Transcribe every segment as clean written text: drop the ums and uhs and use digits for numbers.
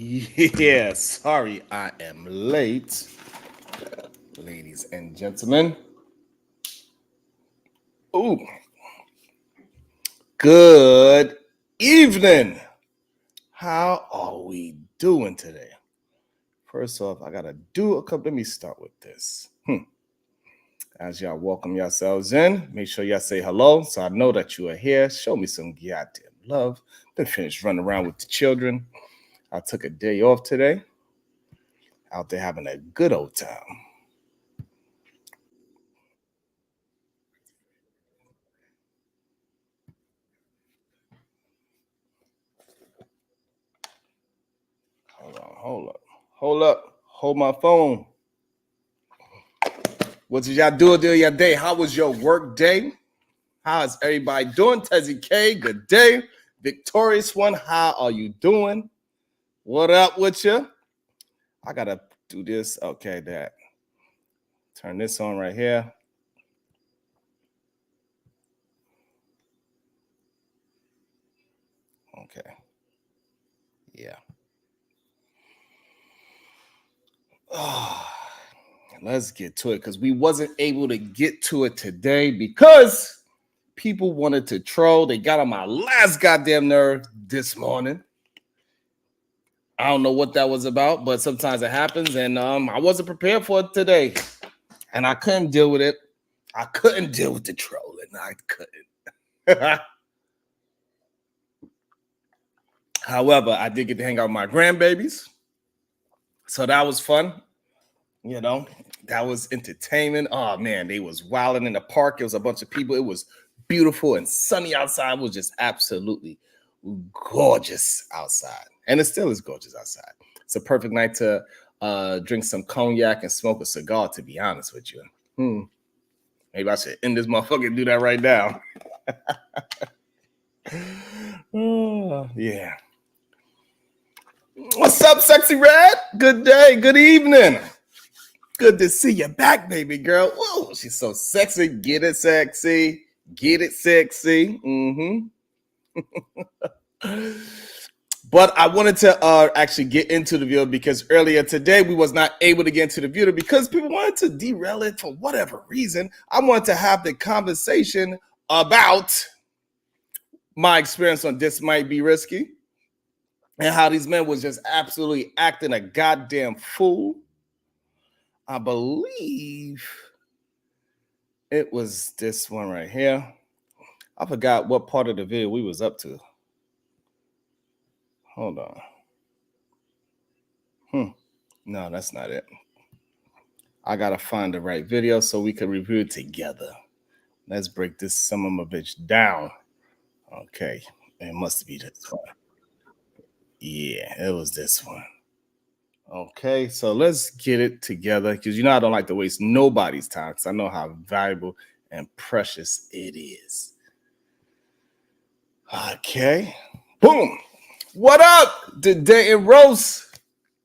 Yeah, sorry I am late, ladies and gentlemen. Ooh, good evening. How are we doing today? First off, I gotta do a couple. Let me start with this. As y'all welcome yourselves in, make sure y'all say hello so I know that you are here. Show me some goddamn love. Been finished running around with the children. I took a day off today. Out there having a good old time. Hold up. Hold my phone. What did y'all do during your day? How was your work day? How is everybody doing? Tezzy K, good day. Victorious one, how are you doing? What up with you? I gotta do this. Okay, that. Turn this on right here. Okay. Yeah. Oh, let's get to it because we wasn't able to get to it today because people wanted to troll. They got on my last goddamn nerve this morning. I don't know what that was about, but sometimes it happens, and I wasn't prepared for it today, and I couldn't deal with it. I couldn't deal with the trolling. I couldn't. However, I did get to hang out with my grandbabies, so that was fun. You know, that was entertainment. Oh man, they was wilding in the park. It was a bunch of people. It was beautiful and sunny outside. It was just absolutely gorgeous outside, and it still is gorgeous outside. It's a perfect night to drink some cognac and smoke a cigar. To be honest with you, maybe I should end this motherfucker and do that right now. Oh, yeah. What's up, Sexy Red? Good day. Good evening. Good to see you back, baby girl. Whoa, she's so sexy. Get it, sexy. Get it, sexy. But I wanted to actually get into the video because earlier today we was not able to get into the video because people wanted to derail it for whatever reason. I wanted to have the conversation about my experience on This Might Be Risky and how these men was just absolutely acting a goddamn fool. I believe it was this one right here. I forgot what part of the video we was up to. Hold on. No, that's not it. I gotta find the right video so we can review it together. Let's break this son of a bitch down. Okay, it must be this one. Yeah, it was this one. Okay, so let's get it together because you know I don't like to waste nobody's time because I know how valuable and precious it is. Okay, boom. What up, Today and Roast?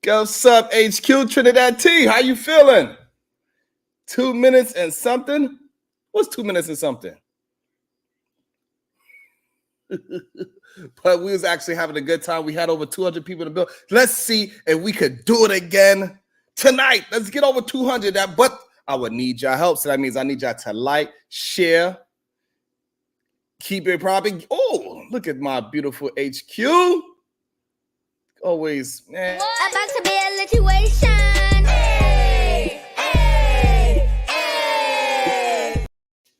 What's up, HQ Trinidad T? How you feeling? 2 minutes and something? What's 2 minutes and something? But we was actually having a good time. We had over 200 people in the building. Let's see if we could do it again tonight. Let's get over 200. But I would need your help. So that means I need y'all to like, share, keep it popping. Oh, look at my beautiful HQ. Always, man. About to be a situation. Hey, hey, hey.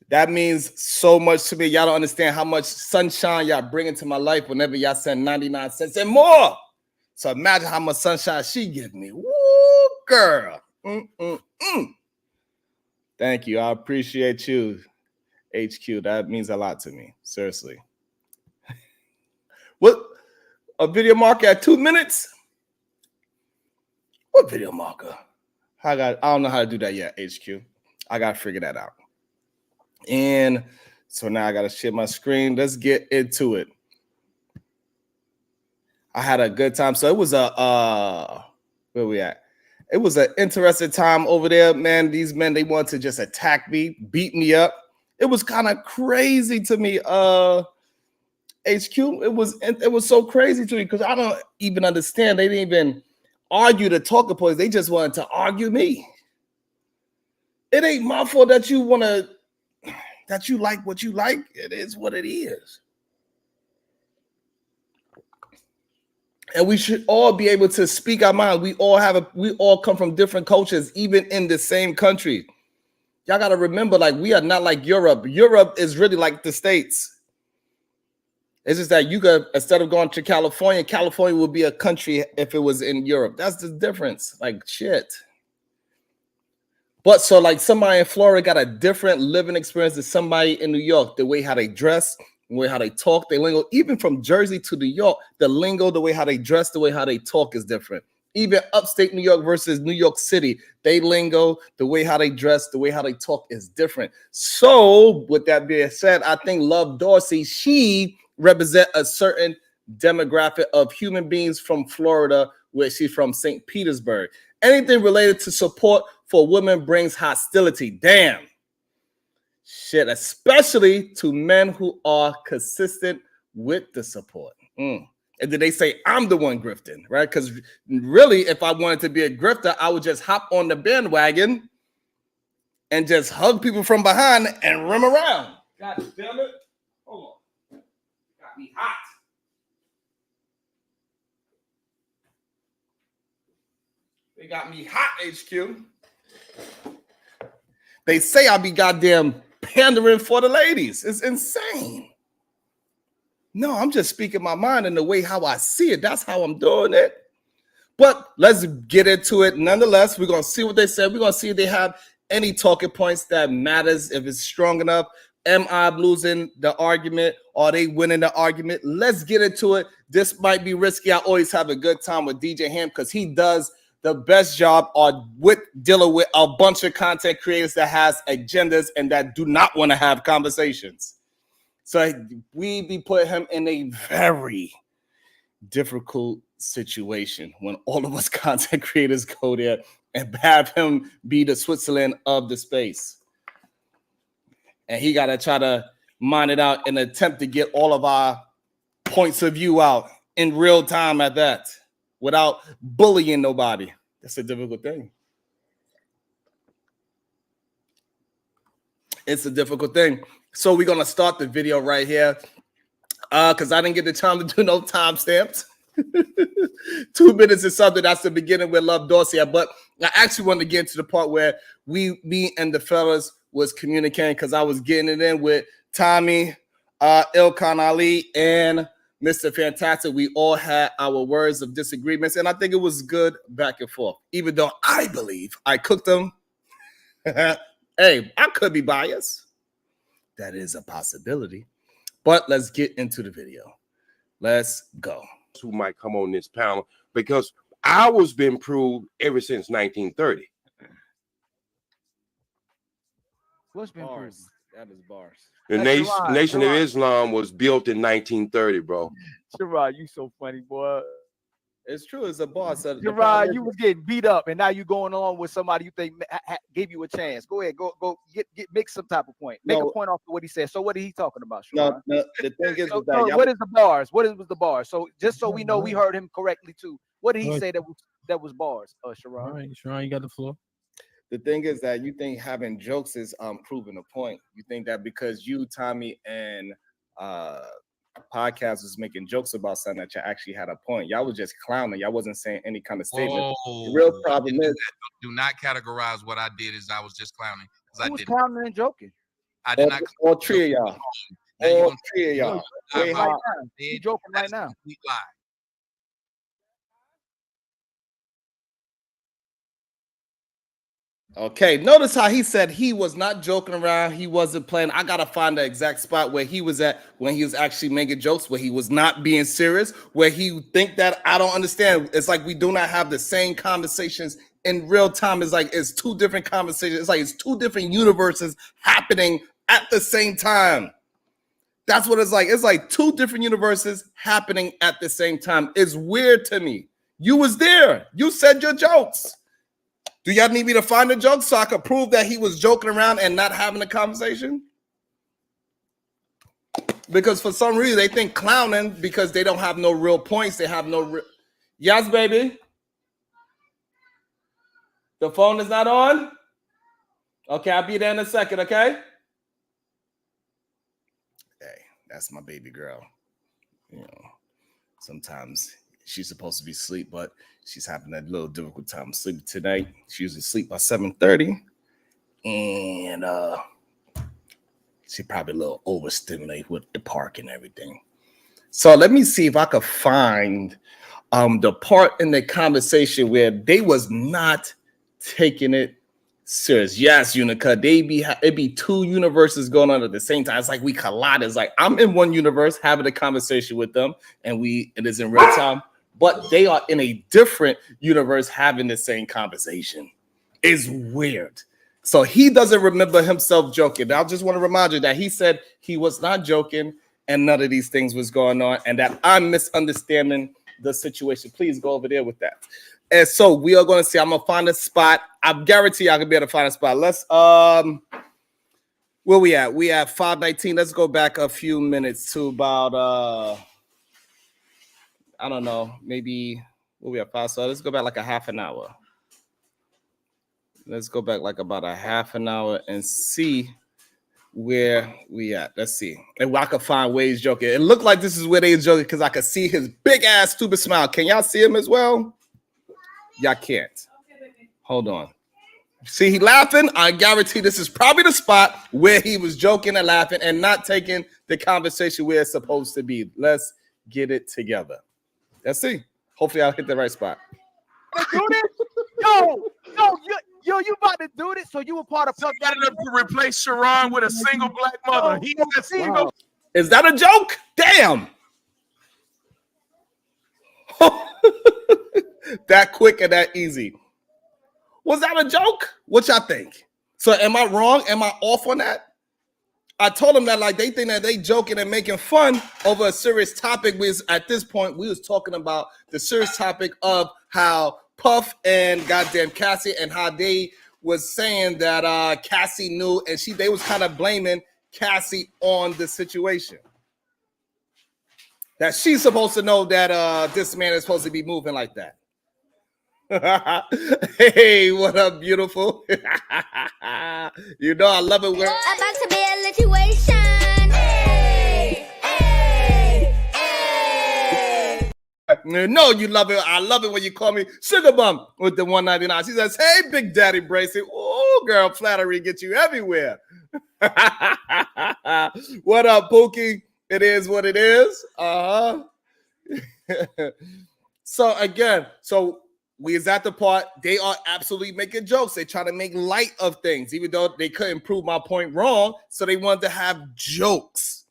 That means so much to me. Y'all don't understand how much sunshine y'all bring into my life whenever y'all send 99 cents and more. So imagine how much sunshine she gives me. Woo, girl. Thank you. I appreciate you, HQ. That means a lot to me. Seriously. What? A video marker at 2 minutes? What video marker? I don't know how to do that yet, HQ. I got to figure that out. And so now I got to share my screen. Let's get into it. I had a good time. So it was where we at? It was an interesting time over there, man. These men, they wanted to just attack me, beat me up. It was kind of crazy to me. HQ, it was so crazy to me because I don't even understand. They didn't even argue the talking points. They just wanted to argue me. It ain't my fault that you like what you like. It is what it is. And we should all be able to speak our mind. We all come from different cultures, even in the same country. Y'all got to remember, like, we are not like Europe. Europe is really like the States. It's just that you could, instead of going to California, California would be a country if it was in Europe. That's the difference. Like, shit. But so, like, somebody in Florida got a different living experience than somebody in New York. The way how they dress, the way how they talk, they lingo. Even from Jersey to New York, the lingo, the way how they dress, the way how they talk is different. Even upstate New York versus New York City, they lingo, the way how they dress, the way how they talk is different. So, with that being said, I think Love Dorsey, she represent a certain demographic of human beings from Florida, where she's from St. Petersburg. Anything related to support for women brings hostility. Damn. Shit, especially to men who are consistent with the support. And then they say, I'm the one grifting, right? Because really, if I wanted to be a grifter, I would just hop on the bandwagon and just hug people from behind and run around. God damn it. Hold on. Got me hot. They got me hot, HQ. They say I be goddamn pandering for the ladies. It's insane. No, I'm just speaking my mind in the way how I see it. That's how I'm doing it. But let's get into it. Nonetheless, we're going to see what they said. We're going to see if they have any talking points that matters, if it's strong enough. Am I losing the argument? Are they winning the argument? Let's get into it. This might be risky. I always have a good time with DJ Ham because he does the best job on with dealing with a bunch of content creators that has agendas and that do not want to have conversations. So we be putting him in a very difficult situation when all of us content creators go there and have him be the Switzerland of the space. And he got to try to mine it out and attempt to get all of our points of view out in real time at that, without bullying nobody. That's a difficult thing. It's a difficult thing. So we're going to start the video right here because I didn't get the time to do no timestamps. 2 minutes is something. That's the beginning with Love Dorsey. But I actually wanted to get into the part where me and the fellas was communicating because I was getting it in with Tommy, Ilkan Ali, and Mr. Fantastic. We all had our words of disagreements, and I think it was good back and forth, even though I believe I cooked them. Hey, I could be biased. That is a possibility. But let's get into the video. Let's go. Who might come on this panel, because ours been proved ever since 1930. What's been proved? That is bars. The Nation of Islam was built in 1930, bro. Sherrod, you so funny, boy. It's true. It's a boss. Sherrod, you was getting beat up, and now you going on with somebody you think gave you a chance. Go ahead, go make some type of point. Make a point off of what he said. So what are he talking about, Sherrod? No, the thing is so, that what is the bars? What was the bars? So just so we know we heard him correctly too. What did he say that was bars, Sherrod? All right, Sherrod, you got the floor. The thing is that you think having jokes is proving a point. You think that because you, Tommy, and podcast was making jokes about something that you actually had a point. Y'all was just clowning. Y'all wasn't saying any kind of statement. The real problem is, do not categorize what I did as I was just clowning. I was clowning and joking. I did not. All three of y'all. All three of y'all. He's joking right now. Okay, notice how he said he was not joking around. He wasn't playing. I got to find the exact spot where he was at when he was actually making jokes, where he was not being serious, where he think that I don't understand. It's like we do not have the same conversations in real time. It's like it's two different conversations. It's like it's two different universes happening at the same time. That's what it's like. It's like two different universes happening at the same time. It's weird to me. You was there. You said your jokes. Do y'all need me to find the joke so I could prove that he was joking around and not having a conversation? Because for some reason they think clowning because they don't have no real points. They have no real. Yes, baby. The phone is not on. Okay, I'll be there in a second. Okay. Hey, that's my baby girl. You know, sometimes she's supposed to be asleep, but she's having a little difficult time sleeping tonight. She usually sleep by 7:30, and she probably a little overstimulated with the park and everything. So let me see if I could find the part in the conversation where they was not taking it serious. Yes, Unica, it be two universes going on at the same time. It's like we collide. It's like I'm in one universe having a conversation with them, and it is in real time, but they are in a different universe having the same conversation. It's weird. So he doesn't remember himself joking. I just want to remind you that he said he was not joking and none of these things was going on and that I'm misunderstanding the situation. Please go over there with that. And so we are going to see. I'm going to find a spot. I guarantee I can be able to find a spot. Let's, where we at? We at 5:19. Let's go back a few minutes to about, I don't know, maybe, where we at? 5. So let's go back like a half an hour. Let's go back like about a half an hour and see where we at. Let's see. And I could find Wade's joking. It looked like this is where they's joking because I could see his big ass stupid smile. Can y'all see him as well? Y'all can't. Hold on. See, he laughing. I guarantee this is probably the spot where he was joking and laughing and not taking the conversation where it's supposed to be. Let's get it together. Let's see. Hopefully I'll hit the right spot. Yo, you about to do this? So you were part of Puff Daddy to replace Sharon with a single black mother. He was a single. Wow. Is that a joke? Damn. That quick and that easy. Was that a joke? What y'all think? So am I wrong? Am I off on that? I told them that like they think that they joking and making fun over a serious topic. At this point, we was talking about the serious topic of how Puff and goddamn Cassie and how they was saying that Cassie knew and they was kind of blaming Cassie on the situation. That she's supposed to know that this man is supposed to be moving like that. Hey, what up, beautiful? You know I love it when About to be a situation. Hey, hey, hey. No, you love it. I love it when you call me Sugar Bum with the 199. She says, "Hey, Big Daddy Bracy." Oh, girl, flattery gets you everywhere. What up, Pookie? It is what it is. So again, we is at the part, they are absolutely making jokes. They try to make light of things, even though they couldn't prove my point wrong. So they wanted to have jokes.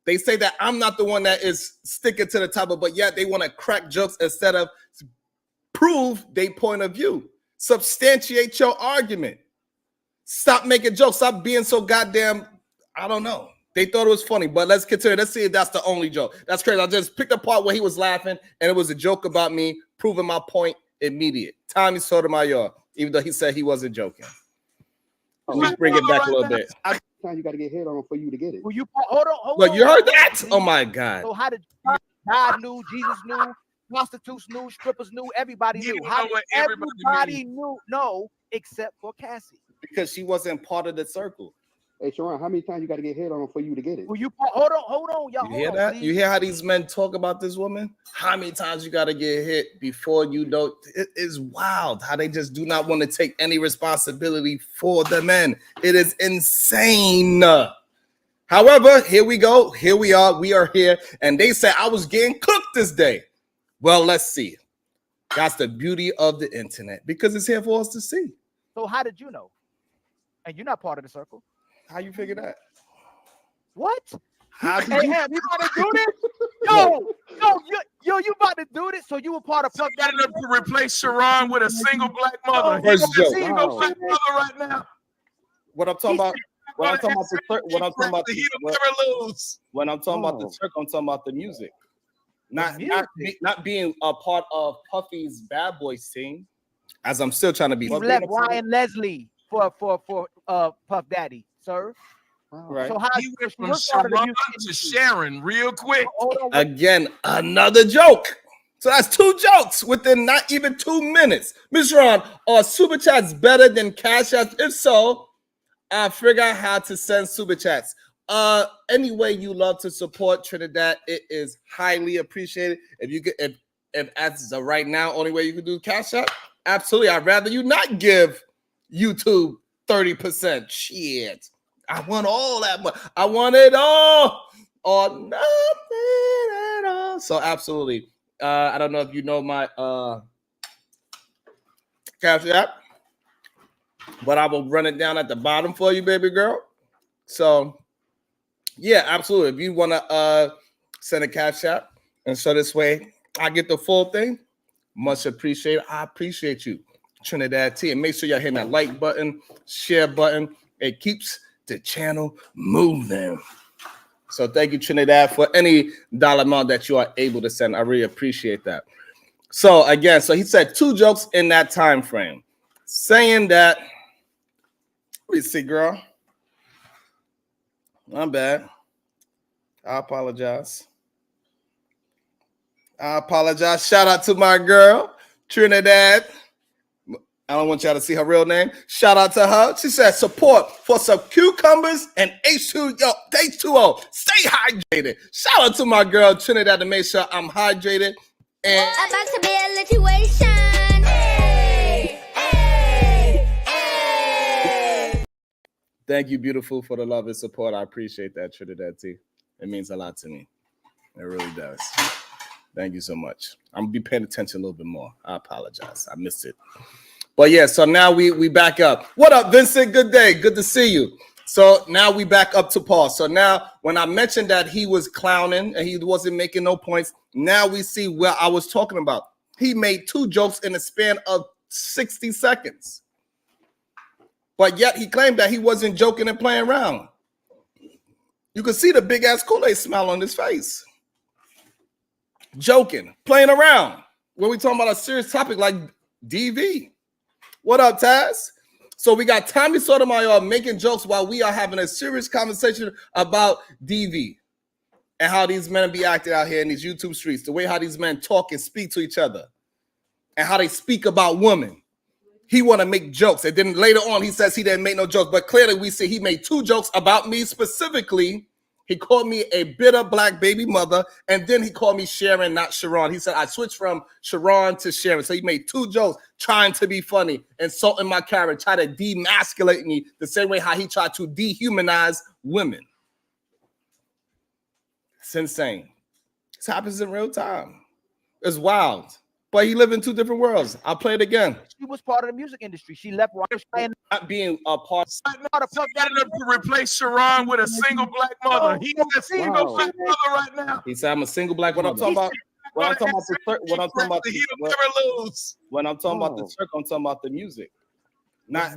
They say that I'm not the one that is sticking to the topic, but yet they want to crack jokes instead of prove their point of view. Substantiate your argument. Stop making jokes. Stop being so goddamn, I don't know. They thought it was funny, but let's continue. Let's see if that's the only joke. That's crazy. I just picked a part where he was laughing, and it was a joke about me proving my point immediate. Tommy Sotomayor, even though he said he wasn't joking. Let's bring it back a little bit. You got to get hit on for you to get it. Well, hold on. Look, you heard that? Oh my God. So how did God knew, Jesus knew, prostitutes knew, strippers knew, everybody knew. How did everybody knew? No, except for Cassie. Because she wasn't part of the circle. Hey, Sharon, how many times you got to get hit on for you to get it? Well, hold on, y'all. You hear that? Please. You hear how these men talk about this woman? How many times you got to get hit before you know? It is wild how they just do not want to take any responsibility for the men. It is insane. However, here we go. Here we are. We are here. And they say I was getting cooked this day. Well, let's see. That's the beauty of the internet because it's here for us to see. So how did you know? And you're not part of the circle. How you figure that? What? How you about to do this? Yo, you about to do this? So you were part of Puff Daddy to replace Sharon with a single black mother. First He's joke. a single black mother right now. What I'm talking about? When I'm talking about the circle, I'm talking about the music. Not being a part of Puffy's Bad Boys team. As I'm still trying to be. You left Ryan Leslie for Puff Daddy. Sir, Right. So how He went she from was part of the Sharon music to industry. Sharon real quick. Hold on, wait. Again, another joke. So that's 2 jokes within not even 2 minutes. Ms. Ron, are super chats better than cash apps? If so, I figure out how to send super chats. Any way you love to support Trinidad, it is highly appreciated. If you could, if as of right now, only way you can do cash app, absolutely. I'd rather you not give YouTube 30%. Shit, I want all that money. I want it all or nothing at all. So absolutely. I don't know if you know my cash app, but I will run it down at the bottom for you, baby girl. So yeah, absolutely. If you want to send a cash app, and so this way I get the full thing, much appreciated. I appreciate you, Trinidad T. And make sure y'all hit that like button, share button. It keeps the channel moving. So thank you, Trinidad, for any dollar amount that you are able to send. I really appreciate that. So again, so he said 2 jokes in that time frame, saying that. Let me see, girl. I'm bad. I apologize. Shout out to my girl, Trinidad. I don't want y'all to see her real name. Shout out to her. She said support for some cucumbers and H2O. Stay hydrated. Shout out to my girl, Trinidad, to make sure I'm hydrated. And About to be a situation. Hey, hey, hey. thank you, beautiful, for the love and support. I appreciate that, Trinidad T. It means a lot to me. It really does. Thank you so much. I'm gonna be paying attention a little bit more. I apologize. I missed it. But yeah, so now we back up. What up, Vincent? Good day. Good to see you. So now we back up to Paul. So now when I mentioned that he was clowning and he wasn't making no points, now we see where I was talking about. He made 2 jokes in the span of 60 seconds. But yet he claimed that he wasn't joking and playing around. You can see the big ass Kool-Aid smile on his face. Joking, playing around. When we talking about a serious topic like DV. What up, Taz? So we got Tommy Sotomayor making jokes while we are having a serious conversation about DV and how these men be acting out here in these YouTube streets, the way how these men talk and speak to each other and how they speak about women. He want to make jokes. And then later on, he says he didn't make no jokes. But clearly we see he made 2 jokes about me specifically. He called me a bitter black baby mother, and then he called me Sharon, not Sharon. He said I switched from Sharon to Sharon. So he made 2 jokes trying to be funny, insulting my character, try to demasculate me the same way how he tried to dehumanize women. It's insane. This happens in real time. It's wild. But he lived in 2 different worlds. I'll play it again. She was part of the music industry. She left right. Not being a part. Ended up to replace Sharon with a single black mother. He's a single black mother right now. He said I'm a single black. What I'm talking about? When I'm talking about the when I'm talking about the, never lose. When I'm talking about the circle, I'm talking about the music. Not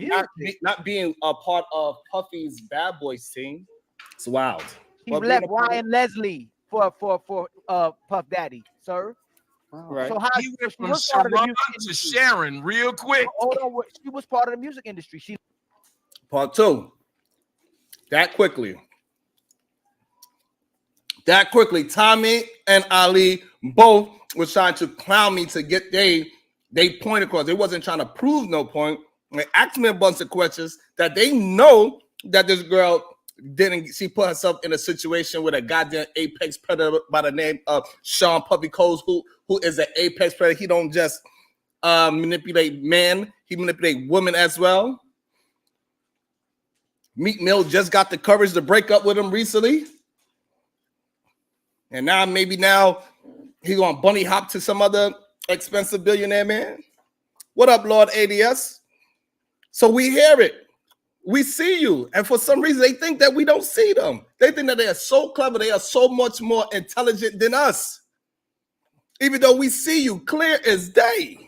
being a part of Puffy's Bad Boys team. It's wild. He left Ryan Leslie for Puff Daddy, sir. Right. So how he went from Sharon to Sharon real quick. Hold on, she was part of the music industry. She part 2. That quickly, Tommy and Ali both were trying to clown me to get they point across. They wasn't trying to prove no point. They asked me a bunch of questions that they know that this girl didn't. She put herself in a situation with a goddamn apex predator by the name of Sean Puffy Coles, who is an apex predator. He don't just manipulate men, he manipulate women as well. Meek Mill just got the courage to break up with him recently. And now maybe he's gonna bunny hop to some other expensive billionaire man. What up, Lord ADS? So we hear it. We see you. And for some reason, they think that we don't see them. They think that they are so clever. They are so much more intelligent than us. Even though we see you clear as day.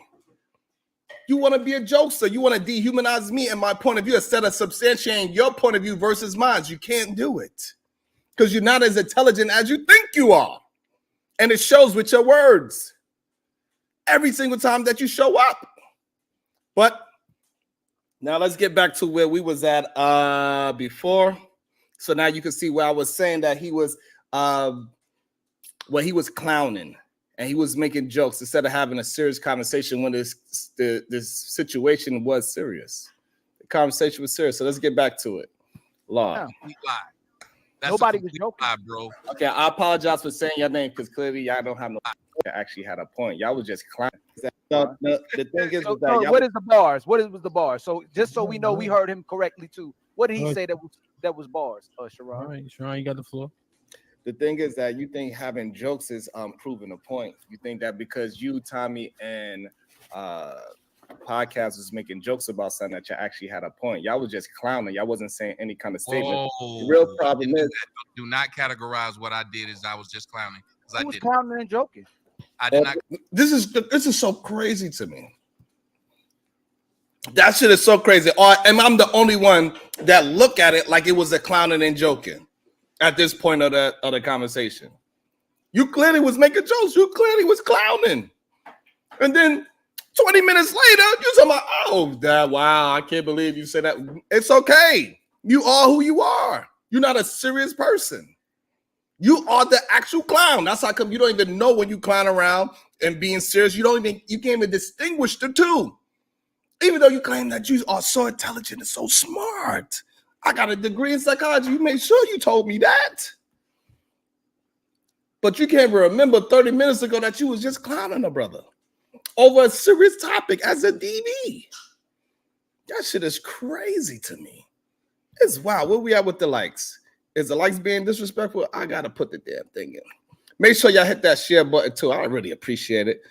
You want to be a jokester. You want to dehumanize me and my point of view instead of substantiating your point of view versus mine. You can't do it. Because you're not as intelligent as you think you are. And it shows with your words. Every single time that you show up. But now let's get back to where we was at before. So now you can see where I was saying that he was he was clowning and he was making jokes instead of having a serious conversation when this situation was serious. The conversation was serious. So let's get back to it. Law. Lie. That's Nobody was joking, bro. Okay, I apologize for saying your name because clearly y'all don't have no. Actually had a point. Y'all was just clowning. The thing is so, that what is the bars? What was the bars? So just so we know, we heard him correctly too. What did he say that was bars? Sharon. All right, Sharon, you got the floor. The thing is that you think having jokes is proving a point. You think that because you, Tommy, and podcast was making jokes about something that you actually had a point. Y'all was just clowning. Y'all wasn't saying any kind of statement. The real problem is do not categorize what I did as I was just clowning. I was clowning and joking. I did not. This is so crazy to me. That shit is so crazy. And I'm the only one that look at it like it was a clowning and joking at this point of the conversation. You clearly was making jokes. You clearly was clowning. And then 20 minutes later, you talking about, oh, that, wow, I can't believe you said that. It's okay. You are who you are. You're not a serious person. You are the actual clown. That's how come you don't even know when you clown around and being serious. You can't even distinguish the two. Even though you claim that you are so intelligent and so smart. I got a degree in psychology. You made sure you told me that. But you can't remember 30 minutes ago that you was just clowning a brother over a serious topic as a DB. That shit is crazy to me. It's wow. Where we at with the likes? Is the likes being disrespectful? I gotta put the damn thing in. Make sure y'all hit that share button too. I really appreciate it.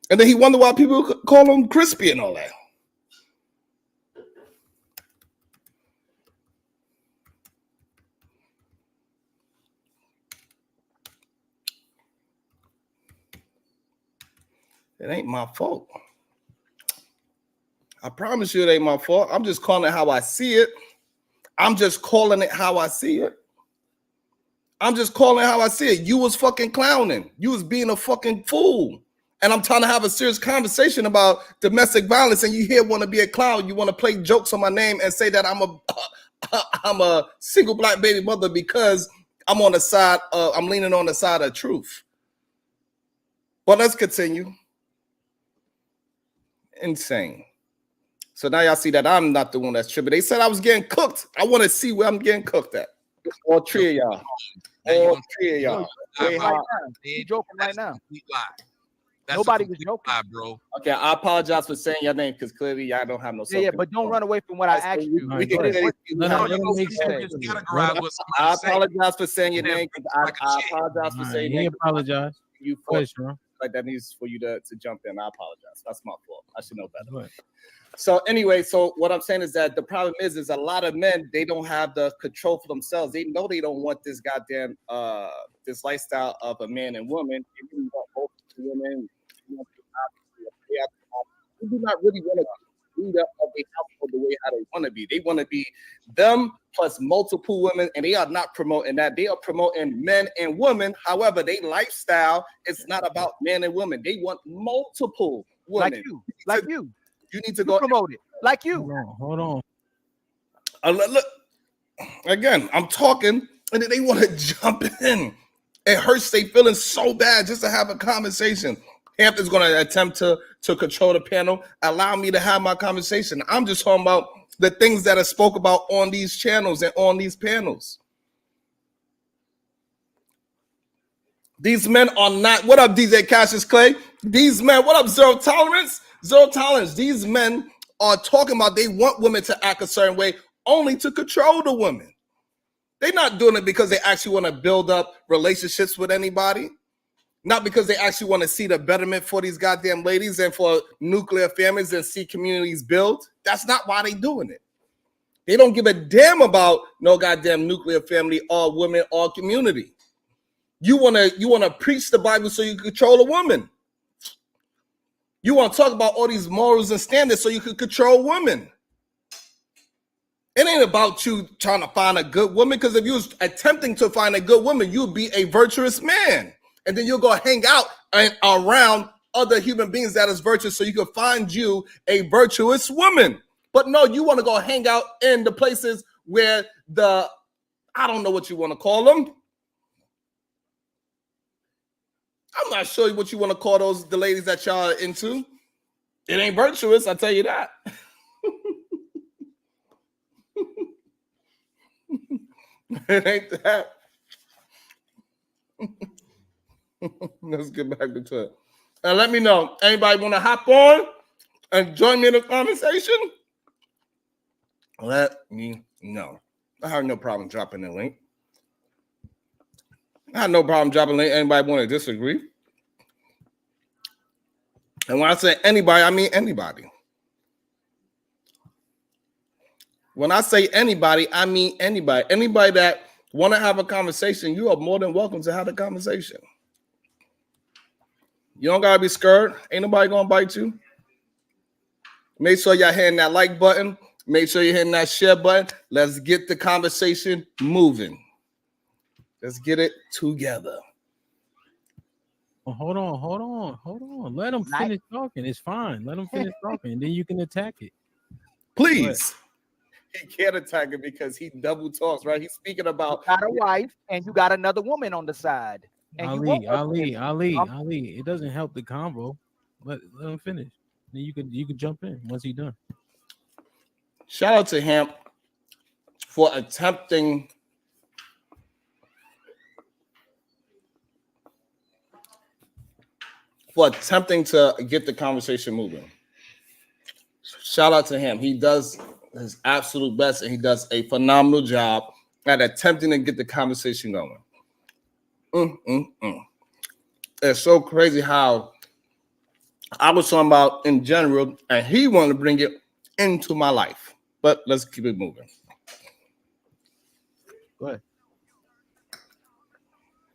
And then he wondered why people call him crispy and all that. It ain't my fault. I promise you it ain't my fault. I'm just calling it how I see it. I'm just calling it how I see it. I'm just calling it how I see it. You was fucking clowning. You was being a fucking fool. And I'm trying to have a serious conversation about domestic violence, and you here want to be a clown. You want to play jokes on my name and say that I'm a single black baby mother because I'm on the side. I'm leaning on the side of truth. But let's continue. Insane. So now y'all see that I'm not the one that's tripping. They said I was getting cooked. I want to see where I'm getting cooked at. All three of y'all. All three of y'all. You're joking right now. That's Nobody was joking, bro. Okay, I apologize for saying your name because clearly y'all don't have no. Yeah, but don't run away from what I asked you. We can I apologize for saying your name. I apologize for saying your name. Apologize. You like that needs for you to jump in. I apologize. That's my fault. I should know better. So anyway, so what I'm saying is that the problem is a lot of men, they don't have the control for themselves. They know they don't want this goddamn this lifestyle of a man and woman. They really want both women. They do not really want to be leader of a household the way how they want to be. They want to be them plus multiple women, and they are not promoting that. They are promoting men and women. However, their lifestyle is not about men and women. They want multiple women. Like you. You need to go promote it. Like you. Hold on. Look, again, I'm talking, and then they want to jump in. It hurts they feeling so bad just to have a conversation. Hampton's going to attempt to control the panel. Allow me to have my conversation. I'm just talking about the things that are spoke about on these channels and on these panels. These men are not. What up, DJ Cassius Clay? These men. What up, Zero Tolerance? Zero Tolerance. These men are talking about they want women to act a certain way only to control the women. They're not doing it because they actually want to build up relationships with anybody. Not because they actually want to see the betterment for these goddamn ladies and for nuclear families and see communities build. That's not why they're doing it. They don't give a damn about no goddamn nuclear family or women or community. You want to preach the Bible so you can control a woman. You want to talk about all these morals and standards so you can control women. It ain't about you trying to find a good woman, because if you was attempting to find a good woman, you'd be a virtuous man. And then you'll go hang out around other human beings that is virtuous so you can find you a virtuous woman. But no, you want to go hang out in the places where the I don't know what you want to call them. I'm not sure what you want to call the ladies that y'all are into. It ain't virtuous, I tell you that. It ain't that. Let's get back to it. And let me know. Anybody want to hop on and join me in the conversation? Let me know. I have no problem dropping the link. I have no problem dropping the link. Anybody want to disagree? And when I say anybody, I mean anybody. When I say anybody, I mean anybody. Anybody that want to have a conversation, you are more than welcome to have a conversation. You don't gotta be scared. Ain't nobody gonna bite you. Make sure y'all hitting that like button. Make sure you're hitting that share button. Let's get the conversation moving. Let's get it together. Oh, hold on. Let them finish talking. It's fine. Let them finish talking, and then you can attack it. Please. He can't attack it because he double talks, right? He's speaking about you got a wife and you got another woman on the side. And Ali. It doesn't help the convo. Let him finish. Then you can jump in once he's done. Shout out to him for attempting to get the conversation moving. Shout out to him. He does his absolute best and he does a phenomenal job at attempting to get the conversation going. It's so crazy how I was talking about in general and he wanted to bring it into my life. But let's keep it moving. Go ahead.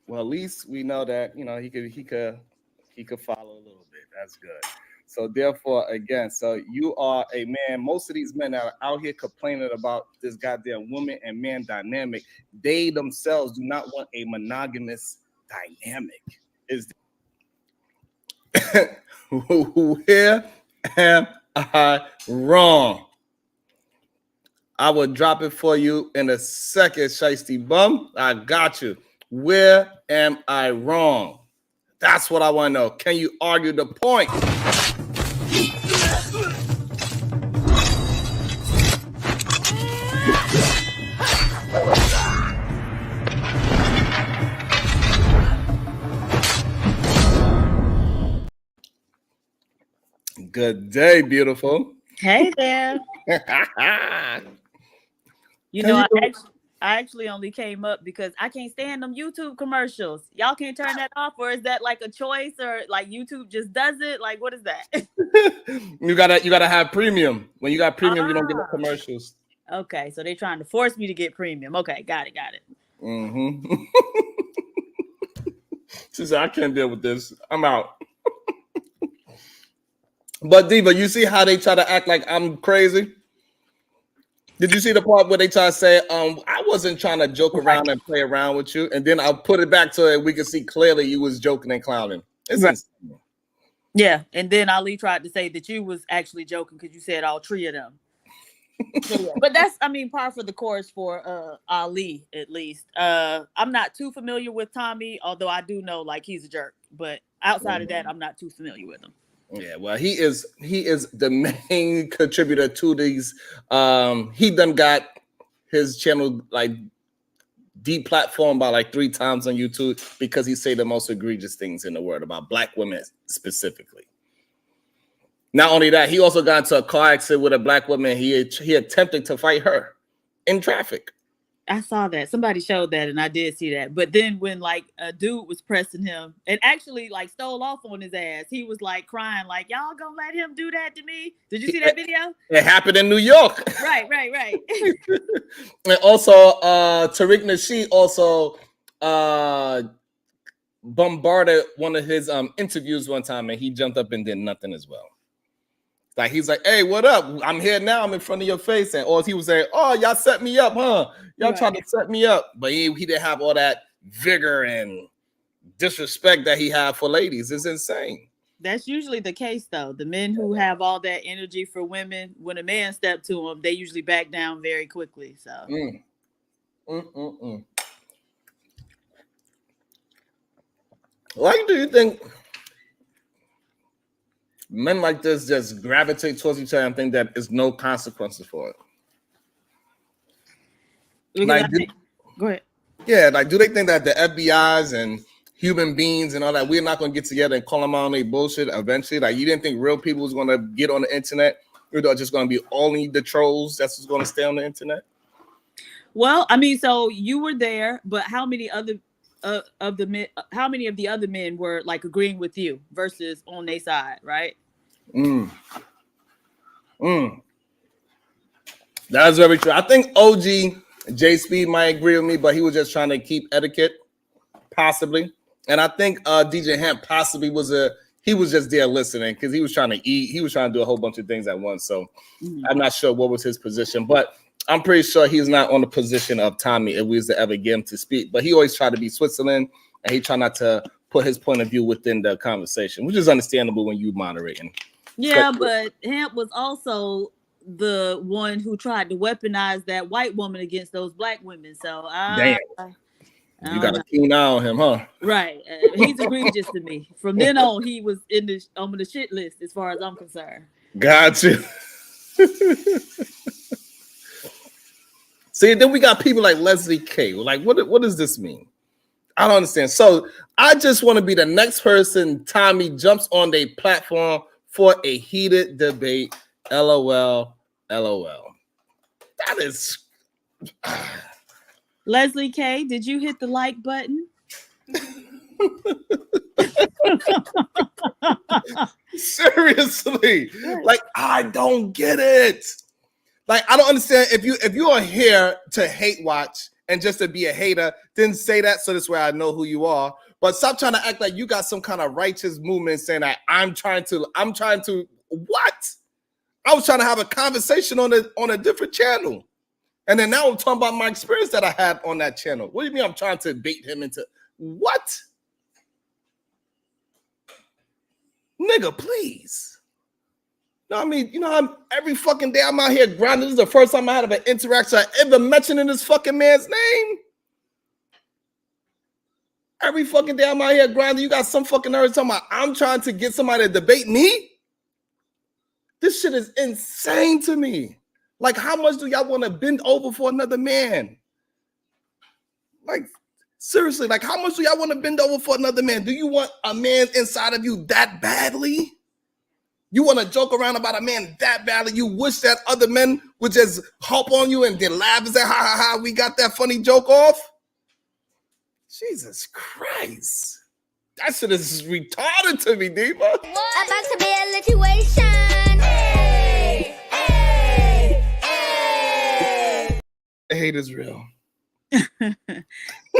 Well, at least we know that he could follow a little bit. That's good. So therefore, again, so you are a man. Most of these men that are out here complaining about this goddamn woman and man dynamic, they themselves do not want a monogamous dynamic. Where am I wrong? I will drop it for you in a second, Shiesty Bum. I got you. Where am I wrong? That's what I want to know. Can you argue the point? Good day, beautiful. Hey there. I actually only came up because I can't stand them YouTube commercials. Y'all can't turn that off, or is that like a choice, or like YouTube just does it? Like, what is that? You gotta have premium. When you got premium, you don't get no commercials. Okay, so they're trying to force me to get premium. Okay, got it. Mm-hmm. She said, I can't deal with this. I'm out. But Diva, you see how they try to act like I'm crazy? Did you see the part where they try to say, I wasn't trying to joke around and play around with you, and then I'll put it back to it, we can see clearly you was joking and clowning. Yeah, and then Ali tried to say that you was actually joking because you said all three of them. But that's, par for the course for Ali, at least. I'm not too familiar with Tommy, although I do know like he's a jerk. But outside of that, I'm not too familiar with him. Yeah, well, he is the main contributor to these. He done got his channel like deplatformed by like 3 times on YouTube because he say the most egregious things in the world about black women specifically. Not only that, he also got into a car accident with a black woman. He attempted to fight her in traffic. I saw that. Somebody showed that, and I did see that. But then when like a dude was pressing him and actually like stole off on his ass, he was like crying, like, y'all gonna let him do that to me? Did you see that video? It happened in New York. Right. And also, Tariq Nasheed also bombarded one of his interviews one time, and he jumped up and did nothing as well. Like he's like, hey, what up? I'm here now. I'm in front of your face. And or he was saying, oh, y'all set me up, huh? Y'all trying to set me up. But he didn't have all that vigor and disrespect that he had for ladies. It's insane. That's usually the case, though. The men who have all that energy for women, when a man steps to them, they usually back down very quickly. So Why do you think men like this just gravitate towards each other and think that there's no consequences for it? Like, go ahead. Yeah, like, do they think that the FBI's and human beings and all that, we're not going to get together and call them out on their bullshit eventually? Like, you didn't think real people was going to get on the internet? Or they're just going to be only the trolls that's just going to stay on the internet? Well, I mean, so you were there, but how many other of the men? How many of the other men were like agreeing with you versus on their side, right? That's very true. I think OG J Speed might agree with me, but he was just trying to keep etiquette, possibly. And I think DJ Hamp possibly he was just there listening because he was trying to eat. He was trying to do a whole bunch of things at once. So I'm not sure what was his position, but I'm pretty sure he's not on the position of Tommy if we was to ever get him to speak. But he always tried to be Switzerland, and he tried not to put his point of view within the conversation, which is understandable when you moderating. Yeah, but Hamp was also the one who tried to weaponize that white woman against those black women. So damn, you got a keen eye on him, huh? Right, he's egregious to me. From then on, he was on the shit list as far as I'm concerned. Got you. See, then we got people like Leslie K. Like, what does this mean? I don't understand. So I just want to be the next person Tommy jumps on their platform for a heated debate. LOL. LOL. That is. Leslie K, did you hit the like button? Seriously, like, I don't get it. Like, I don't understand. If you are here to hate watch and just to be a hater, then say that so this way I know who you are. But stop trying to act like you got some kind of righteous movement saying that I'm trying to what? I was trying to have a conversation on a different channel. And then now I'm talking about my experience that I had on that channel. What do you mean I'm trying to bait him into what? Nigga, please. No, I mean, every fucking day I'm out here grinding. This is the first time I had an interaction I ever mentioning this fucking man's name. Every fucking day I'm out here grinding. You got some fucking nerds talking about I'm trying to get somebody to debate me. This shit is insane to me. Like, how much do y'all want to bend over for another man? Like, seriously, like, how much do y'all want to bend over for another man? Do you want a man inside of you that badly? You want to joke around about a man that badly? You wish that other men would just hop on you and then laugh and say, ha, ha, ha, we got that funny joke off? Jesus Christ. That shit is retarded to me, Diva. About to be a situation. Hey, hey, hey. Hate is real.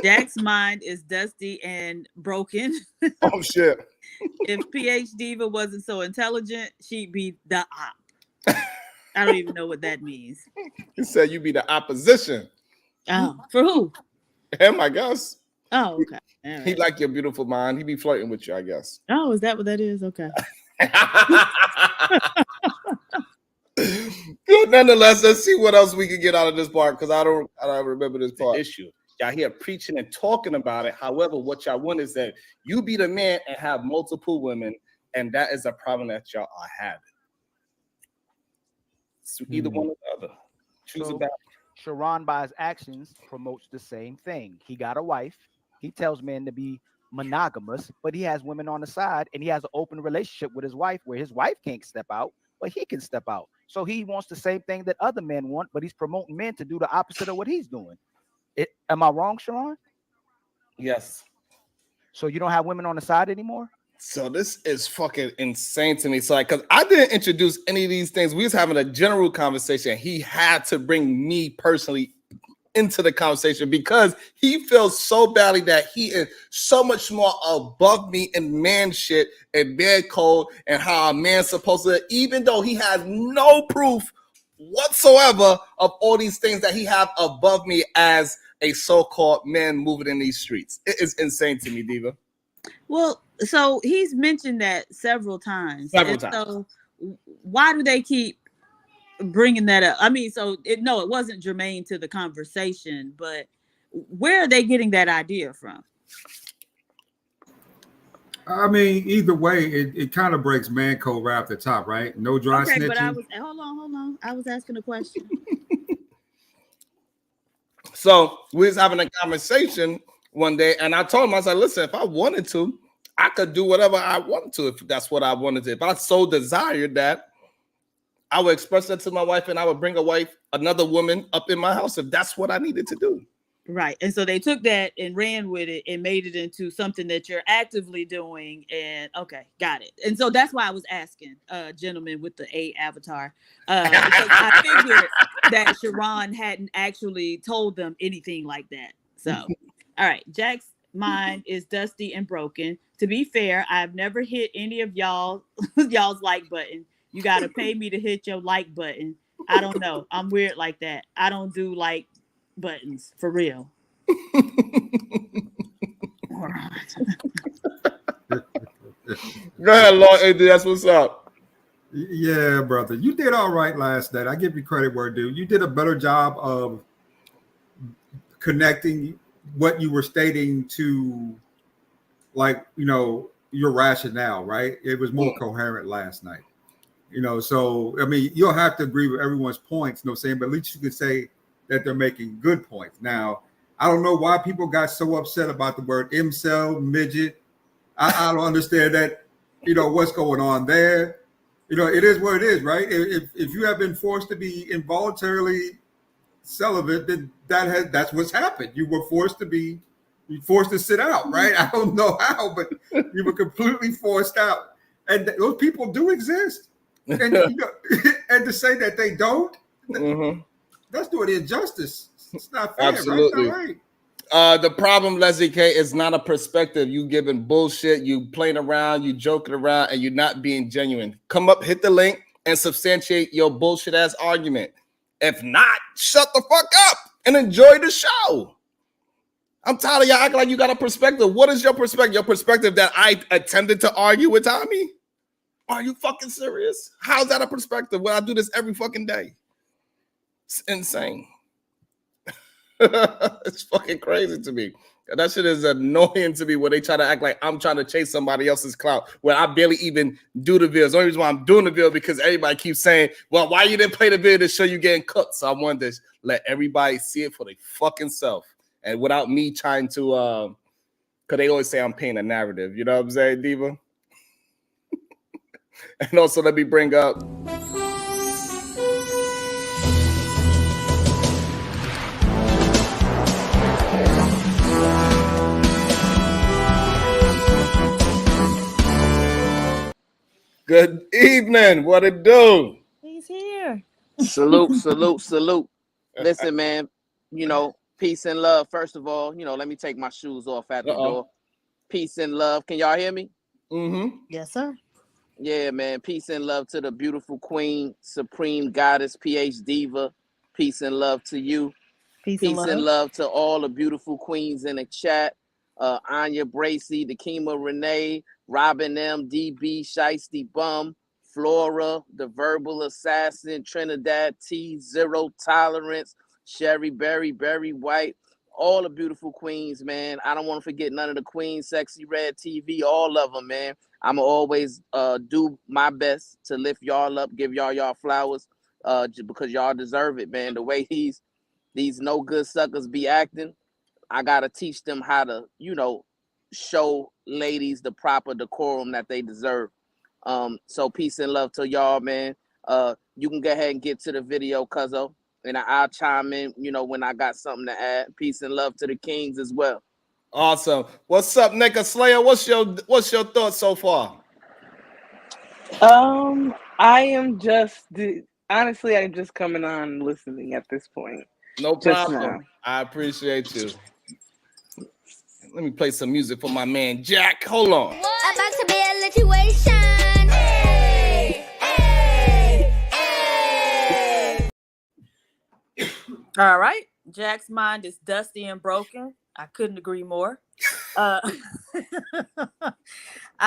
Jack's mind is dusty and broken. Oh, shit. If PH Diva wasn't so intelligent, she'd be the op. I don't even know what that means. He said you be the opposition. Oh, for who? Him, I guess. Oh, okay. All right. He like your beautiful mind. He be flirting with you, I guess. Oh, is that what that is? Okay. Good. Nonetheless, let's see what else we can get out of this part because I don't remember this part. Issue. Y'all here preaching and talking about it. However, what y'all want is that you be the man and have multiple women, and that is a problem that y'all are having. So either one or the other. Choose a battle. Sharon, by his actions, promotes the same thing. He got a wife. He tells men to be monogamous, but he has women on the side, and he has an open relationship with his wife where his wife can't step out, but he can step out. So he wants the same thing that other men want, but he's promoting men to do the opposite of what he's doing. Am I wrong, Sharon? Yes. So you don't have women on the side anymore? So this is fucking insane to me. So like, because I didn't introduce any of these things. We was having a general conversation. He had to bring me personally into the conversation because he feels so badly that he is so much more above me in man shit and man code and how a man's supposed to, even though he has no proof whatsoever of all these things that he have above me as a so-called man moving in these streets. It is insane to me, Diva. Well, so he's mentioned that several times. So why do they keep bringing that up? I mean, so it wasn't germane to the conversation, but where are they getting that idea from? I mean, either way, it kind of breaks man code right off the top, right? No dry Okay, snitching. but hold on. I was asking a question. So we was having a conversation one day, and I told him, I said, listen, if I wanted to, I could do whatever I wanted to if that's what I wanted to. If I so desired that, I would express that to my wife, and I would bring another woman up in my house if that's what I needed to do. Right. And so they took that and ran with it and made it into something that you're actively doing. And okay, got it. And so that's why I was asking, gentleman with the A avatar, because I figured that Sharon hadn't actually told them anything like that. So, all right, Jack's mind is dusty and broken. To be fair, I've never hit any of y'all's like button. You got to pay me to hit your like button. I don't know. I'm weird like that. I don't do like buttons for real. Go ahead, Lord AD, that's what's up. Yeah, brother, you did all right last night. I give you credit where due. You did a better job of connecting what you were stating to, like, your rationale, right? It was more coherent last night. So I mean, you'll have to agree with everyone's points, but at least you could say that they're making good points. Now, I don't know why people got so upset about the word incel, midget. I don't understand that, what's going on there. It is what it is, right? If you have been forced to be involuntarily celibate, then that's what's happened. You were forced to sit out, right? I don't know how, but you were completely forced out. And those people do exist. And, and to say that they don't, that's doing injustice. It's not fair. Absolutely. Right? It's not right. The problem, Leslie K, is not a perspective. You giving bullshit, you playing around, you joking around, and you're not being genuine. Come up, hit the link, and substantiate your bullshit ass argument. If not, shut the fuck up and enjoy the show. I'm tired of y'all acting like you got a perspective. What is your perspective? Your perspective that I attempted to argue with Tommy? Are you fucking serious? How's that a perspective when I do this every fucking day? It's insane. It's fucking crazy to me. That shit is annoying to me when they try to act like I'm trying to chase somebody else's clout when I barely even do the videos. The only reason why I'm doing the video because everybody keeps saying, well, why you didn't play the video to show you getting cooked? So I wanted to let everybody see it for their fucking self. And without me trying to, because they always say I'm painting a narrative. You know what I'm saying, Diva? And also let me bring up good evening. What it do? He's here. Salute. Listen, man, peace and love. First of all, let me take my shoes off at the door. Peace and love. Can y'all hear me? Mm-hmm. Yes, sir. Yeah, man. Peace and love to the beautiful queen, supreme goddess, PH diva. Peace and love to you. Peace and love to all the beautiful queens in the chat. Anya Bracy, Dakima Renee, Robin M, DB, Shiesty Bum, Flora, the Verbal Assassin, Trinidad T, Zero Tolerance, Sherry Berry, Berry White, all the beautiful queens, man. I don't want to forget none of the queens, Sexy Red TV, all of them, man. I'm always do my best to lift y'all up, give y'all flowers, because y'all deserve it, man. The way these no good suckers be acting, I gotta teach them how to, show ladies the proper decorum that they deserve. So peace and love to y'all, man. You can go ahead and get to the video, cuzzo, and I'll chime in, when I got something to add. Peace and love to the kings as well. Awesome. What's up, Nika Slayer? What's your thoughts so far? I am honestly, I'm just coming on listening at this point. No problem. I appreciate you. Let me play some music for my man Jack. Hold on. About to be a situation. Hey, hey, hey. All right. Jack's mind is dusty and broken. I couldn't agree more. I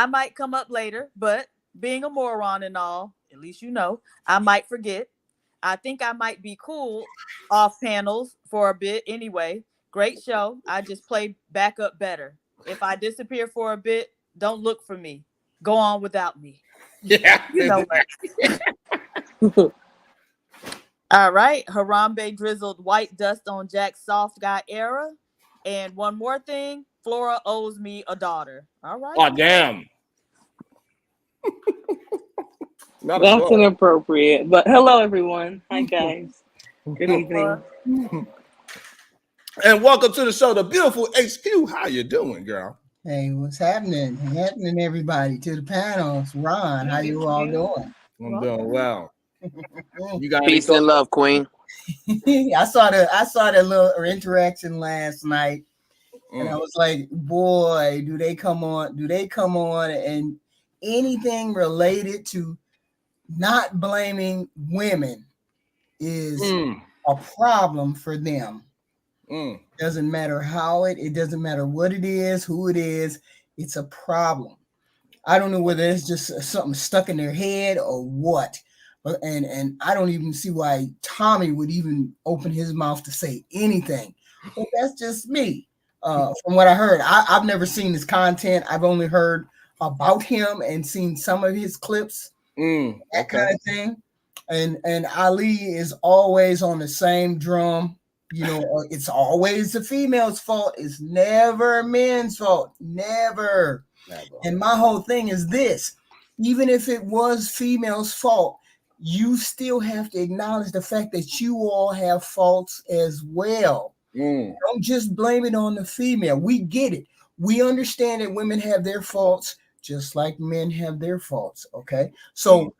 might come up later, but being a moron and all, at least I might forget. I think I might be cool off panels for a bit anyway, Great show. I just play backup better. If I disappear for a bit, don't look for me. Go on without me. Yeah. You know what? All right. Harambe drizzled white dust on Jack's soft guy era. And one more thing, Flora owes me a daughter. All right. Oh, damn. Not That's a inappropriate. But hello, everyone. Hi, guys. Good evening. And welcome to the show, the beautiful HQ. How you doing, girl? Hey, what's happening? Happening, everybody, to the panels. Ron, how you all doing? I'm doing well. You got Peace and love, Queen. I saw the little interaction last night, and I was like, boy, do they come on and anything related to not blaming women is a problem for them. Doesn't matter how it doesn't matter what it is, who it is, it's a problem. I don't know whether it's just something stuck in their head or what. But and I don't even see why Tommy would even open his mouth to say anything. But that's just me. From what I heard, I've never seen his content. I've only heard about him and seen some of his clips, that kind of thing. And Ali is always on the same drum. You know, it's always the female's fault. It's never men's fault. Never. And my whole thing is this: even if it was female's fault, you still have to acknowledge the fact that you all have faults as well. Don't just blame it on the female. We get it. We understand that women have their faults just like men have their faults. Okay. So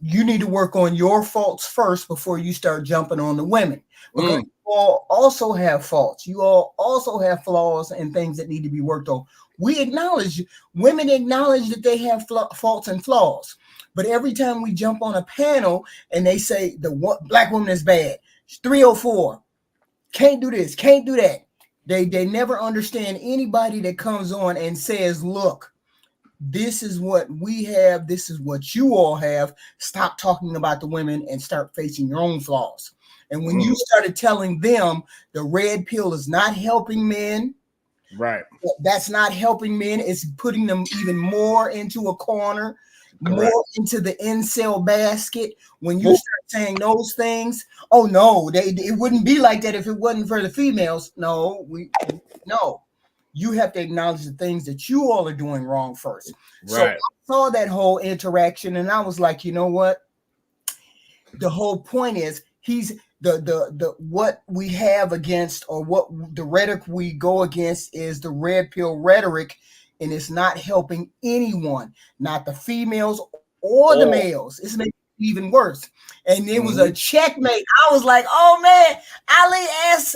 you need to work on your faults first before you start jumping on the women. Because you all also have faults. You all also have flaws and things that need to be worked on. Women acknowledge that they have faults and flaws. But every time we jump on a panel and they say black woman is bad, 304, can't do this, can't do that. They never understand anybody that comes on and says, look, this is what we have. This is what you all have. Stop talking about the women and start facing your own flaws. And when you started telling them the red pill is not helping men, right? That's not helping men. It's putting them even more into a corner, more into the incel basket. When you start saying those things, oh no, it wouldn't be like that if it wasn't for the females. No. You have to acknowledge the things that you all are doing wrong first. Right. So I saw that whole interaction and I was like, you know what? The whole point is he's the what we have against, or what the rhetoric we go against is the red pill rhetoric, and it's not helping anyone, not the females or the males. It's making it even worse. And it was a checkmate. I was like, oh man, Ali asked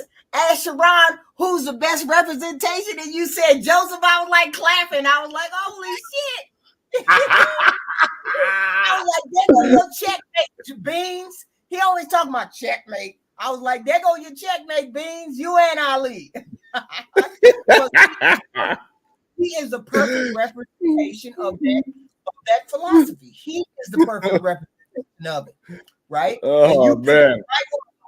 Sharon, who's the best representation? And you said Joseph. I was like clapping. I was like, holy shit. I was like, there go your checkmate, Beans. He always talking about checkmate. I was like, there go your checkmate, Beans. You and Ali. He is the perfect representation of that philosophy. He is the perfect representation of it, right? Oh, man.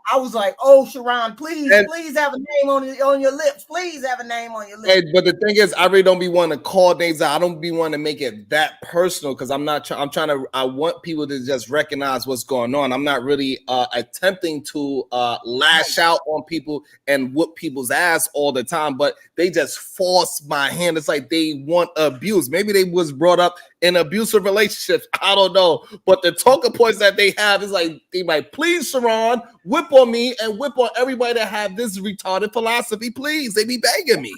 I was like, oh, Sharon, please have a name on your lips. Please have a name on your lips. Hey, but the thing is, I really don't be wanting to call names out. I don't be wanting to make it that personal because I want people to just recognize what's going on. I'm not really attempting to lash out on people and whoop people's ass all the time, but they just force my hand. It's like they want abuse. Maybe they was brought up in abusive relationships. I don't know. But the talking points that they have is like, they might, please, Sharon, whip on me and whip on everybody that have this retarded philosophy, please. They be begging me.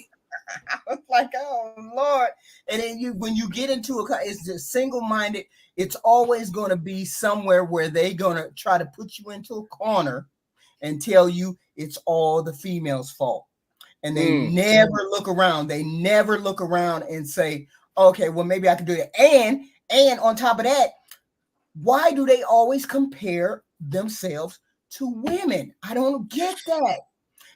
I was like, oh Lord. And then when you get into it's just single-minded, it's always going to be somewhere where they're going to try to put you into a corner and tell you it's all the female's fault. And they never look around. They never look around and say, okay, well, maybe I can do it. And on top of that, why do they always compare themselves to women? I don't get that.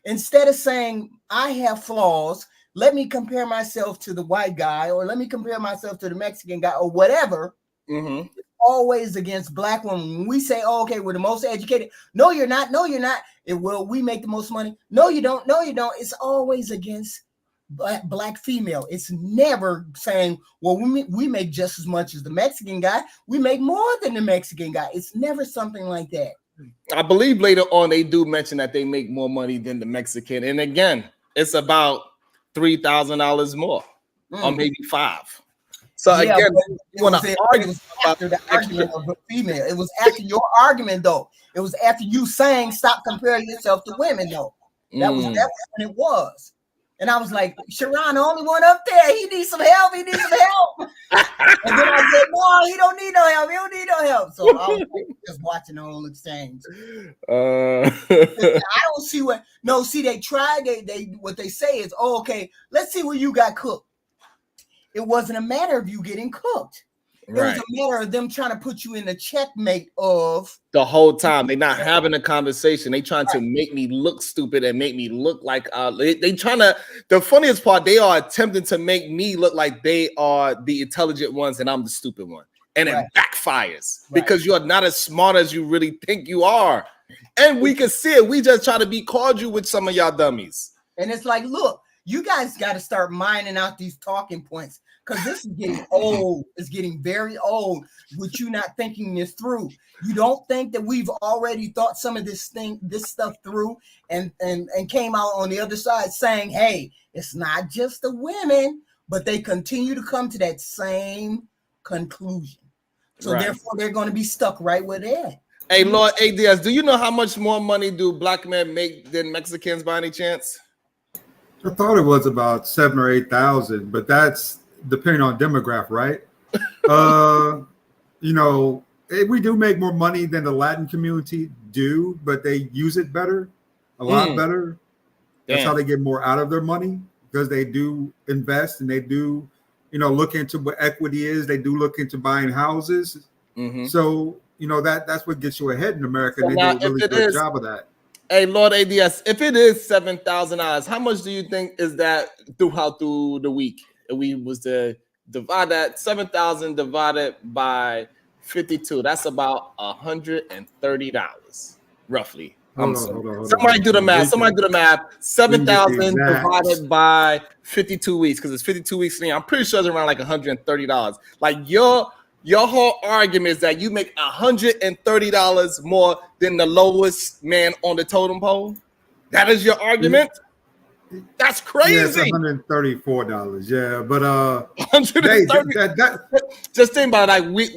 Instead of saying I have flaws, let me compare myself to the white guy, or let me compare myself to the Mexican guy, or whatever. It's always against black women. When we say, oh, okay, we're the most educated. No, you're not. No, you're not. Well, we make the most money. No, you don't. No, you don't. It's always against black female. It's never saying, well, we make just as much as the Mexican guy. We make more than the Mexican guy. It's never something like that. I believe later on they do mention that they make more money than the Mexican. And again, it's about $3,000 more, or maybe $5,000. So Yeah, again, but you want to argue it was after the argument of the female. It was after your argument, though. It was after you saying stop comparing yourself to women, though. That was when it was. And I was like, Sharon, the only one up there, he needs some help. He needs some help. And then I said, no, he don't need no help. He don't need no help. So I was just watching the whole exchange. I don't see what. No, see, they tried. They what they say is, oh, okay, let's see where you got cooked. It wasn't a matter of you getting cooked. It was a matter of them trying to put you in the checkmate of the whole time. They're not having a conversation. They trying to make me look stupid and make me look like they trying to. The funniest part, they are attempting to make me look like they are the intelligent ones and I'm the stupid one, and it backfires because you are not as smart as you really think you are. And we can see it. We just try to be cordial with some of y'all dummies. And it's like, look, you guys got to start mining out these talking points. Because this is getting old. It's getting very old with you not thinking this through. You don't think that we've already thought some of this stuff through and came out on the other side saying, hey, it's not just the women, but they continue to come to that same conclusion. So therefore, they're going to be stuck right where they're at. Hey, Lord ADS, do you know how much more money do black men make than Mexicans by any chance? I thought it was about 7,000 or 8,000, but that's depending on demographic, right? You know, we do make more money than the Latin community do, but they use it better, a lot better. That's how they get more out of their money, because they do invest and they do, you know, look into what equity is. They do look into buying houses. So, you know, that's what gets you ahead in America. So they now, do a really good job of that. Hey, Lord ADS, if it is $7,000, how much do you think is that through the week? If we was to divide that 7,000 divided by 52, that's about $130 roughly. Somebody do the math. 7,000 divided by 52 weeks, because it's 52 weeks. I'm pretty sure it's around like $130. Like your whole argument is that you make $130 more than the lowest man on the totem pole. That is your argument. That's crazy. Yeah, it's $134. Yeah, but just think about it, like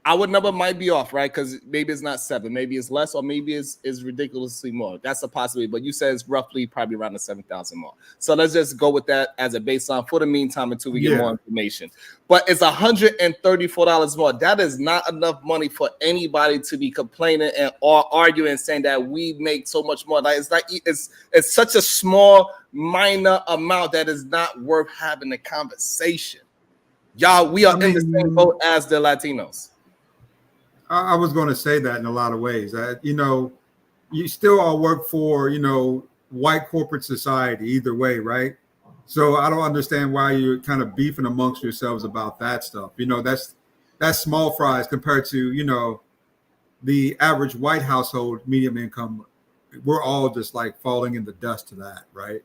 our number might be off, right? Because maybe it's not 7, maybe it's less, or maybe it's ridiculously more. That's a possibility. But you said it's roughly probably around the 7,000 more. So let's just go with that as a baseline for the meantime until we get more information. But it's $134 more. That is not enough money for anybody to be complaining or arguing, saying that we make so much more. Like it's such a small, minor amount that is not worth having a conversation. Y'all, we are in the same boat as the Latinos. I was going to say that in a lot of ways. You know, you still all work for, you know, white corporate society either way, right? So I don't understand why you're kind of beefing amongst yourselves about that stuff. You know, that's small fries compared to, you know, the average white household medium income. We're all just like falling in the dust to that, right?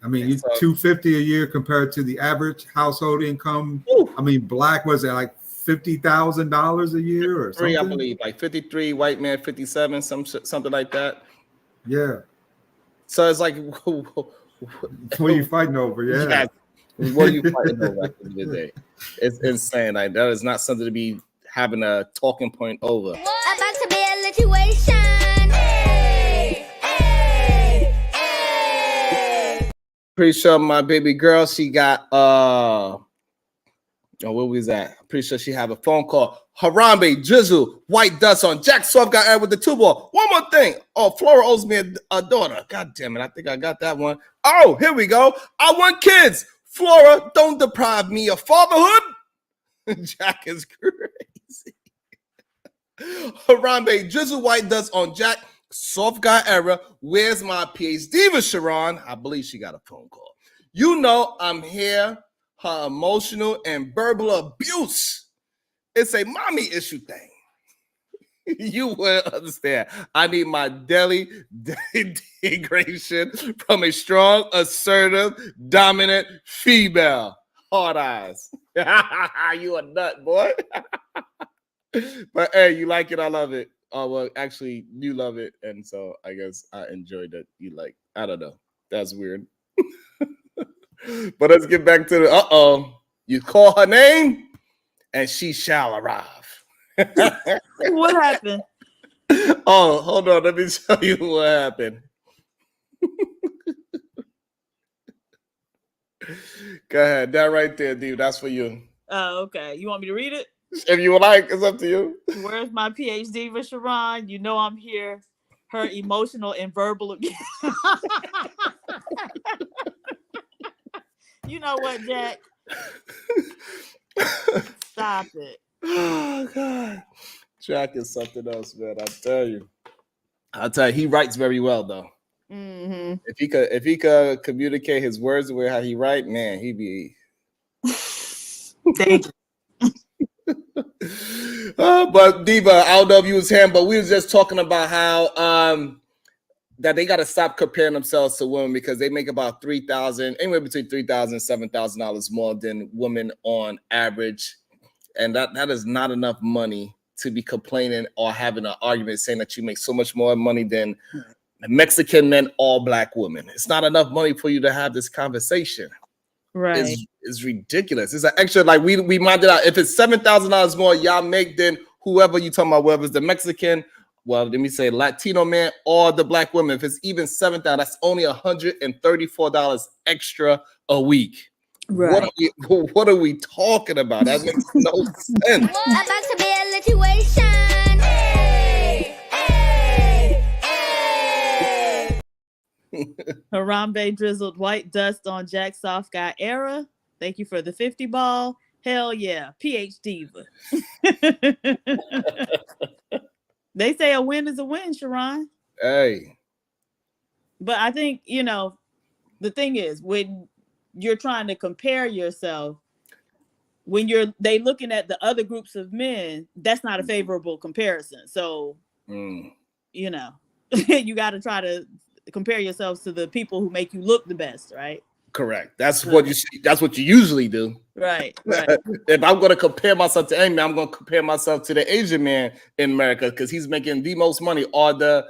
I mean, $250 a year compared to the average household income. I mean, black was at like $50,000 a year or something. I believe, like 53, white man 57, something like that. Yeah. So it's like, what are you fighting over? Yeah. What are you fighting over at the end of the day? It's insane. Like, that is not something to be having a talking point over. About to be a situation. Pretty sure my baby girl, she got where was that? Pretty sure she have a phone call. Harambe, Jizzle, White Dust on Jack Soft got aired with the 2-ball. One more thing. Oh, Flora owes me a daughter. God damn it. I think I got that one. Oh, here we go. I want kids. Flora, don't deprive me of fatherhood. Jack is crazy. Harambe, Jizzle, White Dust on Jack Soft Guy era. Where's my PhD with Sharon? I believe she got a phone call. You know I'm here. Her emotional and verbal abuse. It's a mommy issue thing. You will understand. I need my daily degradation from a strong, assertive, dominant female. Hard eyes. You a nut, boy. But hey, you like it. I love it. Oh, well, actually, you love it. And so I guess I enjoyed it. You like, I don't know. That's weird. But let's get back to the you call her name and she shall arrive. What happened? Oh, hold on. Let me tell you what happened. Go ahead. That right there, dude. That's for you. Oh, okay. You want me to read it? If you would like, it's up to you. Where's my PhD with Sharon? You know I'm here. Her emotional and verbal. You know what, Jack? Stop it. Oh God. Jack is something else, man. I'll tell you, he writes very well though. Mm-hmm. If he could communicate his words the way how he write, man, he'd be dangerous. But Diva, I don't know if you was him, but we was just talking about how that they got to stop comparing themselves to women because they make about $3,000, anywhere between $3,000 and $7,000 more than women on average, and that is not enough money to be complaining or having an argument saying that you make so much more money than Mexican men or black women. It's not enough money for you to have this conversation. Right. It's ridiculous. It's an extra, like we minded out. If it's $7,000 more y'all make than whoever you talking about, whether it's the Mexican, well, let me say Latino man or the black woman, if it's even $7,000, that's only $134 extra a week. Right. What are we talking about? That makes no sense. About to be a situation. Hey, hey, hey. Harambe drizzled white dust on Jack Soft Guy era. Thank you for the 50 ball. Hell yeah. PhD. They say a win is a win, Sharon. Hey. But I think, the thing is, when you're trying to compare yourself, when they looking at the other groups of men, that's not a favorable comparison. So, you got to try to compare yourselves to the people who make you look the best, right? Correct. That's what you usually do. Right. If I'm going to compare myself to any man, I'm going to compare myself to the Asian man in America because he's making the most money, or the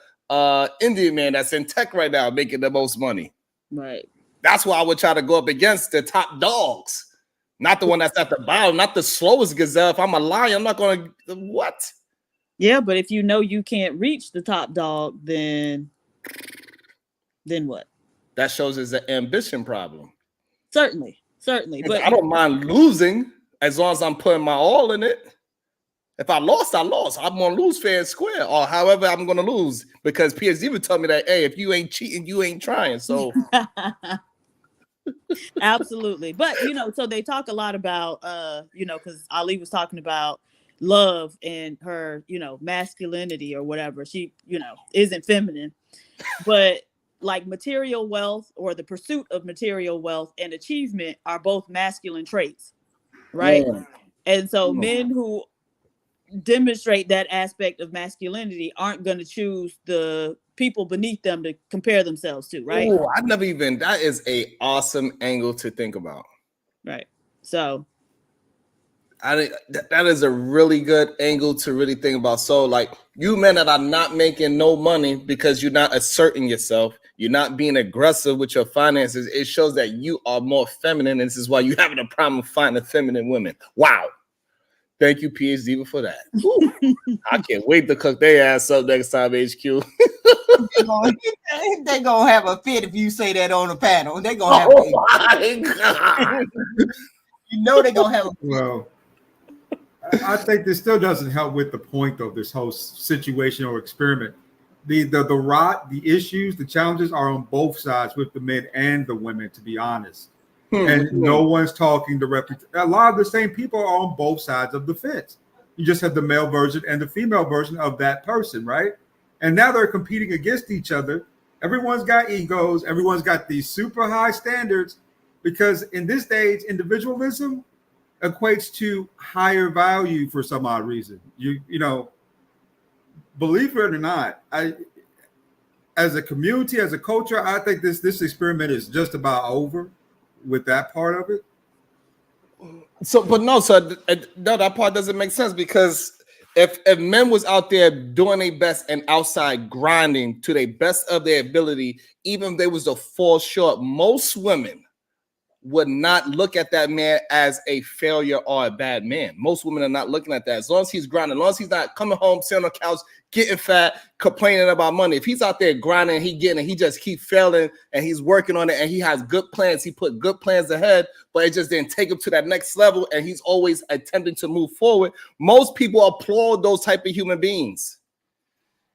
Indian man that's in tech right now making the most money. Right. That's why I would try to go up against the top dogs, not the one that's at the bottom, not the slowest gazelle. If I'm a lion, I'm not going to what? Yeah, but if you know you can't reach the top dog, then what? That shows it's an ambition problem. Certainly. But I don't mind losing as long as I'm putting my all in it. If I lost, I lost. I'm gonna lose fair and square, or however I'm gonna lose, because PhD would tell me that, hey, if you ain't cheating, you ain't trying. So absolutely. But so they talk a lot about because Ali was talking about love and her, masculinity or whatever. She, isn't feminine, but like material wealth or the pursuit of material wealth and achievement are both masculine traits, right? Yeah. And so men who demonstrate that aspect of masculinity aren't going to choose the people beneath them to compare themselves to, right? Oh, that is a awesome angle to think about. Right. So that is a really good angle to really think about. So like you men that are not making no money because you're not asserting yourself, you're not being aggressive with your finances, it shows that you are more feminine, and this is why you're having a problem finding feminine women. Wow. Thank you, PhD, for that. I can't wait to cook their ass up next time, HQ. They're going to have a fit if you say that on the panel. They're going to have my God. They're going to have a fit. Well, I think this still doesn't help with the point of this whole situation or experiment. The issues, the challenges are on both sides with the men and the women, to be honest. And no one's talking directly. A lot of the same people are on both sides of the fence. You just have the male version and the female version of that person, right? And now they're competing against each other. Everyone's got egos. Everyone's got these super high standards, because in this stage, individualism equates to higher value for some odd reason. believe it or not, as a community, as a culture, I think this experiment is just about over with that part of it. So, but no, no, that part doesn't make sense because if men was out there doing their best and outside grinding to the best of their ability, even if they was to fall short, most women would not look at that man as a failure or a bad man. Most women are not looking at that. As long as he's grinding, as long as he's not coming home, sitting on the couch, getting fat, complaining about money. If he's out there grinding, he just keep failing and he's working on it and he has good plans. He put good plans ahead, but it just didn't take him to that next level and he's always attempting to move forward. Most people applaud those type of human beings.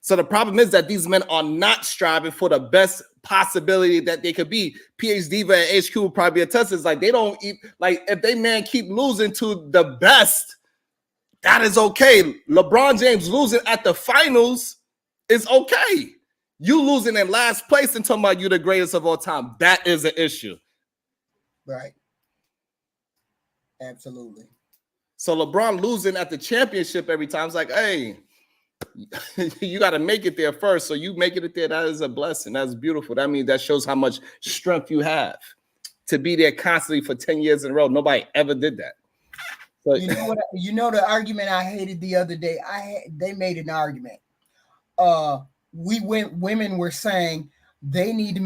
So the problem is that these men are not striving for the best possibility that they could be. PhD and HQ will probably attest. It's like they don't eat, like if they man keep losing to the best, that is okay. LeBron James losing at the finals is okay. You losing in last place and talking about you the greatest of all time, that is an issue. Right. Absolutely. So LeBron losing at the championship every time, it's like, hey, you got to make it there first. So you making it there, that is a blessing. That's beautiful. That means that shows how much strength you have to be there constantly for 10 years in a row. Nobody ever did that. So, you know the argument I hated the other day. They made an argument. Women were saying men need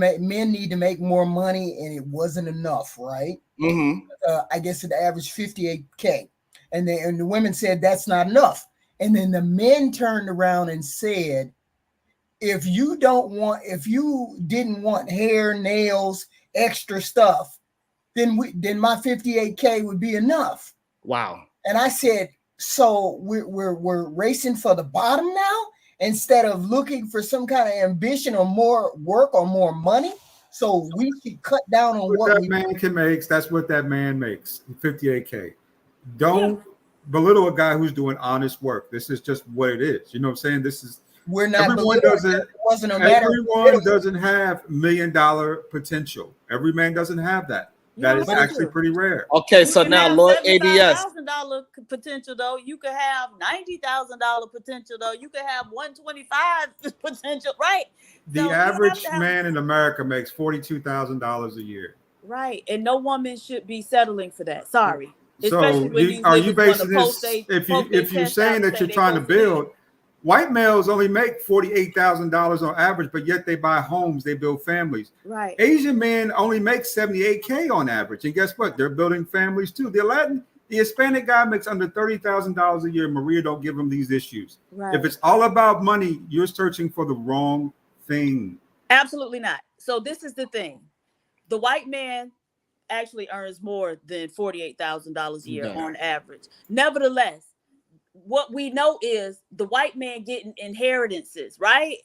to make more money, and it wasn't enough, right? Mm-hmm. I guess it averaged 58K, and the women said that's not enough. And then the men turned around and said, if you didn't want hair, nails, extra stuff, then my 58K would be enough. Wow. And I said, so we're racing for the bottom now instead of looking for some kind of ambition or more work or more money. So we should cut down on what that man can make. That's what that man makes. 58K. Don't belittle a guy who's doing honest work. This is just what it is. You know what I'm saying? This is everyone doesn't have $1 million potential. Every man doesn't have that. That is actually pretty rare. Okay, so now Lord ABS. $75,000 potential though. You could have $90,000 potential though. You could have 125 potential, right? The average man in America makes $42,000 a year. Right, and no woman should be settling for that. Sorry. So are you basing this? If you're saying that you're trying to build, white males only make $48,000 on average, but yet they buy homes, they build families. Right. Asian men only make $78K on average, and guess what? They're building families too. The Hispanic guy makes under $30,000 a year. Maria don't give him these issues. Right. If it's all about money, you're searching for the wrong thing. Absolutely not. So this is the thing: the white man actually earns more than $48,000 a year on average. Nevertheless, what we know is the white man getting inheritances, right?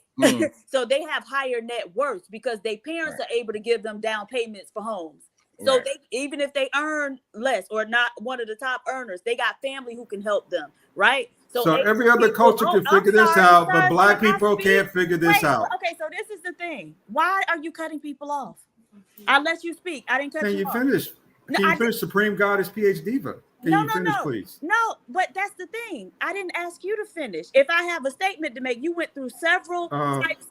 So they have higher net worth because their parents are able to give them down payments for homes. So they, even if they earn less or not one of the top earners, they got family who can help them, right? So every other culture can figure this out, but black people can't figure this out. Okay, so this is the thing. Why are you cutting people off? I let you speak. I didn't cut you off. Can you finish Supreme Goddess PH Diva? Can you finish, please? No, but that's the thing. I didn't ask you to finish. If I have a statement to make, you went through several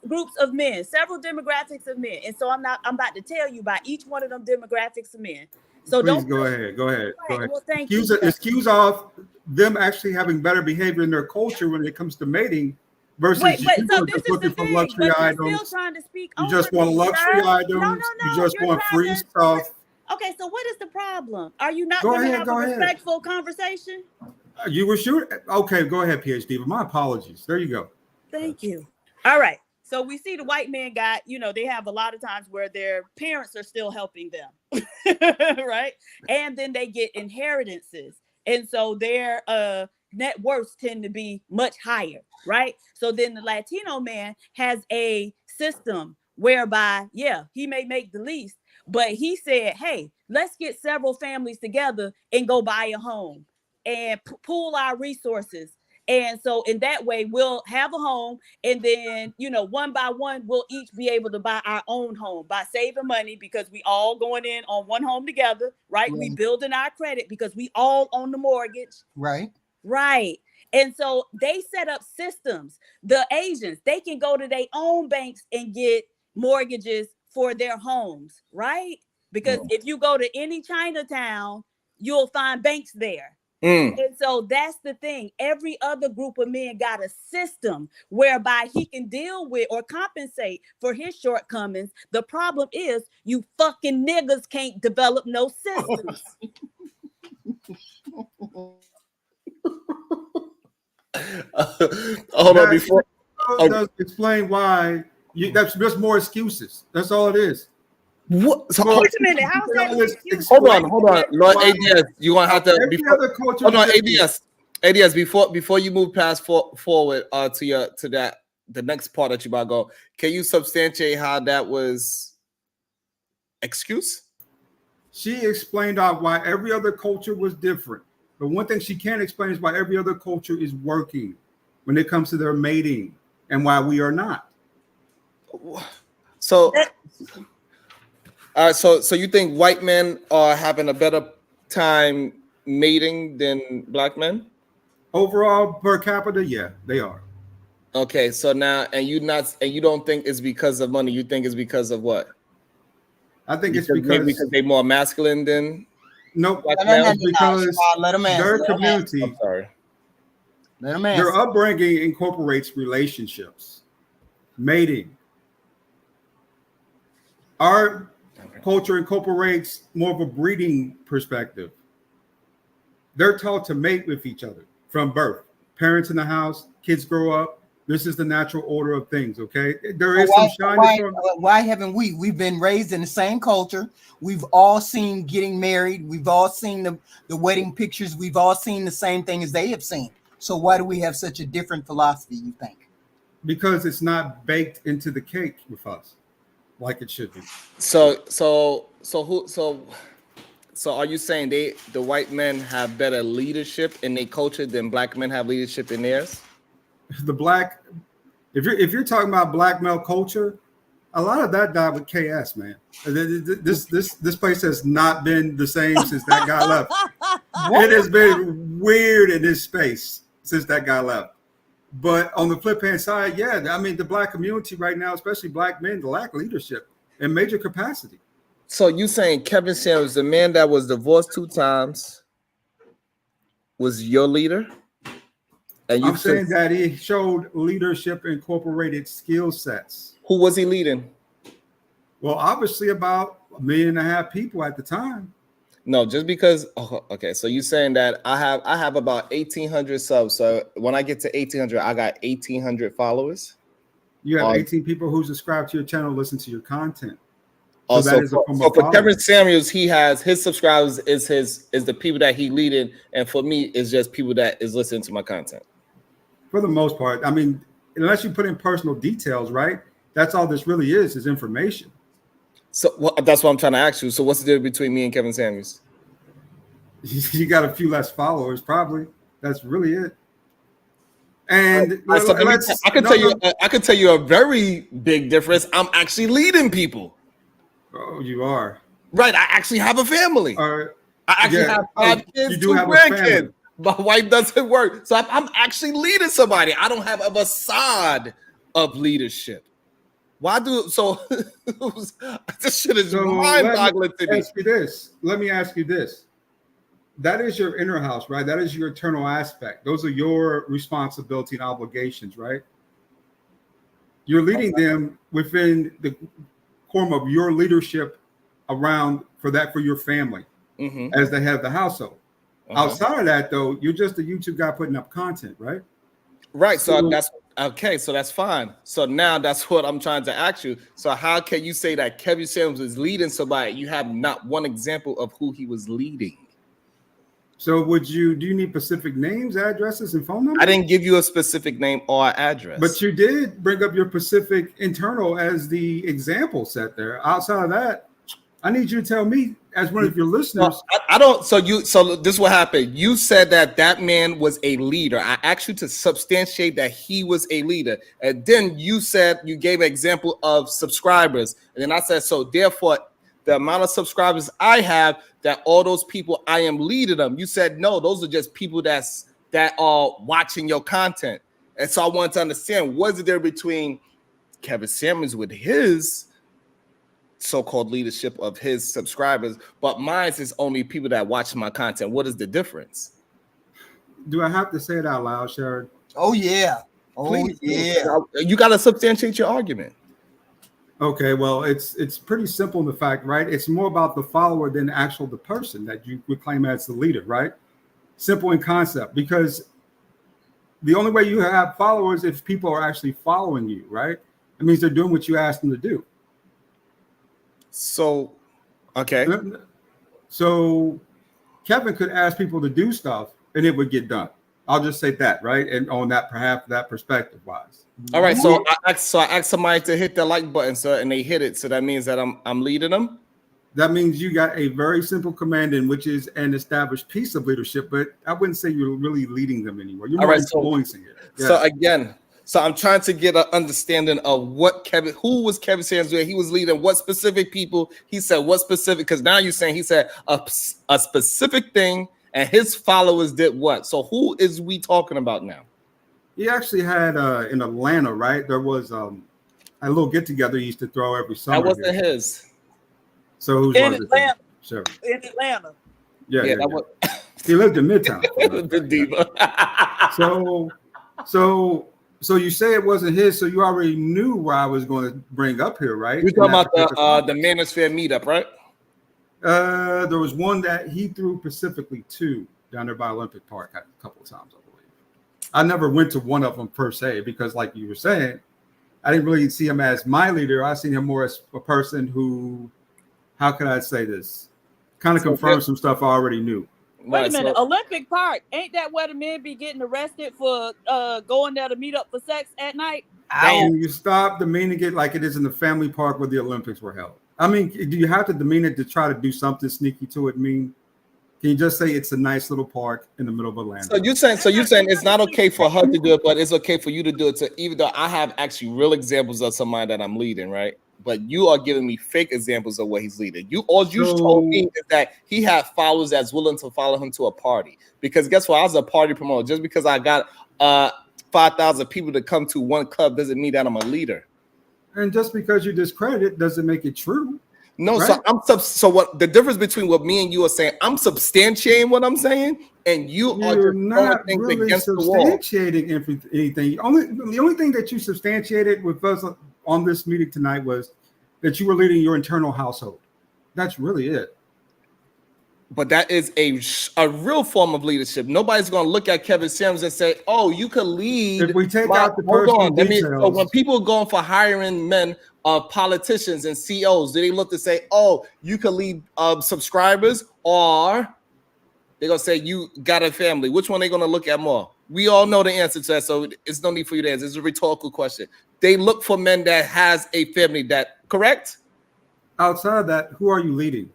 groups of men, several demographics of men. And so I'm about to tell you about each one of them demographics of men. So please go ahead. Right, well, thank you. Excuse off them actually having better behavior in their culture when it comes to mating. Versus so just looking for luxury items. Still trying to speak you just want luxury items. No, you just want free stuff. Okay, so what is the problem? Are you not going to have a respectful conversation? You were sure? Okay, go ahead, PhD. But my apologies. There you go. Thank you. All right. So we see the white man got, they have a lot of times where their parents are still helping them, right? And then they get inheritances. And so their net worths tend to be much higher, right? So then the Latino man has a system whereby, he may make the least, but he said, hey, let's get several families together and go buy a home and pool our resources. And so in that way, we'll have a home. And then, one by one, we'll each be able to buy our own home by saving money because we all going in on one home together, right? We building our credit because we all own the mortgage. Right. Right. And so they set up systems. The Asians, they can go to their own banks and get mortgages for their homes, right? Because if you go to any Chinatown, you'll find banks there. And so that's the thing. Every other group of men got a system whereby he can deal with or compensate for his shortcomings. The problem is you fucking niggas can't develop no systems. Hold on before. Does explain why that's just more excuses. That's all it is. What? So, wait a minute. How's that? Hold on. Lord ADS, you gonna have to. Hold on, ADS. Before you move past forward to the next part that you about to go, can you substantiate how that was excuse? She explained out why every other culture was different. But one thing she can't explain is why every other culture is working when it comes to their mating and why we are not. So, so you think white men are having a better time mating than black men? Overall, per capita, yeah, they are. Okay, so now, and you don't think it's because of money. You think it's because of what? I think it's because they're more masculine than. Nope. No, because let them answer. their community, I'm sorry. Let them answer. Their upbringing incorporates relationships, mating. Our culture incorporates more of a breeding perspective. They're taught to mate with each other from birth. Parents in the house, kids grow up. This is the natural order of things, okay? There is some shiny. Why haven't we? We've been raised in the same culture. We've all seen getting married. We've all seen the wedding pictures. We've all seen the same thing as they have seen. So why do we have such a different philosophy, you think? Because it's not baked into the cake with us like it should be. So are you saying the white men have better leadership in their culture than black men have leadership in theirs? If you're talking about black male culture, a lot of that died with KS, man. This place has not been the same since that guy left. It has been weird in this space since that guy left. But on the flip hand side, yeah, I mean the black community right now, especially black men, lack leadership in major capacity. So you saying Kevin Samuels, the man that was divorced 2 times, was your leader? And I'm saying that he showed leadership, incorporated skill sets. Who was he leading? Well, obviously about 1.5 million people at the time. No, just because. Oh, okay, so you saying that I have about 1,800 subs. So when I get to 1,800, I got 1,800 followers. You have 18 people who subscribe to your channel, listen to your content. So for Kevin Samuels, he has his subscribers is the people that he leading, and for me, it's just people that is listening to my content. For the most part, I mean, unless you put in personal details, right? That's all this really is information. So that's what I'm trying to ask you. So what's the difference between me and Kevin Samuels? You got a few less followers, probably. That's really it. And I can tell you a very big difference. I'm actually leading people. Oh, you are. Right. I actually have a family. I actually have 5 kids, you do 2 have grandkids. My wife doesn't work. So I'm actually leading somebody. I don't have a facade of leadership. Why do so? This shit is mind-boggling to me. Let me ask you this. That is your inner house, right? That is your eternal aspect. Those are your responsibility and obligations, right? You're leading them within the form of your leadership around for your family as they have the household. Outside of that, though, you're just a YouTube guy putting up content, right? Right. So that's okay. So that's fine. So now that's what I'm trying to ask you. So how can you say that Kevin Samuels is leading somebody? You have not one example of who he was leading. So do you need specific names, addresses, and phone numbers? I didn't give you a specific name or address. But you did bring up your Pacific internal as the example set there. Outside of that, I need you to tell me, as one of your listeners. I don't. So this is what happened. You said that man was a leader. I asked you to substantiate that he was a leader, and then you said you gave an example of subscribers, and then I said so. Therefore, the amount of subscribers I have, that all those people I am leading them. You said no. Those are just people that's that are watching your content. And so I wanted to understand, what is there between Kevin Samuels with his so-called leadership of his subscribers, but mine is only people that watch my content? What is the difference? Do I have to say it out loud, Sharon? Oh yeah. Oh Please, yeah. you got to substantiate your argument. Okay, well, it's pretty simple in the fact, right? It's more about the follower than the person that you would claim as the leader, right? Simple in concept, because the only way you have followers if people are actually following you, right? It means they're doing what you asked them to do. So, okay. So Kevin could ask people to do stuff and it would get done. I'll just say that, right? And on that, perhaps that perspective wise. All right. So I asked somebody to hit the like button, sir, and they hit it. So that means that I'm leading them. That means you got a very simple command in, which is an established piece of leadership, but I wouldn't say you're really leading them anymore. You're more influencing it. Yeah. So again, I'm trying to get an understanding of who was Kevin Samuels with. He was leading what specific people. He said what specific, because now you're saying he said a specific thing and his followers did what. So who is we talking about now? He actually had in Atlanta, right? There was a little get together he used to throw every summer. That wasn't his. So who's in Atlanta? Sure. In Atlanta. Yeah. That was... He lived in Midtown. The diva. So you say it wasn't his, so you already knew where I was going to bring up here, right? You're talking about the Manosphere meetup, right? There was one that he threw specifically to down there by Olympic Park a couple of times, I believe. I never went to one of them per se because, like you were saying, I didn't really see him as my leader. I see him more as a person who, how can I say this, kind of confirmed some stuff I already knew. Wait a minute, Olympic Park, ain't that where the men be getting arrested for going there to meet up for sex at night? Damn. You stop demeaning it like it is in the family park where the Olympics were held. I mean, do you have to demean it to try to do something sneaky to it? Can you just say it's a nice little park in the middle of Atlanta? So you're saying it's not okay for her to do it, but it's okay for you to do it. So even though I have actually real examples of somebody that I'm leading, right? But you are giving me fake examples of what he's leading. You told me is that he had followers that's willing to follow him to a party. Because guess what? I was a party promoter. Just because I got 5,000 people to come to one club doesn't mean that I'm a leader. And just because you discredit it doesn't make it true. No, right? So what the difference between what me and you are saying? I'm substantiating what I'm saying, and you're not really substantiating anything. The only thing that you substantiated with us on this meeting tonight was that you were leading your internal household. That's really it. But that is a real form of leadership. Nobody's going to look at Kevin Samuels and say, "Oh, you could lead." If we take out the personal details, so when people are going for hiring men, politicians and CEOs, do they look to say, "Oh, you could lead subscribers," or they're going to say, "You got a family"? Which one are they going to look at more? We all know the answer to that, so it's no need for you to answer. It's a rhetorical question. They look for men that has a family. That correct? Outside of that, who are you leading?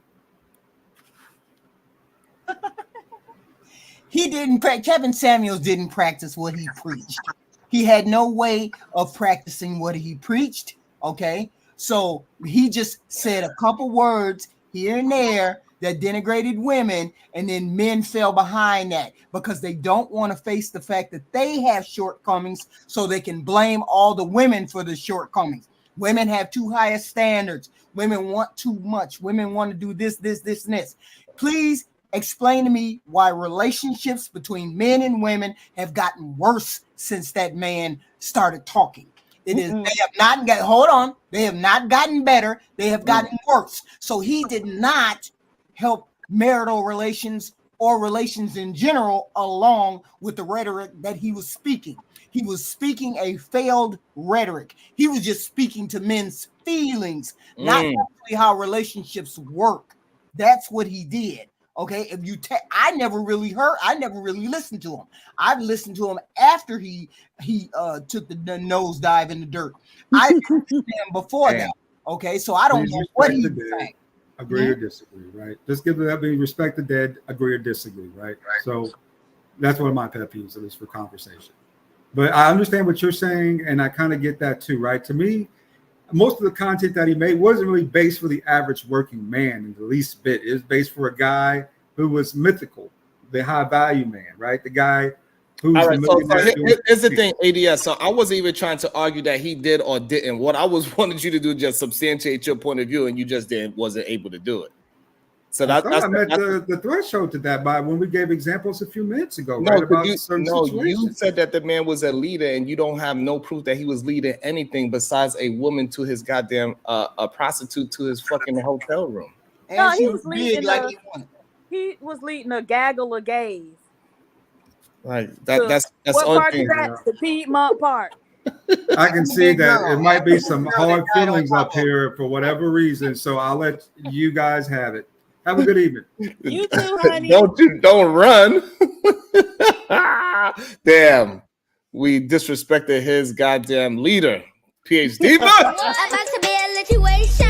Kevin Samuels didn't practice what he preached. He had no way of practicing what he preached. Okay. So he just said a couple words here and there that denigrated women, and then men fell behind that because they don't want to face the fact that they have shortcomings, so they can blame all the women for the shortcomings. Women have too high a standards. Women want too much. Women want to do this, and this. Please explain to me why relationships between men and women have gotten worse since that man started talking. They have not got. Hold on, they have not gotten better. They have gotten worse. So he did not help marital relations or relations in general along with the rhetoric that he was speaking. He was speaking a failed rhetoric. He was just speaking to men's feelings, not actually how relationships work. That's what he did. Okay, if you I never really listened to him. I've listened to him after he took the nosedive in the dirt. I didn't listen to him before that. Okay, so I don't know what he's saying. Agree or disagree, right? Just give that being respect the dead, agree or disagree, right? So that's one of my pet peeves, at least for conversation. But I understand what you're saying, and I kind of get that too, right? To me, most of the content that he made wasn't really based for the average working man in the least bit. It was based for a guy who was mythical, the high value man, right? The guy Who's All the right, so millionaire doing? here's the thing, ADS. So I wasn't even trying to argue that he did or didn't. What I was wanted you to do just substantiate your point of view, and you just wasn't able to do it. So I thought I met the threshold to that by when we gave examples a few minutes ago, right? About certain you situations. said that the man was a leader, and you don't have no proof that he was leading anything besides a woman to his goddamn a prostitute to his fucking hotel room. No, he was leading he was leading a gaggle of gays. Like that's what all part is that? The Piedmont part. I can see that it might be some hard feelings up here for whatever reason. So I'll let you guys have it. Have a good evening. You too, honey. Don't run. Damn, we disrespected his goddamn leader, PhD. About to be a situation.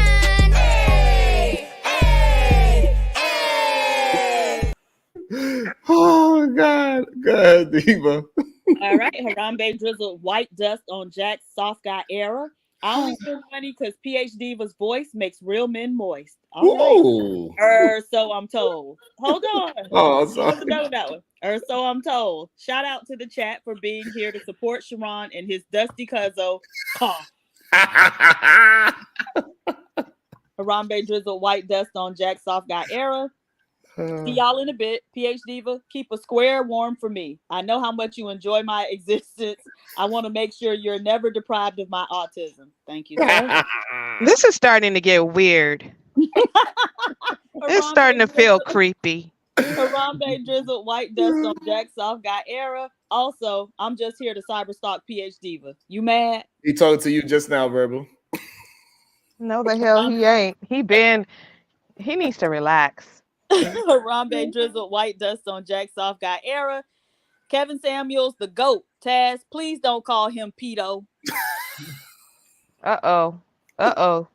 Oh God, go ahead, Diva. All right, Harambe drizzled white dust on Jack's soft guy era. I only spend money because PH Diva's voice makes real men moist. All right. So I'm told. Hold on. Oh, sorry. Know that one. So I'm told. Shout out to the chat for being here to support Sharon and his dusty cuzzo. Harambe drizzled white dust on Jack's soft guy era. See y'all in a bit. PH Diva, keep a square warm for me. I know how much you enjoy my existence. I want to make sure you're never deprived of my autism. Thank you, sir. This is starting to get weird. It's starting to feel creepy. Harambe drizzled white dust on Jack's soft guy era. Also, I'm just here to cyberstalk PH Diva. You mad? He talking to you just now, Verbal. No, the hell he ain't. He needs to relax. Harambe drizzled white dust on Jack's soft guy era. Kevin Samuels, the GOAT. Taz, please don't call him pedo. Uh-oh.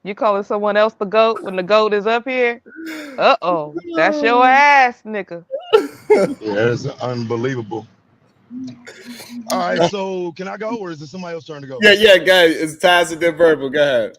You calling someone else the GOAT when the GOAT is up here? Uh-oh. That's your ass, nigga. Yeah, it's unbelievable. All right, so can I go, or is it somebody else's turn to go? Yeah, guys. It's Taz and then Verbal. Go ahead.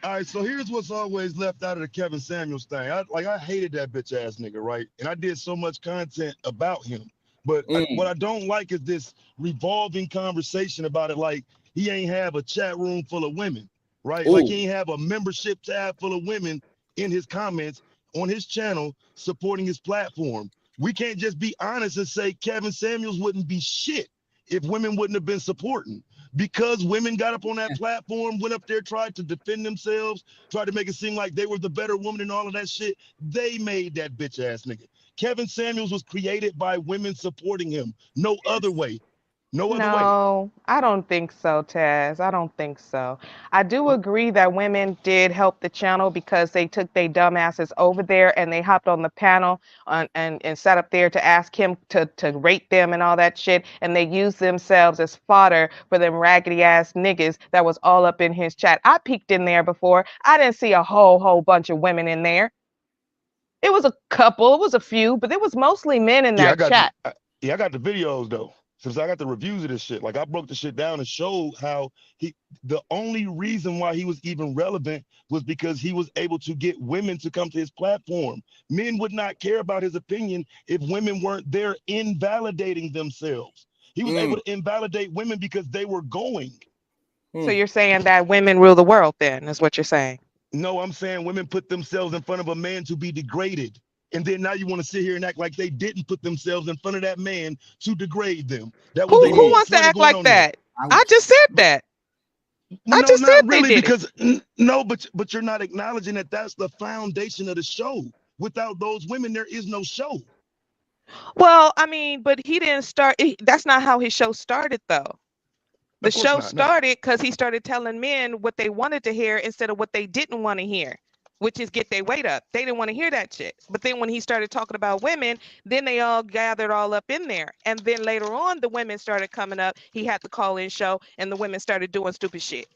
All right, so here's what's always left out of the Kevin Samuels thing. I hated that bitch ass nigga, right? And I did so much content about him. But what I don't like is this revolving conversation about it. Like, he ain't have a chat room full of women, right? Like, he ain't have a membership tab full of women in his comments on his channel supporting his platform. We can't just be honest and say Kevin Samuels wouldn't be shit if women wouldn't have been supporting. Because women got up on that platform, went up there, tried to defend themselves, tried to make it seem like they were the better woman and all of that shit. They made that bitch ass nigga. Kevin Samuels was created by women supporting him. No other way. No other way. No, I don't think so, Taz. I don't think so. I do agree that women did help the channel because they took their dumbasses over there and they hopped on the panel and sat up there to ask him to rate them and all that shit. And they used themselves as fodder for them raggedy ass niggas that was all up in his chat. I peeked in there before. I didn't see a whole bunch of women in there. It was a couple, it was a few, but it was mostly men in that chat. I got the videos though. Since I got the reviews of this shit, like I broke the shit down and showed how the only reason why he was even relevant was because he was able to get women to come to his platform. Men would not care about his opinion if women weren't there invalidating themselves. He was able to invalidate women because they were going. So you're saying that women rule the world then, is what you're saying? No, I'm saying women put themselves in front of a man to be degraded. And then now you want to sit here and act like they didn't put themselves in front of that man to degrade them. That was who wants to act like that? I just said that. I just said really, they did because no, but you're not acknowledging that that's the foundation of the show. Without those women, there is no show. Well, I mean, but he didn't start. That's not how his show started, though. The show started because he started telling men what they wanted to hear instead of what they didn't want to hear, which is get their weight up. They didn't want to hear that shit. But then when he started talking about women, then they all gathered all up in there. And then later on, the women started coming up. He had the call-in show, and the women started doing stupid shit.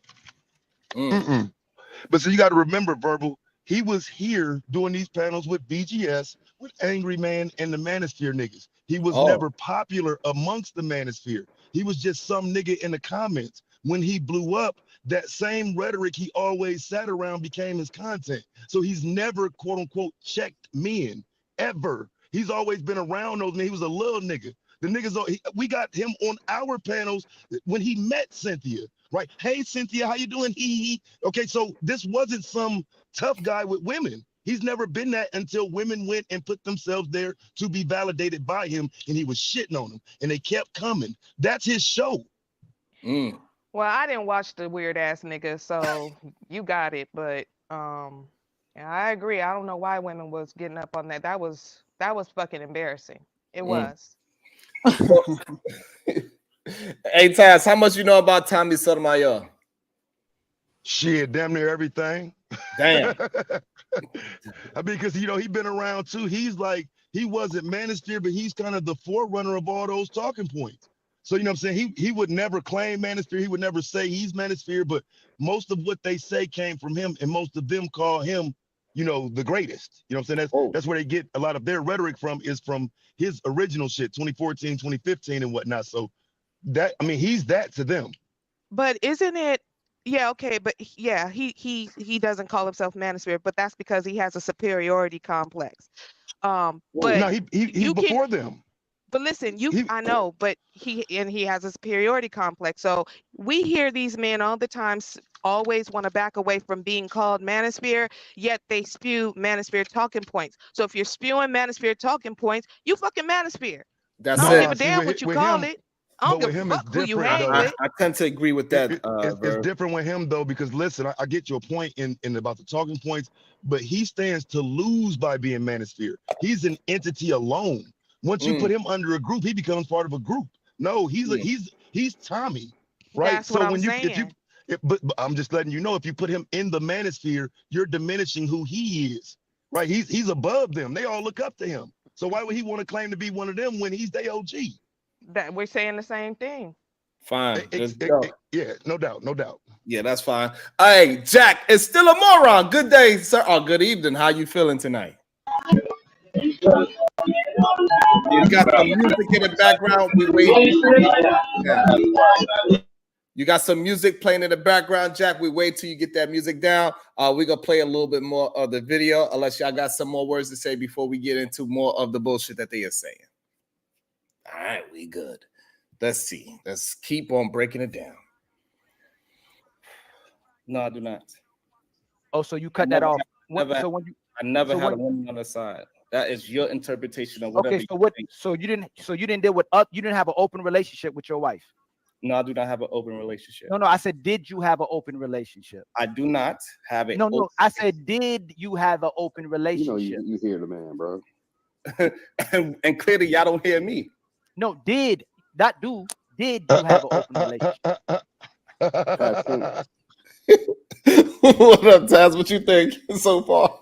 But so you got to remember, Verbal, he was here doing these panels with BGS, with Angry Man and the Manosphere niggas. He was never popular amongst the Manosphere. He was just some nigga in the comments. When he blew up, that same rhetoric he always sat around became his content. So he's never, quote unquote, checked men ever. He's always been around those, and he was a little nigga. The niggas, we got him on our panels when he met Cynthia, right? Hey, Cynthia, how you doing? He. Okay, so this wasn't some tough guy with women. He's never been that until women went and put themselves there to be validated by him, and he was shitting on them, and they kept coming. That's his show. Mm. Well, I didn't watch the weird ass nigga, so you got it. But yeah, I agree. I don't know why women was getting up on that. That was fucking embarrassing. It was. Hey, Taz, how much you know about Tommy Sotomayor? Shit, damn near everything. Damn. I mean, because he's been around too. He's like, he wasn't manosphere, but he's kind of the forerunner of all those talking points. So what I'm saying? He would never claim manosphere. He would never say he's manosphere, but most of what they say came from him, and most of them call him, the greatest. You know what I'm saying? That's where they get a lot of their rhetoric from, is from his original shit, 2014, 2015 and whatnot. So he's that to them. But isn't it? Yeah, okay, but yeah, he doesn't call himself manosphere, but that's because he has a superiority complex. But no, he's before them. But listen, I know, but he has a superiority complex. So we hear these men all the time always want to back away from being called manosphere, yet they spew manosphere talking points. So if you're spewing manosphere talking points, you fucking manosphere. I don't give a damn what you call it. I don't give a fuck who you hang with. I tend to agree with that. It's different with him though, because listen, I get your point in about the talking points, but he stands to lose by being manosphere. He's an entity alone. Once you put him under a group, he becomes part of a group. No, he's Tommy, right? That's what I'm saying. But I'm just letting you know, if you put him in the manosphere, you're diminishing who he is, right? He's above them. They all look up to him. So why would he want to claim to be one of them when he's the OG? That we're saying the same thing. Fine. Yeah, no doubt. Yeah, that's fine. Hey, Jack is still a moron. Good day, sir. Or good evening. How you feeling tonight? You got some music in the background. We wait. You got some music playing in the background, Jack. We wait till you get that music down. We're gonna play a little bit more of the video, unless y'all got some more words to say before we get into more of the bullshit that they are saying. All right, we good. Let's see. Let's keep on breaking it down. No, I do not. Oh, so you cut that off. I never had a woman on the side. That is your interpretation of whatever. Okay, so you didn't deal with you didn't have an open relationship with your wife. No, I do not have an open relationship. No, I said, did you have an open relationship? I do not have it. No, I said, did you have an open relationship? You hear the man, bro. and clearly, y'all don't hear me. No, did you have an open relationship? What up, Taz? What you think so far?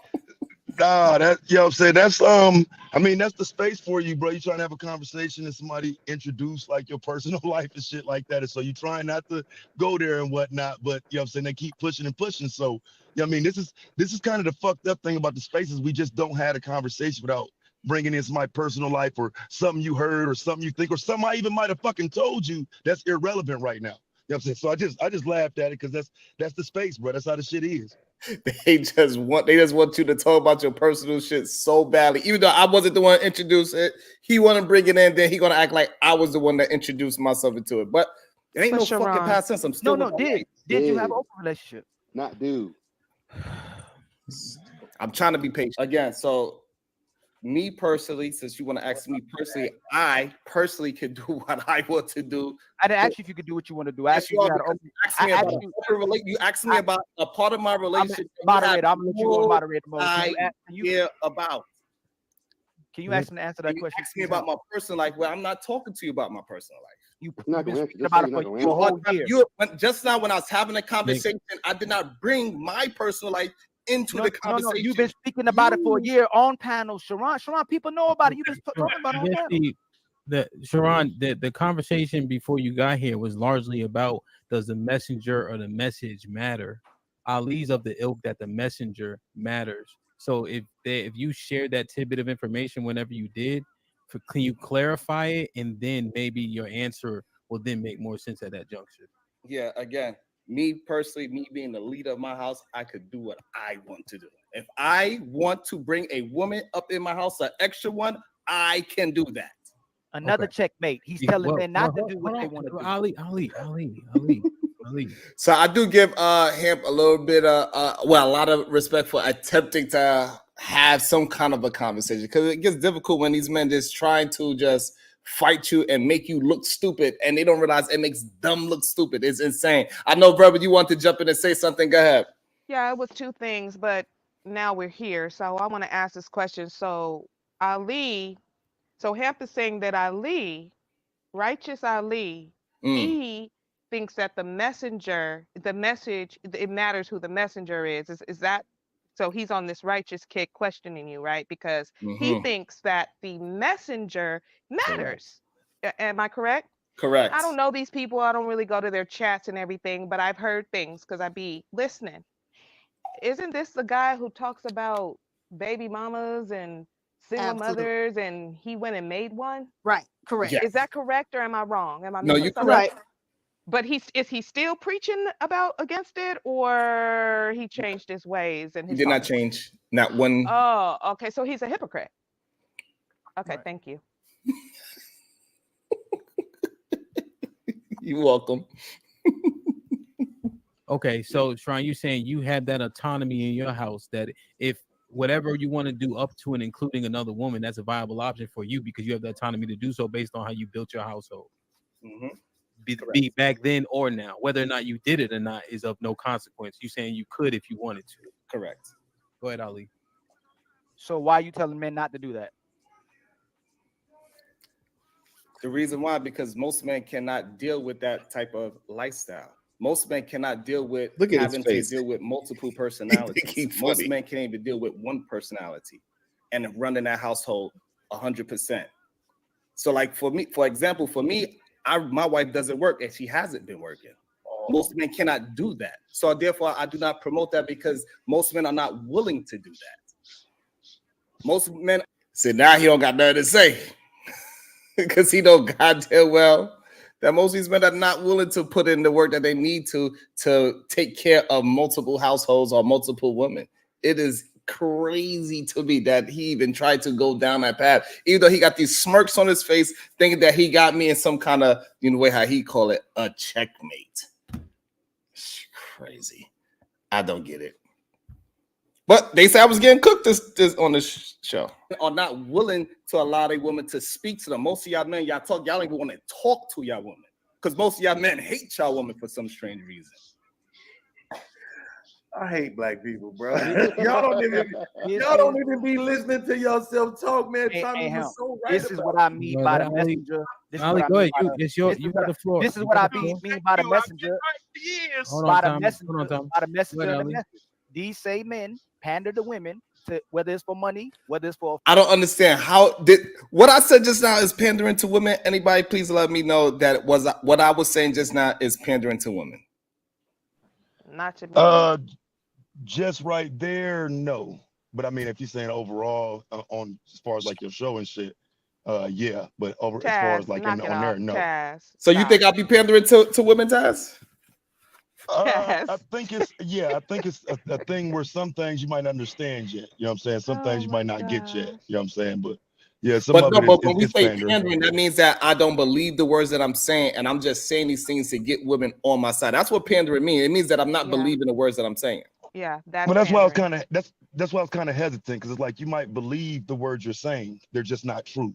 Nah, I'm saying that's that's the space for you, bro. You trying to have a conversation and somebody introduce like your personal life and shit like that. And so you trying not to go there and whatnot, but I'm saying they keep pushing and pushing. So this is kind of the fucked up thing about the spaces. We just don't have a conversation without bringing in my personal life or something you heard or something you think or something I even might have fucking told you that's irrelevant right now. You know what I'm saying? So I just laughed at it because that's the space, bro. That's how the shit is. They just want you to talk about your personal shit so badly. Even though I wasn't the one to introduce it, he want to bring it in, then he gonna act like I was the one that introduced myself into it. But it ain't no fucking past sense. I'm still did you have an open relationship? Not dude. I'm trying to be patient again. So me personally, since you want to ask me personally, I personally could do what I want to do. I didn't ask you if you could do what you want to do. I asked you you asked me about a part of my relationship. I'm gonna let you go in moderator mode. About. Can you ask me to answer that question? Ask me about my personal life. Well, I'm not talking to you about my personal life. Just now when I was having a conversation, I did not bring my personal life into the conversation. No, you've been speaking about it for a year on panel, Sharon. People know about it. You've been talking about it on panel. Sharon, the conversation before you got here was largely about, does the messenger or the message matter? Ali's of the ilk that the messenger matters. So if you shared that tidbit of information whenever you did, can you clarify it, and then maybe your answer will then make more sense at that juncture? Yeah, again, me personally, me being the leader of my house, I could do what I want to do. If I want to bring a woman up in my house, an extra one, I can do that. Another checkmate. He's telling men not to do what they want to do. Ali. So I do give him a little bit a lot of respect for attempting to have some kind of a conversation, because it gets difficult when these men just trying to just fight you and make you look stupid, and they don't realize it makes them look stupid. It's insane. I know, Verbal, you want to jump in and say something. Go ahead. Yeah, it was two things, but now we're here. So I want to ask this question. So Ali, so Hemp is saying that Ali, righteous Ali, he thinks that the message, it matters who the messenger is. Is that, so he's on this righteous kick questioning you, right? Because he thinks that the messenger matters. Am I correct? Correct. I don't know these people. I don't really go to their chats and everything, but I've heard things because I be listening. Isn't this the guy who talks about baby mamas and single mothers, and he went and made one? Right. Correct. Yes. Is that correct, or am I wrong? Am I No, you're something? correct. But is he still preaching against it, or he changed his ways and his He did not change. Not one. Oh, okay. So he's a hypocrite. Okay, thank you. You're welcome. Okay, so Shrine, you saying you have that autonomy in your house that if whatever you want to do up to and including another woman, that's a viable option for you because you have the autonomy to do so based on how you built your household. Be back then or now, whether or not you did it or not is of no consequence. You saying you could if you wanted to. Correct. Go ahead, Ali. So why are you telling men not to do that? The reason why, because most men cannot deal with that type of lifestyle. Most men cannot deal with having to deal with multiple personalities. Most men can't even deal with one personality and running that household 100%. So like for me, for example, my wife doesn't work and she hasn't been working. Most men cannot do that. So therefore, I do not promote that because most men are not willing to do that. Most men say, now he don't got nothing to say because he know goddamn well that most of these men are not willing to put in the work that they need to take care of multiple households or multiple women. It is crazy to me that he even tried to go down that path, even though he got these smirks on his face, thinking that he got me in some kind of, way how he call it, a checkmate. It's crazy. I don't get it. But they say I was getting cooked this on this show. Are not willing to allow a woman to speak to them. Most of y'all men, y'all don't even want to talk to y'all women because most of y'all men hate y'all women for some strange reason. I hate black people, bro. y'all don't even be listening to yourself talk, man. Tommy was so right. This is what I mean by the messenger. Ali, go ahead. You got the floor. This is what I mean by the messenger. By the messenger. The message. These same men pander to women, to whether it's for money, whether it's for. I don't understand what I said just now is pandering to women. Anybody, please let me know that was what I was saying just now is pandering to women. Not to me. Just right there, no. But I mean, if you're saying overall on as far as like your show and shit, yeah. But as far as like on there, no. So you think I'll be pandering to women, Taz? I think it's a thing where some things you might understand yet. You know what I'm saying? Some things you might not get yet. You know what I'm saying? But yeah, but when we say pandering, that means that I don't believe the words that I'm saying, and I'm just saying these things to get women on my side. That's what pandering means. It means that I'm not believing the words that I'm saying. Yeah, that's why I was kind of that's why I was kind of hesitant, because it's like you might believe the words you're saying, they're just not true.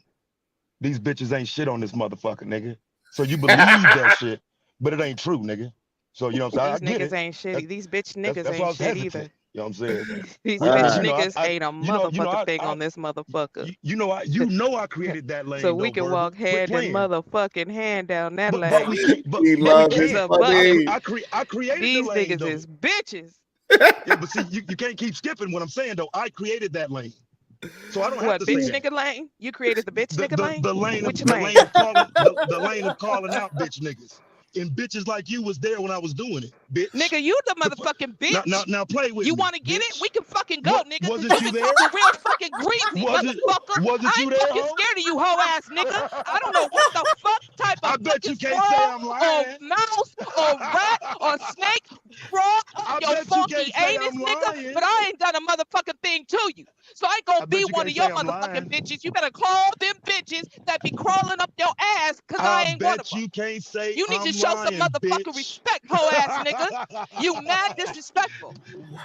These bitches ain't shit on this motherfucker, nigga. So you believe that shit, but it ain't true, nigga. So you know what I'm saying? These niggas ain't shit. These bitch niggas ain't shit either. You know what I'm saying? These bitch niggas ain't a motherfucking thing on this motherfucker. You know I created that lane. So we can walk hand in motherfucking hand down that lane. I created these the lane, niggas though. is bitches. Yeah, but see, you can't keep skipping what I'm saying though. I created that lane. So I don't have to bitch say nigga lane? You created the bitch nigga lane? The lane of calling out bitch niggas. And bitches like you was there when I was doing it, bitch. Nigga, you the motherfucking bitch. Now play with you me. Want to get bitch. it? We can fucking go, nigga. Wasn't you there? Real fucking greasy, motherfucker. Wasn't you there? I ain't fucking scared of you, hoe ass nigga. I don't know what the fuck type of I bet you can't frog say I'm lying. or mouse or rat or snake fraud, I your bet you funky can't say anus, I'm nigga. lying. But I ain't done a motherfucking thing to you. So I ain't I gonna be bet you one can't of your say I'm motherfucking lying. bitches. You better call them bitches that be crawling up your ass, cause I ain't one of bet them. you can't say You need to I'm show some lying, motherfucking bitch. respect, hoe ass nigga. You mad disrespectful.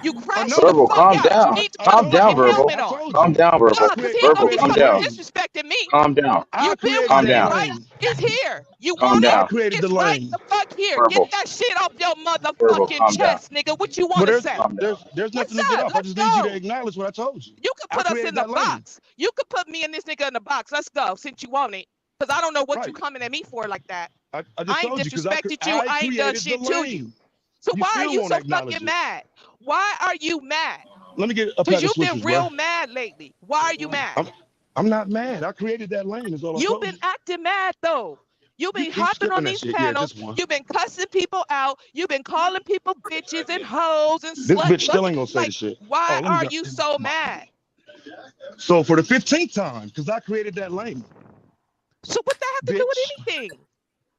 You crash know. the Verbal, fuck calm out. You down. need to I put a Calm told down, you. fucking Verbal. helmet I on. told Calm you. down, Verbal. Cause he ain't I gonna Verbal, be created calm the fucking down. lane. disrespecting me. Calm down. I You been created Calm wanting that it, down. right? lane. It's here. You Calm want it? I down. created the It's right lane. the fuck here. Get Verbal. that shit off your Verbal, motherfucking calm down. chest, nigga. What you Well, wanna say? Calm down. there's What's nothing to get up? off. I Let's just need you to go. acknowledge what I told you. You could I put us in created the that lane. box. You could put me and this nigga in the box. Let's go, since you want it. Cause I don't know what you Right. coming at me for like that. I just I ain't told you because disrespected you. I I ain't done created the shit to you. lane. So You why are still you won't so acknowledge fucking it. mad? Why are you mad? Let me get a Cause pack of you've been switches, bro. real mad lately. Why are you mad? I'm not mad. I created that lane. Is all I You've told been you. acting mad though. You've You been keep hopping on skipping that these shit. Yeah, panels. just one. You've been cussing people out. You've been calling people bitches and hoes and This slut bitch still bucket. ain't gonna say the Like, shit. why Oh, let me are go. you so mad? So for the 15th time, because I created that lane, So what that have to do with bitch. anything?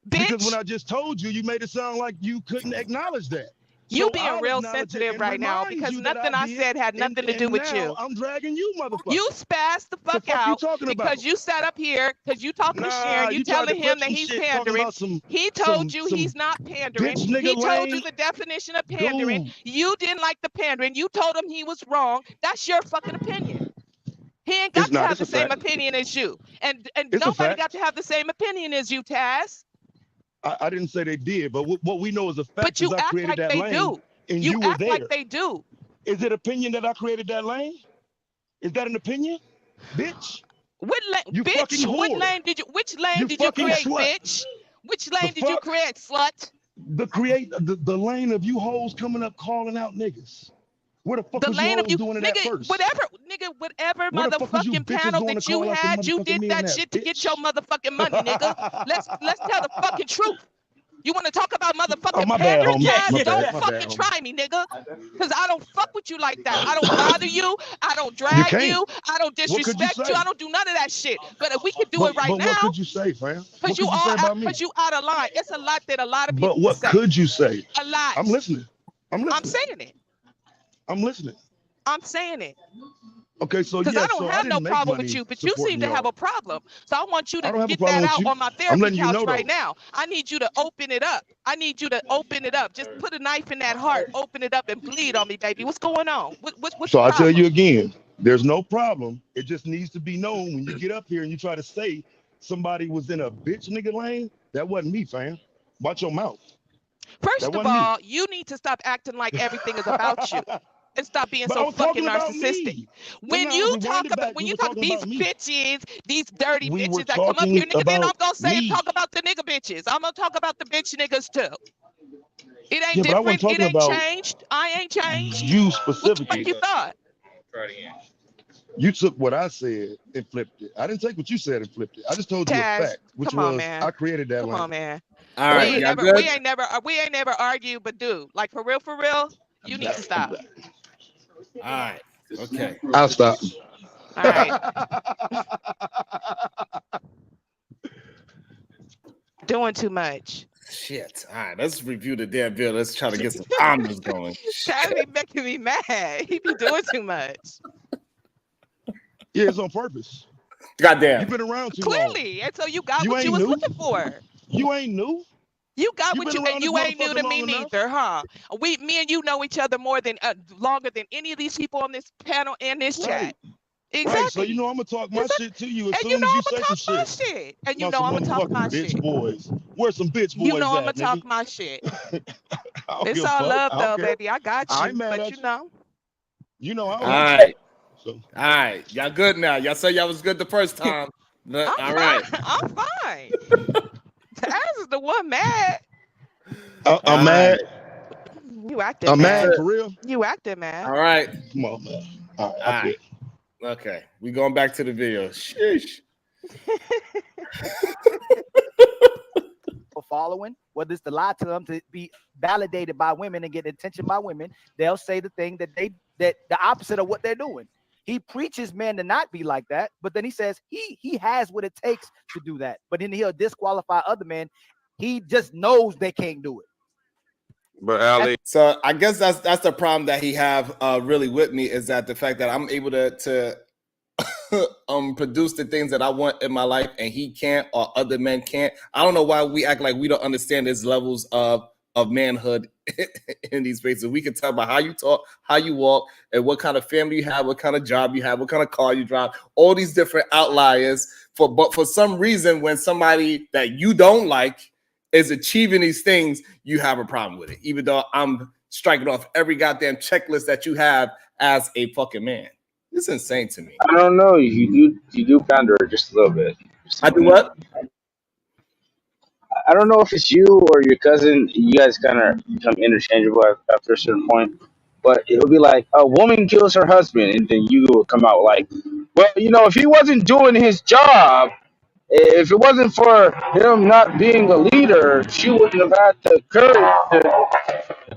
Because when Bitch, I just told you, you made it sound like you couldn't acknowledge that. you So being I'll real acknowledge it sensitive and right now remind because you that I nothing I did. said had nothing to do And with now you. I'm dragging you, motherfucker. You spazzed the The fuck fuck you out talking about? because you sat up here because you talking to Nah, Sharon. You you tried to telling him flip that some he's shit talking pandering. about some He told you some he's not pandering. bitch nigga He told you lane. the definition of pandering. Dude, You didn't like the pandering. You told him he was wrong. That's your fucking opinion. He ain't it's got to not. have It's the a same fact. opinion as you. And It's a nobody got fact. to have the same opinion as you, Taz. I didn't say they did, but what we know is a But fact is you I act created like that they lane do. and You you were act like there. they do. Is it opinion that I created that lane? Is that an opinion? Bitch, What lane, you fucking bitch? What whore. lane did you? Which lane You did you fucking create, slut. bitch? Which The lane did you fuck? create, slut? The lane of you hoes coming up calling out niggas. Where the fuck The was you lane of hoes you, doing it at nigga, first? whatever Where the fuck was you motherfucking bitches panel going to that you call out some had, you motherfucking did men that at, shit to get your bitch? motherfucking money, nigga. Let's tell the fucking truth. You want to talk about Oh, motherfucking my bad, pandering, homie. Taz? My Don't bad. My bad, fucking homie. try me, nigga. Cause I don't fuck with you like that. I don't bother you. I don't You drag can't. you. I don't What could you disrespect you. say? I don't do none of that shit. But if we could do it right But what now, could you say, fam? cause What you could you say about me? cause you out of line. It's a lot that a lot of But people can what say. could you say? A lot. I'm listening. I'm I'm listening. saying it. I'm listening. I'm saying it. Okay, so Because yeah, I don't so I have no didn't make problem with money you, but you supporting seem to have y'all. a problem. So I want you I to don't have a get problem that with out you. on my I'm therapy letting you couch know right though. now. I need you to open it up. I need you to open it up. Just put a knife in that heart, open it up and bleed on me, baby. What's going on? What's So the I tell problem? you again, there's no problem. It just needs to be known when you get up here and you try to say somebody was in a bitch nigga lane. That wasn't me, fam. Watch your mouth. That First of wasn't me. all, you need to stop acting like everything is about you. And stop being But I so was fucking talking about narcissistic. me. When Nah, you rewind talk it about back. when We you were talk talking these about me. bitches, these dirty We were bitches that come up here, talking nigga, then I'm about gonna say me. talk about the nigga bitches. I'm gonna talk about the bitch niggas too. It ain't Yeah, but I wasn't different. It talking ain't about changed. I ain't changed. you What the fuck specifically. you thought? You took what I said and flipped it. I didn't take what you said and flipped it. I just told you a Taz, fact, which come on, was I man. created that Come on, lane. man. All That right, was it. y'all good? We ain't never argued, but dude, like for real, you need to stop. All right. Okay. I'll stop. All right. Doing too much. Shit. All right, let's review the damn bill. Let's try to get some calmness going. Taz be making me mad. He be doing too much. Yeah, it's on purpose. Goddamn. You've been around too long. Clearly. And so you got You what you ain't was new. looking for. You ain't new. You got You've what been you and around this you ain't new motherfucker to long me enough. neither, huh? Me and you know each other more than longer than any of these people on this panel and this chat. Right. Exactly. Right. So you know I'm gonna talk my shit to you as And you soon know as you I'm say gonna some talk my shit. shit. And you About know some I'm gonna talk my motherfucking bitch shit. boys. Where's some bitch boys You know I'm gonna at, talk nigga? my shit. I don't It's give a all fuck. love I though, don't care. baby. I got I ain't you. mad But at you you. know. You know I All don't hate right. you. So. All right. Y'all good now. Y'all said y'all was good the first time. All right. I'm fine. Taz is the one mad. I'm mad. You acting I'm mad. mad for real. You acting mad. All right. Come on, man. All right, All I quit. right. Okay. We going back to the video. Sheesh. For following, whether it's to lie to them to be validated by women and get attention by women, they'll say the thing that the opposite of what they're doing. He preaches men to not be like that, but then he says he has what it takes to do that. But then he'll disqualify other men. He just knows they can't do it. But Ali, so I guess that's the problem that he have really with me, is that the fact that I'm able to produce the things that I want in my life and he can't, or other men can't. I don't know why we act like we don't understand these levels of manhood in these spaces. We can tell by how you talk, how you walk, and what kind of family you have, what kind of job you have, what kind of car you drive, all these different outliers. But for some reason, when somebody that you don't like is achieving these things, you have a problem with it, even though I'm striking off every goddamn checklist that you have as a fucking man. It's insane to me. I don't know. You do pander just a little bit. I do what? I don't know if it's you or your cousin. You guys kind of become interchangeable after a certain point. But it'll be like a woman kills her husband, and then you will come out like, well, if he wasn't doing his job, if it wasn't for him not being a leader, she wouldn't have had the courage to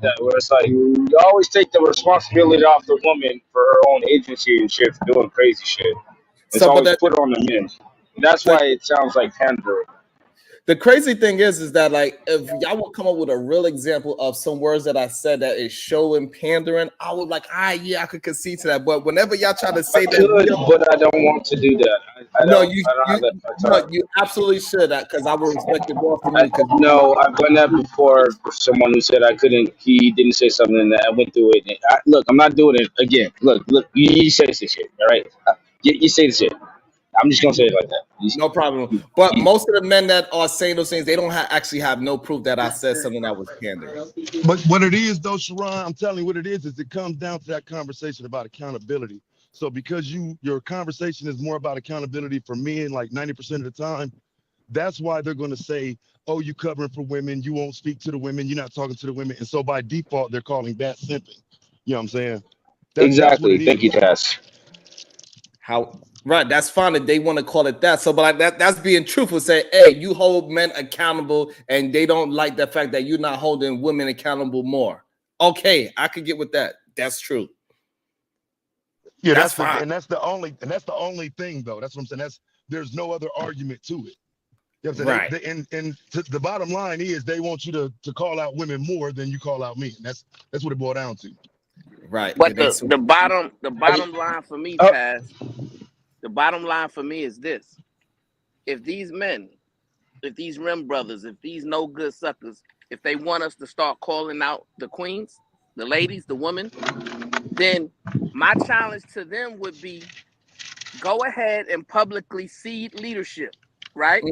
that. Where it's like you always take the responsibility off the woman for her own agency and shit for doing crazy shit. It's So, but always put on the men. That's why it sounds like pandering. The crazy thing is that, like, if y'all would come up with a real example of some words that I said that is showing pandering, I would like, yeah, I could concede to that. But whenever y'all try to say that, but I don't want to do that. You absolutely should, because I would respect your boss for me. No, I've done that before for someone who said I couldn't. He didn't say something that I went through it. Look, I'm not doing it again. Look, you say this shit, all right? You say this shit. I'm just gonna say it like that. No problem. But most of the men that are saying those things, they don't actually have no proof that I said something that was pandering. But what it is, though, Sharon, I'm telling you what it is it comes down to that conversation about accountability. So because your conversation is more about accountability for men, like 90% of the time, that's why they're going to say, oh, you covering for women, you won't speak to the women, you're not talking to the women. And so by default, they're calling that simping. You know what I'm saying? Exactly. Thank you, Taz. Right, that's fine that they want to call it that. So, but like that's being truthful. Say, hey, you hold men accountable, and they don't like the fact that you're not holding women accountable more. Okay, I could get with that. That's true. Yeah, that's fine. And that's the only thing, though. That's what I'm saying. There's no other argument to it. You know what I'm saying? Right. The bottom line is they want you to call out women more than you call out men. That's what it boils down to. Right. But the bottom line for me, Taz. The bottom line for me is this: if these men, if these rim brothers, if these no good suckers, if they want us to start calling out the queens, the ladies, the women, then my challenge to them would be go ahead and publicly cede leadership, right?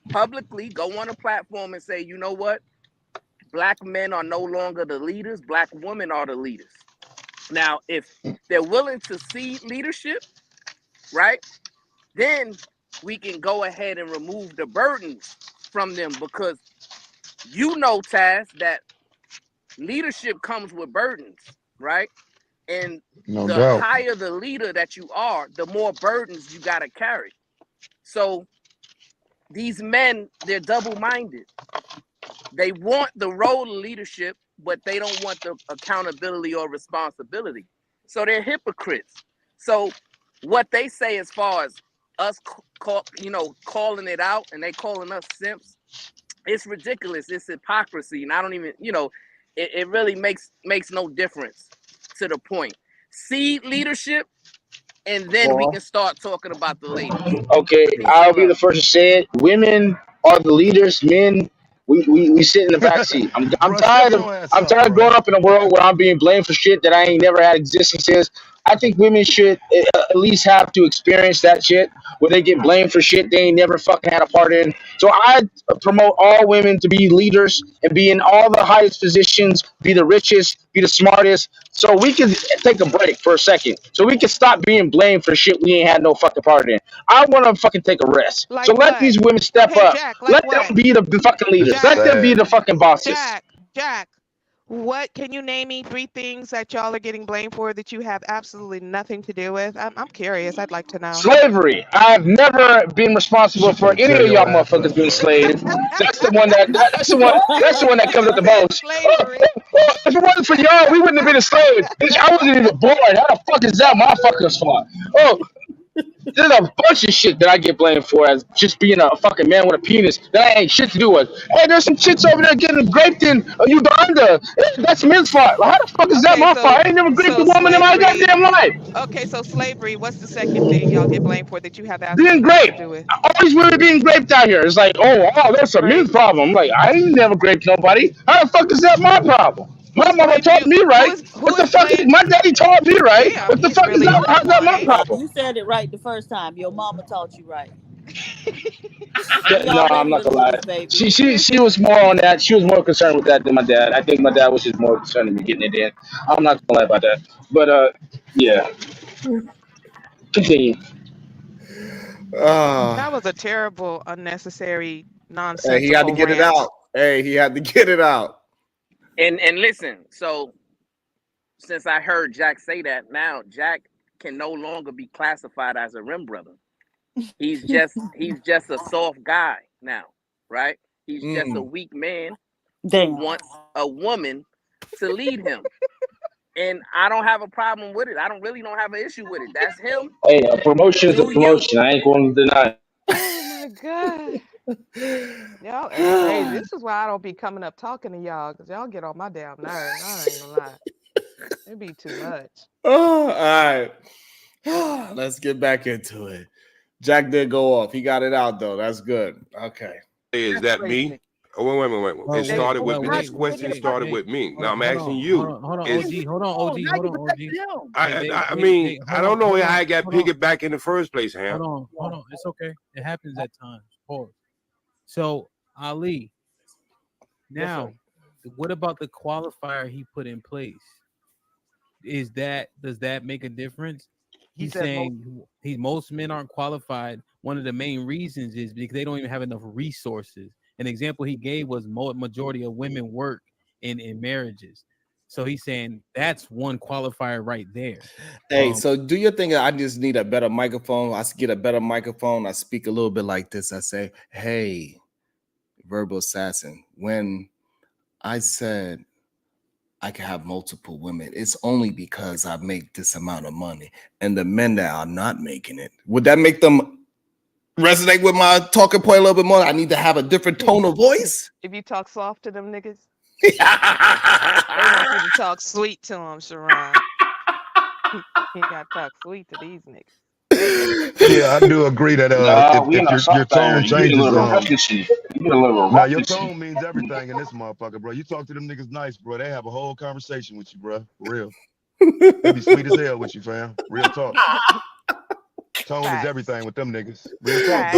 Publicly go on a platform and say, you know what? Black men are no longer the leaders, Black women are the leaders. Now, if they're willing to cede leadership, right, then we can go ahead and remove the burdens from them, because you know, Taz, that leadership comes with burdens, right? And no the doubt. higher the leader that you are, the more burdens you got to carry. So these men, they're double-minded. They want the role of leadership, but they don't want the accountability or responsibility. So they're hypocrites. So what they say as far as us calling it out and they calling us simps, it's ridiculous. It's hypocrisy. And I don't even, it really makes no difference to the point. Cede leadership, and then we can start talking about the ladies. Okay, I'll be the first to say it. Women are the leaders. Men, we sit in the back seat. I'm tired of growing up in a world where I'm being blamed for shit that I ain't never had existences. I think women should at least have to experience that shit where they get blamed for shit they ain't never fucking had a part in. So I promote all women to be leaders and be in all the highest positions, be the richest, be the smartest. So we can take a break for a second. So we can stop being blamed for shit we ain't had no fucking part in. I want to fucking take a rest. Like so let what? these women step up. Jack, let them be the fucking leaders. Let them be the fucking bosses. Jack, what can you name me 3 things that y'all are getting blamed for that you have absolutely nothing to do with? I'm curious. I'd like to know. Slavery. I've never been responsible for any of y'all motherfuckers being slaves. That's the one that's the one that comes up the most. If it wasn't for y'all, we wouldn't have been enslaved. Bitch, I wasn't even born. How the fuck is that my fucking fault? Oh, There's a bunch of shit that I get blamed for as just being a fucking man with a penis that I ain't shit to do with. Hey, there's some chicks over there getting raped in Uganda. That's men's fault. How the fuck is that Okay, my fault? I ain't never raped a woman in my slavery. goddamn life. Okay, so slavery. What's the second thing y'all get blamed for that you have Being absolutely nothing to raped. do with? All these women being raped out here. It's like, oh, that's a men's problem. I'm like, I ain't never raped nobody. How the fuck is that my problem? My Who's mama blamed taught you? me right. Who What the is fuck is blamed? my daddy taught me right? Damn, What the he's fuck is really that? on How's that point, my ain't problem? You said it right the first time. Your mama taught you right. Yeah, We no, all I'm ready not to gonna lie. lose, baby. She was more on that. She was more concerned with that than my dad. I think my dad was just more concerned with me getting it in. I'm not gonna lie about that. But yeah. Continue. That was a terrible, unnecessary, Hey, he had to nonsensical get it rant. out. Hey, he had to get it out. And listen, so since I heard Jack say that, now Jack can no longer be classified as a rim brother. He's just a soft guy now, right? He's just a weak man who Damn. wants a woman to lead him. And I don't have a problem with it. I don't have an issue with it. That's him. Hey, a promotion is a Do you? promotion. I ain't going to deny it. Oh my god. Y'all are crazy. This is why I don't be coming up talking to y'all, because y'all get on my damn nerves. I ain't gonna lie. It'd be too much. Oh, all right. Let's get back into it. Jack did go off. He got it out though. That's good. Okay. Is that me? Oh, wait. Oh, It started wait, with wait, this question wait, started wait. with me. Hold Now on, I'm asking you. hold on, Is OG, hold on, OG. I mean, I don't know how I got piggyback in the first place, Ham. Hold on. It's okay. It happens at times. Pause. So Ali, now, what about the qualifier he put in place? Does that make a difference? He's saying most men aren't qualified. One of the main reasons is because they don't even have enough resources. An example he gave was majority of women work in marriages. So he's saying that's one qualifier right there. Hey, so do you think I just need a better microphone? I get a better microphone. I speak a little bit like this. I say, hey, verbal assassin, when I said I can have multiple women, it's only because I make this amount of money. And the men that are not making it, would that make them resonate with my talking point a little bit more? I need to have a different tone of voice. If you talk soft to them niggas, they want you to talk sweet to them, Sharon. You gotta talk sweet to these niggas. Yeah, I do agree that we if not your soft out here. tone You get a changes, little roughnessy. You get a little now your roughnessy. tone means everything in this motherfucker, bro. You talk to them niggas nice, bro. They have a whole conversation with you, bro. For real. They be sweet as hell with you, fam. Real talk. Tone is everything with them niggas. Real talk.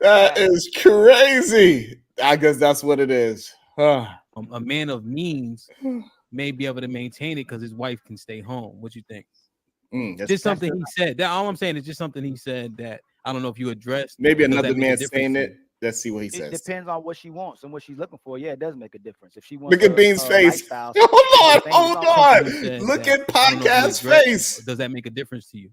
That is crazy. I guess that's what it is. A man of means may be able to maintain it because his wife can stay home. What you think? Just something he said. That all I'm saying is just something he said that I don't know if you addressed. Maybe Does that another make a man difference saying to it. you? Let's see what he It says. depends on what she wants and what she's looking for. Yeah, it does make a difference. If she wants Look at Bean's face. lifestyle, Hold on. Look at Podcast's face. Does that make a difference to you?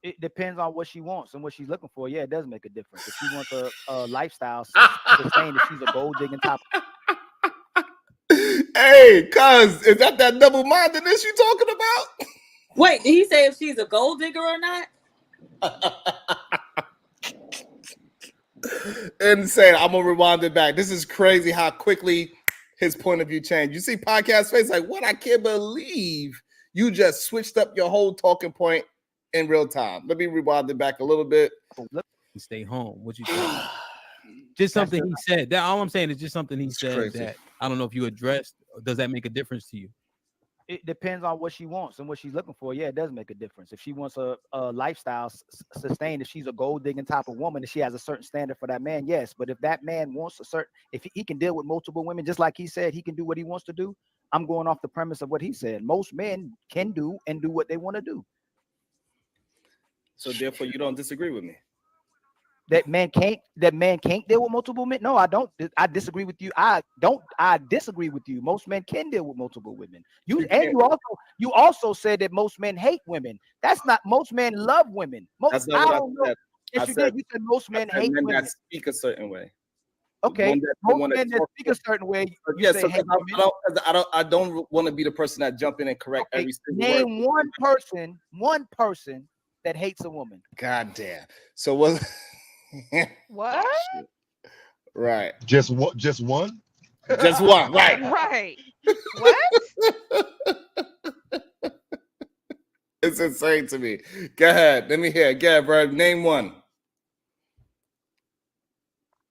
It depends on what she wants and what she's looking for. Yeah, it does make a difference. If she wants a lifestyle sustained, if she's a gold digging top. Hey, cuz, is that double-mindedness you talking about? Wait, did he say if she's a gold digger or not? Insane. I'm gonna rewind it back. This is crazy how quickly his point of view changed. You see Podcast face like, what? I can't believe you just switched up your whole talking point in real time. Let me rewind it back a little bit. Stay home. What you think? Just something he said. That all I'm saying is just something he said crazy. that I don't know if you addressed. Does that make a difference to you? It depends on what she wants and what she's looking for. Yeah, it does make a difference. If she wants a lifestyle sustained, if she's a gold digging type of woman, if she has a certain standard for that man, yes. But if that man wants if he can deal with multiple women, just like he said, he can do what he wants to do. I'm going off the premise of what he said. Most men can do what they want to do. So therefore, you don't disagree with me. That man can't deal with multiple men. No, I don't. I disagree with you. I disagree with you. Most men can deal with multiple women. You also said that most men hate women. That's not, most men love women. That's not what I said. Yes, you did. You said most men hate men women. that speak a certain way. Okay, most men that speak a certain way. You say hate women. I don't want to be the person that jump in and correct every single word. Name one person that hates a woman. God damn. So was What? right. Just what? Just one? Just one. Right. Right. What? It's insane to me. Go ahead. Let me hear. Go ahead, bro. Name one.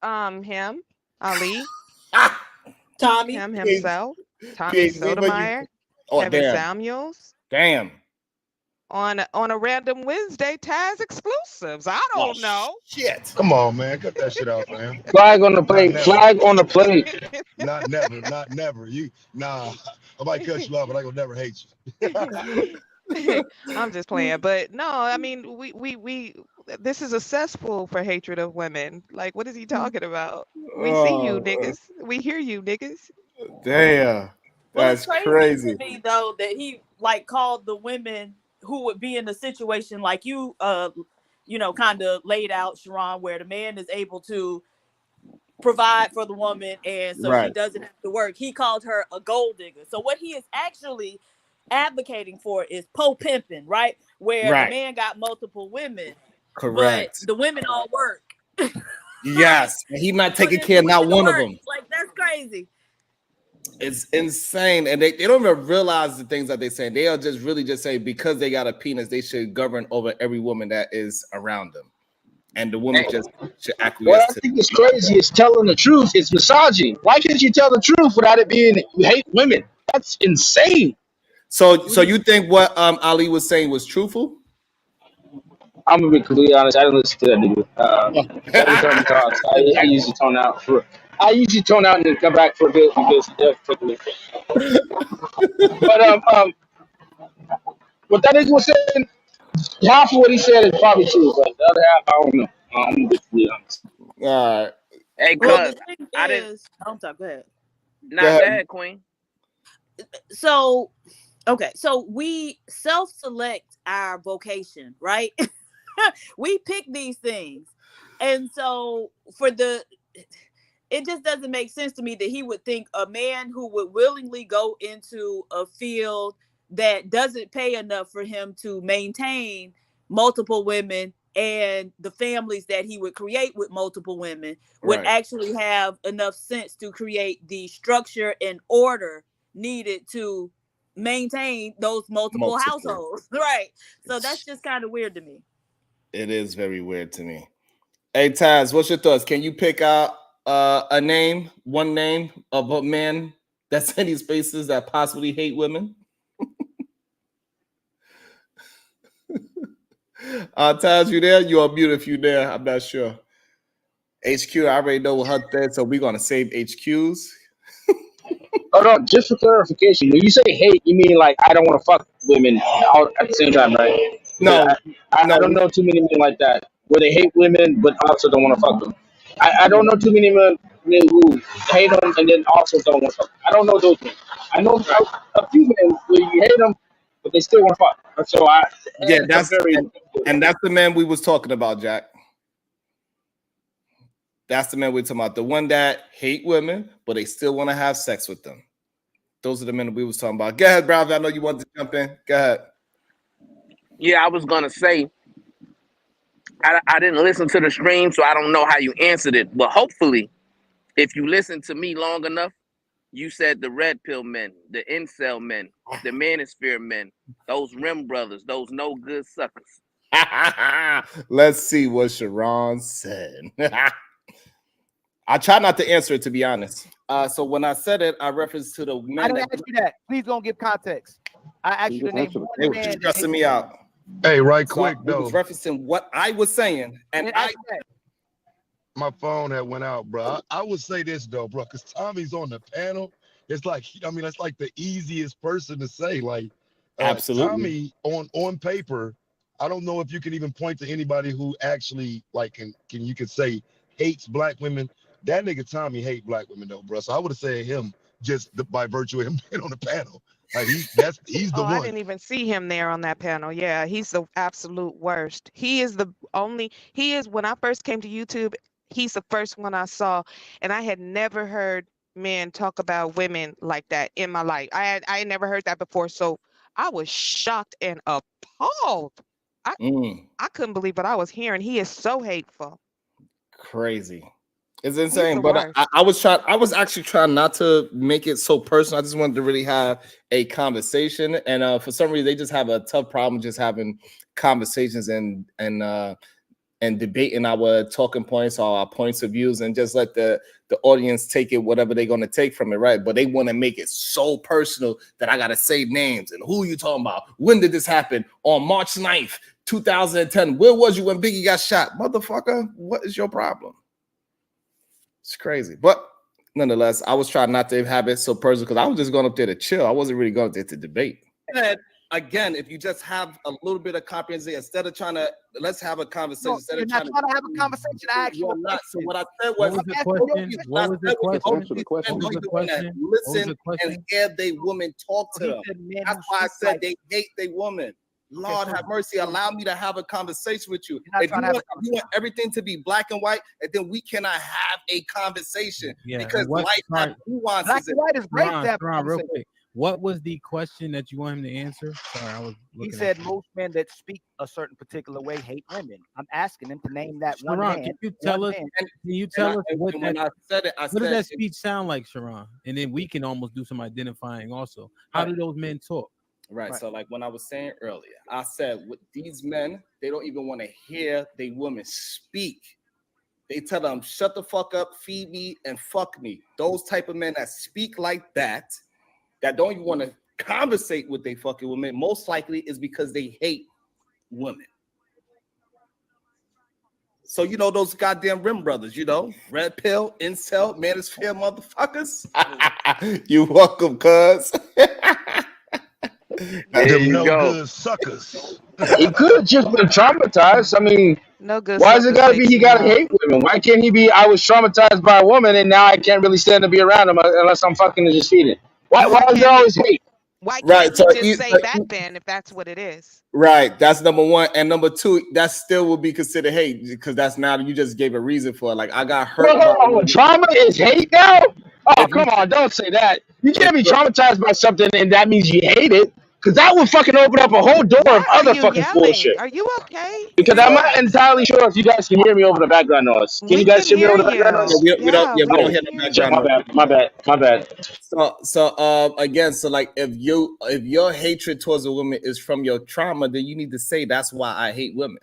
Him, Ali, Tommy. him himself, Tommy PhD, but you. Sotomayor, Oh Kevin damn. Samuels. Damn. On a random Wednesday, Taz exclusives. I don't know. Shit. Come on, man. Cut that shit out, man. Flag on the Not plate. never. Flag on the plate. Not never. Not never. I might cut you off, but I gonna never hate you. I'm just playing, but no, I mean, we this is a cesspool for hatred of women. Like, what is he talking about? We see you, Oh, niggas. We hear you, niggas. damn. Well, it's That's crazy crazy. to me though that he like called the women who would be in a situation like you, kind of laid out, Sharon, where the man is able to provide for the woman, and so she Right. doesn't have to work. He called her a gold digger. So what he is actually advocating for is pimping, right? Where the Right. man got multiple women, but Correct. the women all work. Yes. And he not For taking this care of women not to one of work. them. Like, that's crazy. It's insane. And they don't even realize the things that they're saying. They are just really just saying because they got a penis, they should govern over every woman that is around them. And the woman just should What acquiesce I to think is crazy is telling the truth. It's misogyny. Why can't you tell the truth without it being you hate women? That's insane. So you think what Ali was saying was truthful? I'm gonna be completely honest. I didn't listen to that nigga. Every time he talks, I usually tone out for. I usually tone out and then come back for a bit because But what that nigga was saying, half of what he said is probably true, but the other half, I don't know. I'm gonna be completely honest. All right. Hey, Well, cuz the thing I didn't. is, I'm sorry, go ahead. Nah, go ahead, Queen. So, okay, so we self-select our vocation, right? We pick these things, and so it just doesn't make sense to me that he would think a man who would willingly go into a field that doesn't pay enough for him to maintain multiple women and the families that he would create with multiple women would Right. actually have enough sense to create the structure and order needed to maintain those multiple households. Right. So that's just kind of weird to me. It is very weird to me. Hey Taz, what's your thoughts? Can you pick out a name, one name of a man that's in these spaces that possibly hate women? Taz, you there? You are mute if you there. I'm not sure. HQ, I already know what her said, so we're gonna save HQs. Oh no, just for clarification, when you say hate, you mean like I don't want to fuck women all at the same time, right? Because I don't know too many men like that where they hate women but also don't want to fuck them. I don't know too many men who hate them and then also don't want to fuck them. I don't know those men. I know a few men where you hate them but they still want to fuck. So Yeah, it's a very and that's the man we was talking about, Jack. That's the man we're talking about. The one that hate women, but they still want to have sex with them. Those are the men we was talking about. Go ahead, Brown. I know you wanted to jump in. Go ahead. Yeah, I was gonna say I didn't listen to the stream, so I don't know how you answered it. But hopefully, if you listen to me long enough, you said the red pill men, the incel men, the manosphere men, those rim brothers, those no good suckers. Let's see what Sharon said. I try not to answer it, to be honest. So when I said it, I referenced to the I men didn't ask you that. Please don't give context. I asked you to name one they were man. stressing me out. Hey, right So quick I though. was referencing what I was saying, and My phone had went out, bro. I would say this though, bro, because Tommy's on the panel. It's like, I mean, that's like the easiest person to say. Like, absolutely. Tommy on paper, I don't know if you can even point to anybody who actually like can you could say hates black women. That nigga Tommy hate black women though, bro. So I would have said him just by virtue of him being on the panel. Like he's the Oh, I one. didn't even see him there on that panel. Yeah, he's the absolute worst. He is when I first came to YouTube, he's the first one I saw, and I had never heard men talk about women like that in my life. I had never heard that before, so I was shocked and appalled I couldn't believe what I was hearing. He is so hateful. Crazy. It's He's the insane. But worst. I was actually trying not to make it so personal. I just wanted to really have a conversation. And for some reason they just have a tough problem just having conversations and debating our talking points or our points of views and just let the audience take it whatever they're going to take from it, right? But they want to make it so personal that I got to say names and who you talking about? When did this happen? On March 9th, 2010. Where was you when Biggie got shot? Motherfucker, what is your problem? It's crazy. But nonetheless, I was trying not to have it so personal because I was just going up there to chill. I wasn't really going up there to debate. And again, if you just have a little bit of comprehension, instead of trying to, let's have a conversation. No, you're not trying to have a conversation. I asked you a question. So what I said was, What was the question? Listen and hear they women talk to them. That's why I said they hate they woman. Lord have mercy, allow me to have a conversation with you. If you want everything to be black and white, and then we cannot have a conversation because life has nuances. Black and white is great to have real quick. What was the question that you want him to answer? Sorry, I was. He said most men that speak a certain particular way hate women. I'm asking him to name that one man. Can you tell us? Can you tell us what that? What does that speech sound like, Sharon? And then we can almost do some identifying also. How do those men talk? Right. So like when I was saying earlier, I said with these men, they don't even want to hear they women speak. They tell them, shut the fuck up, feed me, and fuck me. Those type of men that speak like that don't even want to conversate with they fucking women, most likely is because they hate women. So you know those goddamn rim brothers, you know, red pill, incel, manosphere motherfuckers. You welcome, cuz. There you go. Good suckers. He could have just been traumatized. I mean, no good. Why is it gotta be he gotta hate women? Why can't he be? I was traumatized by a woman, and now I can't really stand to be around him unless I'm fucking and just feeding. Why is there always hate? Why can't he just say that then, if that's what it is? Right, that's number one, and number two, that still will be considered hate because that's now you just gave a reason for it. Like I got hurt. Trauma is hate now. Oh, come on, don't say that. You can't be traumatized by something and that means you hate it. Because that would fucking open up a whole door of other fucking bullshit. Are you okay? Because I'm not entirely sure if you guys can hear me over the background noise. Can you guys hear me over the background noise? We don't hear the background noise. My bad. So again, so like if your hatred towards a woman is from your trauma, then you need to say that's why I hate women.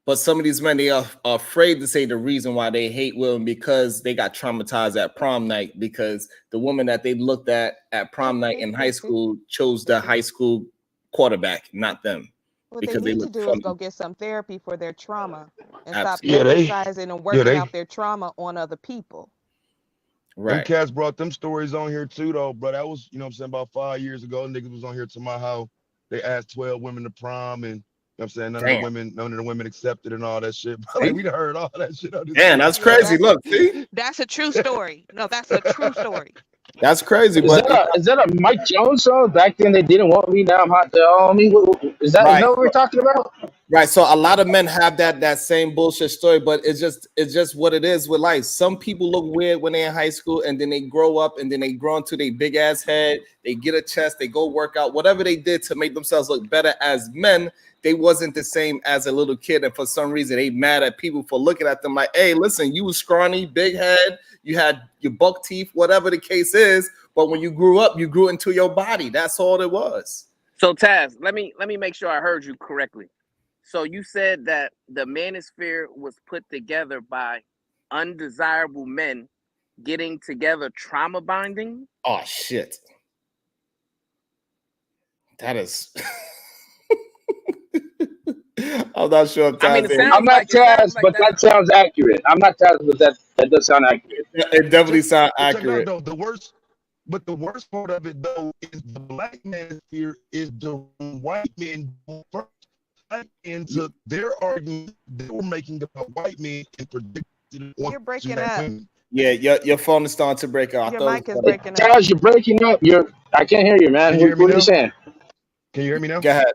But some of these men, they are afraid to say the reason why they hate women because they got traumatized at prom night because the woman that they looked at prom night in high school chose the high school quarterback, not them. What because they need to do is go get some therapy for their trauma and stop emphasizing and working out their trauma on other people. Right. Them cats brought them stories on here too, though, bro. That was, you know what I'm saying, about 5 years ago. Niggas was on here to my house. They asked 12 women to prom and you know what I'm saying? None of the women accepted and all that shit. Like, we heard all that shit. Damn, that's crazy. Look, see? That's a true story. No, that's a true story. That's crazy. Is that a Mike Jones song? Back then they didn't want me. Now I'm hot. They all me. Is that what we're talking about? Right. So a lot of men have that same bullshit story, but it's just what it is with life. Some people look weird when they're in high school, and then they grow up, and then they grow into their big ass head. They get a chest. They go work out. Whatever they did to make themselves look better as men, they wasn't the same as a little kid, and for some reason they mad at people for looking at them like, hey, listen, you was scrawny, big head, you had your buck teeth, whatever the case is, but when you grew up, you grew into your body. That's all it was. So Taz, let me make sure I heard you correctly. So you said that the manosphere was put together by undesirable men getting together trauma bonding? Oh shit. That is I'm not sure if Taz I'm not Taz, but that sounds accurate. I'm not Taz, but that does sound accurate. It definitely sounds accurate. No, the worst part of it though is the black manosphere is the white men first. And so their argument they were making about white men and predicted. You're breaking up. Yeah, your phone is starting to break up. Your mic is breaking up. Taz, you're breaking up. I can't hear you, man. What are you saying? Can you hear me now? Go ahead.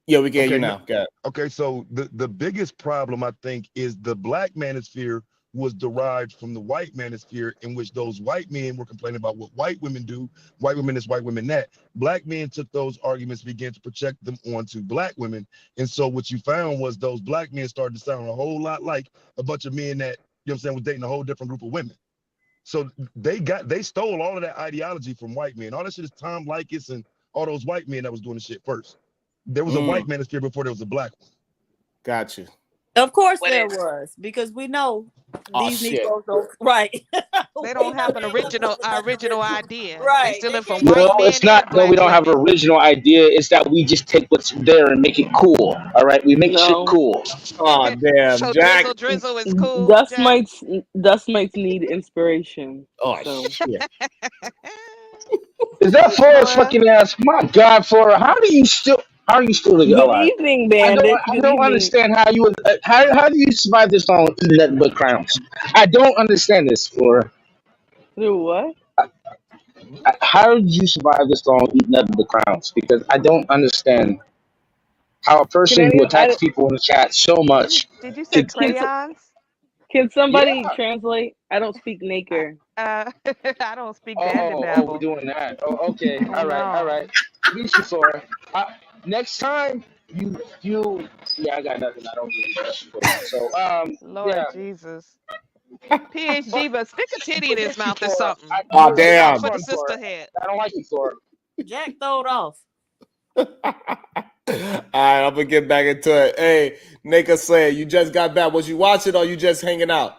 Yeah, we can hear you now. Go ahead. Okay, so the biggest problem I think is the black manosphere was derived from the white manosphere, in which those white men were complaining about what white women do, white women this, white women that. Black men took those arguments, began to project them onto black women. And so what you found was those black men started to sound a whole lot like a bunch of men that, you know what I'm saying, was dating a whole different group of women. So they stole all of that ideology from white men. All that shit is Tom Likas and all those white men that was doing the shit first. There was a white manosphere before there was a black one. Got you. Of course there was, because we know these Negroes don't right. They don't have an original idea. Right. They stealing from No, white men it's not and that we black don't have an women. original idea. It's that we just take what's there and make it cool. All right, we make shit cool. Oh damn, So Jack. drizzle is cool. Dust Jack. mites need inspiration. Oh so. shit. Is that Flora's fucking ass? My God, Flora, how are you still Good alive? evening, bandits. I don't understand how you would. How do you survive this long eating nothing but crowns? I don't understand this, Flora. Through what? How did you survive this long eating nothing but crowns? Because I don't understand how a person who attacks people in the chat so much. Did you say could- crayons? Can somebody translate? I don't speak Naker. I don't speak Oh, Dandababble. we're doing that. Oh, okay. Oh, All right. no. All right. Meet you, Flora. Next time, you. Yeah, I got nothing. I don't really trust you. So, Lord yeah. Jesus. PhD, but stick a titty in his mouth or something. Oh damn. For the sister head. I don't like you, Flora. Jack throwed off. All right, I'm gonna get back into it. Hey, Naka Slayer, you just got back. Was you watching or you just hanging out?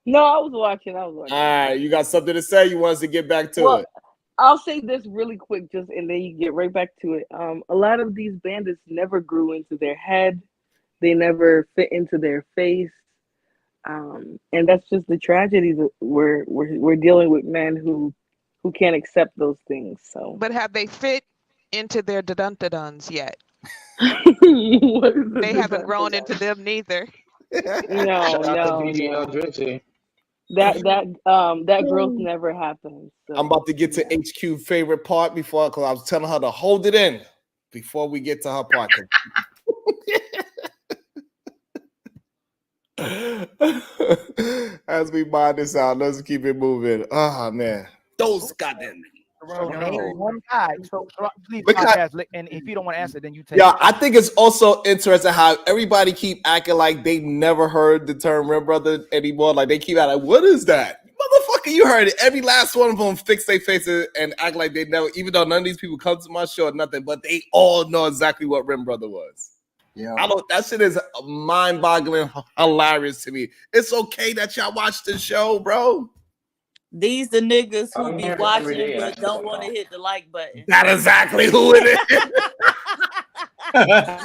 No, I was watching. All right, you got something to say? You want us to get back to it? I'll say this really quick, just and then you get right back to it. A lot of these bandits never grew into their head. They never fit into their face. And that's just the tragedy that we're dealing with men who can't accept those things. So, But have they fit into their dun-dun-duns yet? They haven't grown into them neither. No. That growth never happens. So. I'm about to get to HQ favorite part because I was telling her to hold it in before we get to her part. As we mind this out, let's keep it moving. Oh man, those goddamn. So name one guy. So please, Because- podcast, and if you don't want to answer, then you take. Yeah, it. I think it's also interesting how everybody keep acting like they never heard the term rim brother anymore. Like they keep out like, what is that? Motherfucker, you heard it. Every last one of them fix their faces and act like they never, even though none of these people come to my show or nothing, but they all know exactly what rim brother was. Yeah. I don't, that shit is mind-boggling hilarious to me. It's okay that y'all watch the show, bro. These the niggas who I'm be here watching every day. but don't want to hit the like button. That's exactly who it is.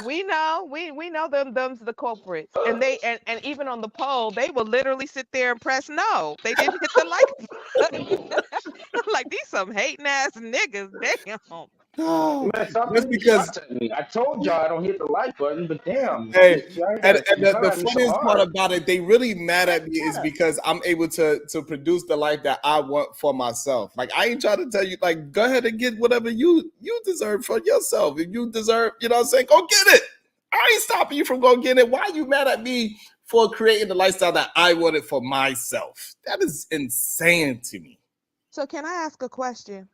We know them's the culprits, and they and even on the poll they will literally sit there and press no. They didn't hit the like button. Like these some hating ass niggas. Damn. Man, stop That's because me. I told y'all I don't hit the like button, but damn. Hey, y'all and the trying so funniest part hard. about it, they really mad at me is because I'm able to produce the life that I want for myself. Like I ain't trying to tell you, like, go ahead and get whatever you deserve for yourself. If you deserve, you know what I'm saying, go get it. I ain't stopping you from going getting it. Why are you mad at me for creating the lifestyle that I wanted for myself? That is insane to me. So can I ask a question?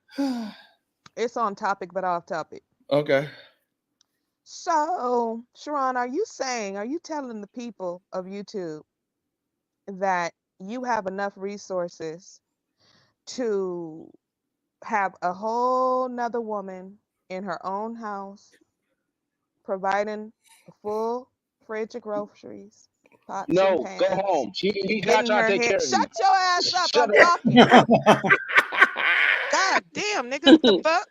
It's on topic but off topic. Okay. So, Sharon, are you telling the people of YouTube that you have enough resources to have a whole nother woman in her own house providing a full fridge of groceries, pots and No, pans? go home. He's not getting trying her to take hair. care of you. Shut your ass up! Shut I'm up. talking. God damn, nigga, what the fuck?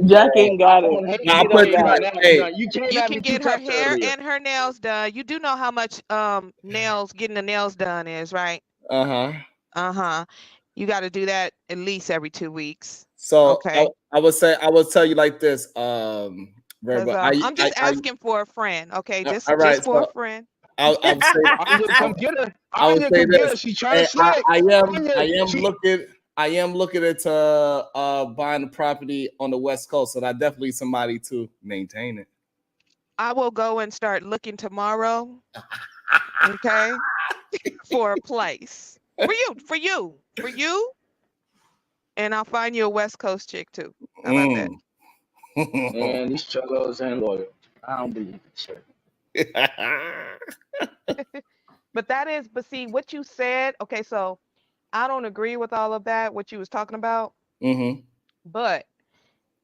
Jack ain't got it. Nah, I He put don't got it. hey, You came You at can me too get her tough hair earlier. and her nails done. You do know how much getting the nails done is, right? uh-huh. You got to do that at least every 2 weeks. So Okay. I would tell you like this, Because Verba. I'm just asking for a friend. Okay, just all right, just for so a friend. I would say Anya, come get her. I would Anya, say come get her. this. She's trying Hey, to snake. I am Anya, I am looking into buying a property on the West Coast, so that definitely somebody to maintain it. I will go and start looking tomorrow. Okay. for a place. For you. And I'll find you a West Coast chick too. How about that? And these cholos ain't loyal. I don't believe it, sir. But see what you said. Okay, so I don't agree with all of that, what you was talking about, but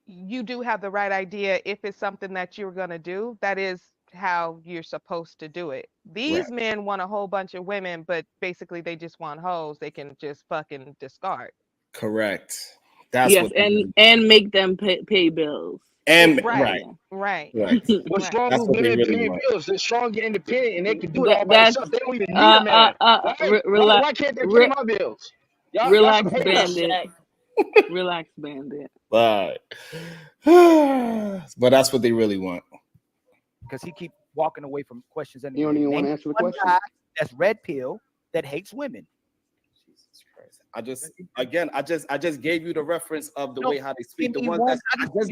you do have the right idea. If it's something that you're gonna do, that is how you're supposed to do it. These men want a whole bunch of women, but basically they just want hoes they can just fucking discard. Correct. That's yes, what and make them pay bills. and right. What's wrong That's with what they women really paying want. bills? They're strong, and independent, and they can do it all by That's themselves. They don't even need a man. Why can't they pay my bills? Y'all some relax, haters. bandit. Relax, bandit. But that's what they really want. Because he keep walking away from questions anyway. You don't even want to answer the question. That's red pill that hates women. Jesus Christ! I just gave you the reference of the way how they speak. The ones one-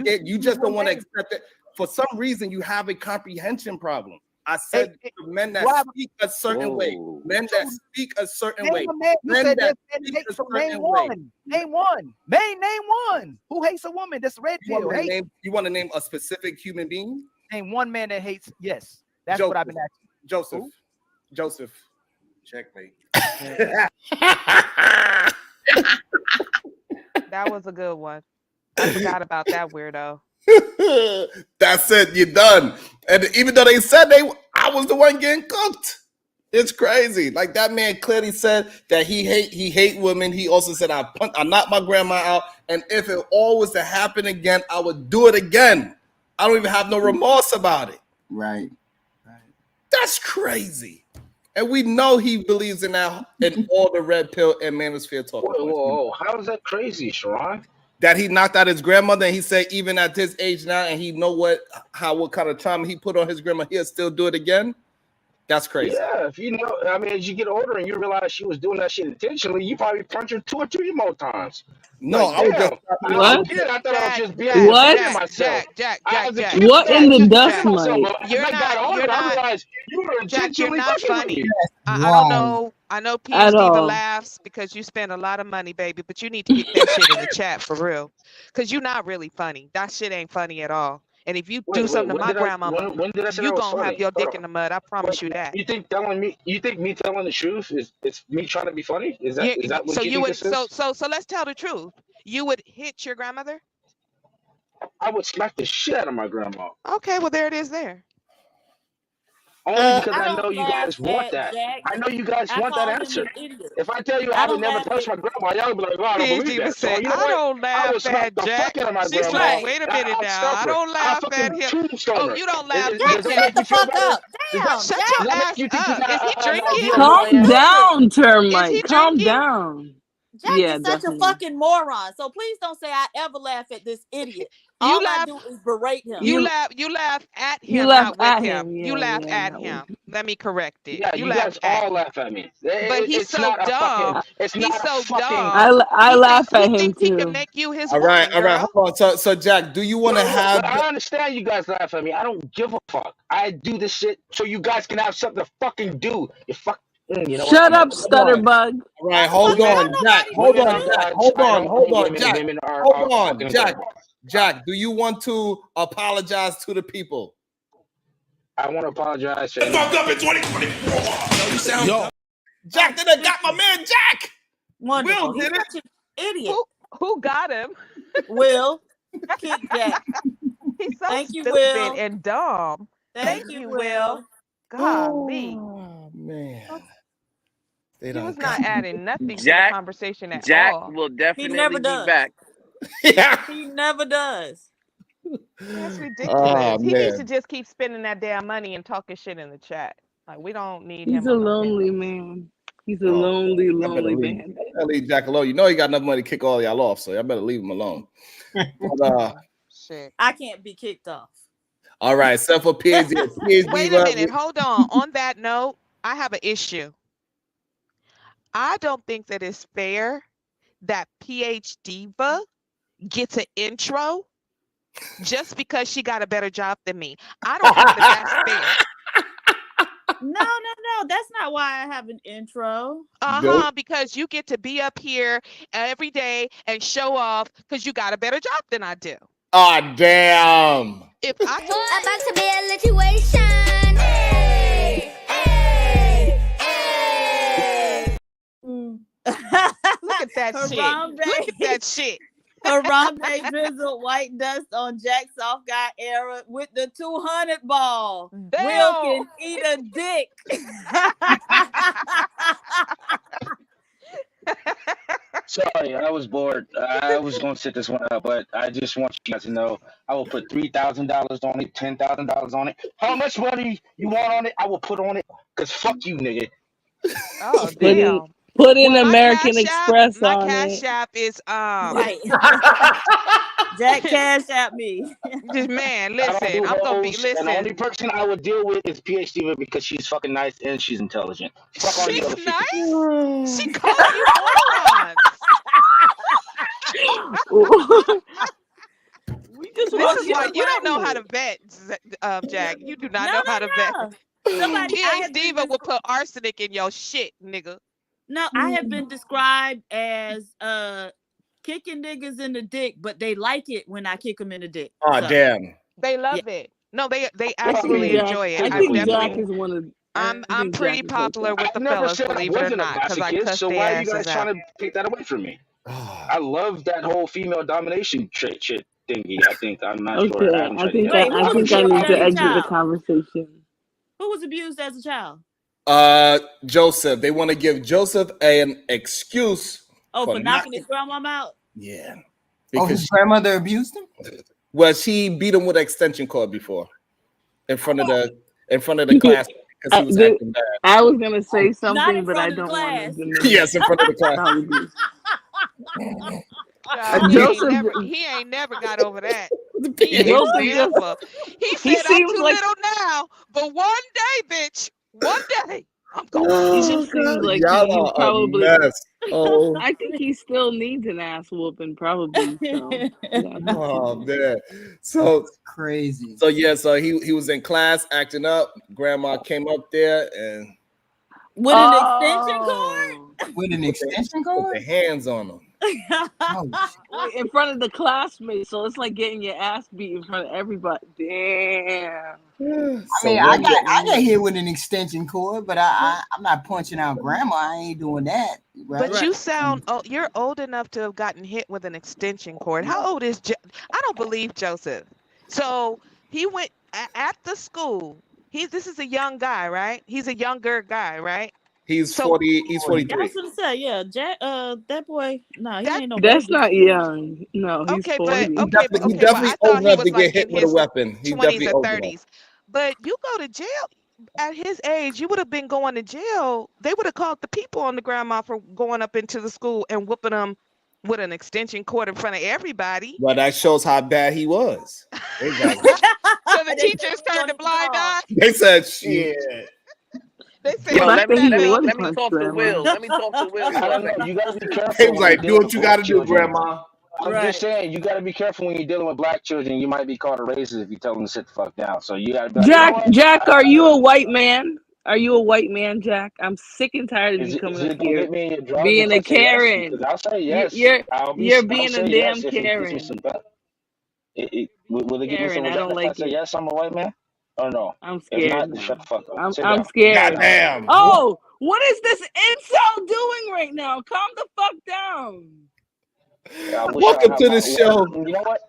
that you just don't want to accept it. For some reason, you have a comprehension problem. I said men that speak a certain way, men that speak a certain way, men that speak a certain way. Name one. Name one. Who hates a woman? That's red pill. You want to name a specific human being? Name one man that hates. Yes, that's Joseph. what I've been asking. Joseph. Checkmate. That was a good one. I forgot about that weirdo. That's it. You're done. And even though they said I was the one getting cooked. It's crazy. Like that man clearly said that he hate women. He also said I knocked my grandma out, and if it all was to happen again, I would do it again. I don't even have no remorse about it. Right. That's crazy. And we know he believes in that in all the red pill and manosphere talk. Whoa, how is that crazy, Sharon? That he knocked out his grandmother, and he said even at this age now, and he know what kind of trauma he put on his grandma, he'll still do it again. That's crazy. Yeah, if you know, I mean, as you get older and you realize she was doing that shit intentionally, you probably punch her 2 or 3 more times. No, like, I was just I thought I was just being myself. Jack. What in the dust, Mike? You're not funny. I don't know. I know At PhD all. laughs because you spend a lot of money, baby, but you need to get that shit in the chat for real. Because you're not really funny. That shit ain't funny at all. And if you do something to my grandmama, when did I say you that was gonna have funny? your Hold dick in the mud. I promise you that. You think me telling the truth it's me trying to be funny? Is that what so you you think would this is? so let's tell the truth. You would hit your grandmother? I would smack the shit out of my grandma. Okay, well there it is there. Only because I I know don't you guys laugh want at that. Jack. I know you guys I want that call him answer. an idiot. If I tell you I I would don't never laugh touch at my grandma, y'all would be like, "Oh, I don't believe PhD would that." So say, you know I what? don't I would laugh smack at the Jack. fuck out of my She's grandma. like, wait a minute I'll now. stump I her. don't I'll laugh at fucking him. tombstone Oh, her. you don't laugh. Jack, Does that shut make the you feel fuck better? up. Does Damn, Shut Jack. your that make ass you think you up. Is he got an drinking? idea of who I Calm am? down, Is termite. he Calm drinking? down. Jack Yeah, is such a definitely. fucking moron. So please don't say I ever laugh at this idiot. You All laugh. I do is berate him. You laugh at You him, laugh not with at him. him. You Yeah, laugh yeah, at that him. was. Let me correct it. Yeah, You you laugh guys at all him. laugh at me. But he's It's so not a fucking. dumb. It's He's not a so fucking. dumb. I laugh at He him thinks he can too. make you his all woman, right. girl. Hold on. So Jack, do you want to have? But I understand you guys laugh at me. I don't give a fuck. I do this shit so you guys can have something to fucking do. You fuck. You know what? Shut up, Hold on. Stutterbug. All right, hold on, Jack. Hold on, Jack. Hold on, Jack. Women are Hold on, fucking Jack. incredible. Jack, do you want to apologize to the people? I want to apologize to Fucked up anyone. in 2020. Yo, Jack did it. Got my man Jack. Wonderful. Will He's did it. such an idiot. Who got him? Will. Kick Jack. He's so Thank you, stupid Will. and dumb. Thank you, Will. Golly. Oh man. He was not adding nothing to the Jack- conversation at Jack all. will He definitely never be does. back. Yeah. He never does. That's ridiculous. Oh, He needs to man. just keep spending that damn money and talking shit in the chat. Like we don't need He's him. a on no lonely panels. man. He's a Oh, lonely, I better lonely leave. bandit. I better leave Jack alone. You know he got enough money to kick all y'all off, so y'all better leave him alone. But, Shit. I can't be kicked off. all right, except for PhD. Wait a minute. Hold on. On that note, I have an issue. I don't think that it's fair that PhD gets an intro just because she got a better job than me. I don't think that that's fair. No. no, that's not why I have an intro. Because you get to be up here every day and show off because you got a better job than I do. Ah, damn. If I can... About to be a situation. Hey, hey, hey. Look at that shit. Harambe. Look at that shit. Harambe drizzled white dust on Jack Soft Guy era with the 200 ball. Damn. Will can eat a dick. Sorry, I was bored. I was going to sit this one out, but I just want you guys to know I will put $3,000 on it, $10,000 on it. How much money you want on it, I will put on it. Because fuck you, nigga. Oh, damn. Put in Well, American my Express my on cash it. app is Right. Jack Cash at me. Just man, I don't listen, do I'm gonna be hoes, and the only listen. person I would deal with is PhD Diva because she's fucking nice and she's intelligent. Fuck all you She's other people. nice. She called you morons. We just This want is you why to you don't know play how it. to vet, Jack. You do not No, know no, how to no. vet. Somebody, I have PhD Diva will put arsenic in your shit, nigga. No, I have been described as kicking niggas in the dick, but they like it when I kick them in the dick. Ah, So, damn. They love it. No, they I think absolutely Jack. enjoy it. I I'm think Jack definitely is one of. I'm I think pretty Jack is like popular that. with the I never fellas, said I believe it or wasn't a not, because I masochist, cuss so their why are you asses guys out. trying to take that away from me? I love that whole female domination shit thingy. I think I'm not sure. I Okay, haven't I tried it think yet. wait, who I was think I abused need as to a exit the child? conversation. Who was abused as a child? Joseph. They want to give Joseph an excuse Oh, for knocking not. his grandmom out? Yeah. Oh, his grandmother abused him? Well, she beat him with an extension cord before in front of the class because he was acting bad. I was gonna say Not something, in but I front of the don't want to class. diminish. Yes, in front of the class. Probably. Child, he ain't never got over that. He ain't Joseph never. He said, I'm seems too like little now, but one day, bitch, one day, I'm going. he just seems like Y'all he's are probably. a mess. Oh, I think he still needs an ass whooping, probably. So yeah, oh man. So crazy. So yeah, so he was in class acting up. Grandma came up there and with an extension cord? With an extension cord? Put the hands on him. Wait, in front of the classmates, so it's like getting your ass beat in front of everybody. Damn. I mean, I got hit with an extension cord, but I'm not punching out grandma. I ain't doing that. Right? But you sound, you're old enough to have gotten hit with an extension cord. How old is I don't believe Joseph. So he went at the school. This is a young guy, right? He's a younger guy, right? He's 40. He's I 43. was gonna say, yeah, Jack. That boy, no, he ain't no. That's baby. not young. No, he's Okay, 40. but okay, but He's okay. Well, definitely I old thought he enough was to get like hit in with a his weapon. He's 20s definitely or old enough. 30s. But you go to jail at his age. You would have been going to jail. They would have called the people on the grandma for going up into the school and whooping them with an extension cord in front of everybody. Well, that shows how bad he was. Exactly. So the teachers turned a blind eye. They said, "Shit." They said, Yo, let me was talk to Will. Let me talk to Will. I don't know. You gotta be careful. He was like, when "Do you're what you dealing got to with do, children. Grandma." I'm Right. just saying, you gotta be careful when you're dealing with black children. You might be called a racist if you tell them to sit the fuck down. So you gotta be like, Jack, are you a white man? Are you a white man, Jack? I'm sick and tired of you Is coming it up gonna here get me in your drawers being if I a say yes? Karen. Because I'll say yes. You're I'll being say a yes damn if it gives me Karen. some better. Will it give me some Karen, I don't respect if I like say it. yes, I'm a white man? Or no? I'm If scared not, now. shut the fuck up. Sit I'm down. scared. Goddamn. Oh, what is this incel doing right now? Calm the fuck down. I wish Welcome I to the had show. You know what?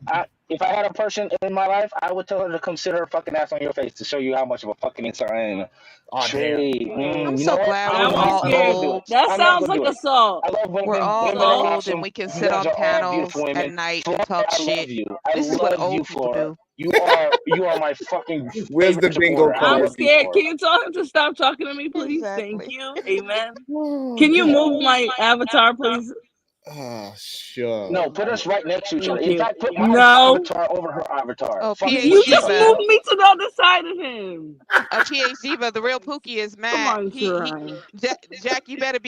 If I had a person in my life, I would tell her to come sit her fucking ass on your face to show you how much of a fucking insult I am. Oh, Shade. I'm You so know what? glad Now we're I'm all I'm not gonna do old. it. That I'm not sounds gonna like do it. assault. I love women. We're all Women are old awesome. and we can You sit guys on are all beautiful panels at women. night Flora, and talk I shit. love you. I This is what love you, old people Flora. do. You are my fucking Where's the favorite bingo supporter. I card? I'm love you, scared. Flora. Can you tell him to stop talking to me, please? Thank Exactly. you. Amen. Can you move my avatar, please? Oh, sure. No, put us right next to each other. Thank In you. fact, put my No. avatar over her avatar. Oh, Fuck You what just Diva. moved me to the other side of him. PhD Diva, the real Pookie is Come mad. on, Shirai. Jack, you better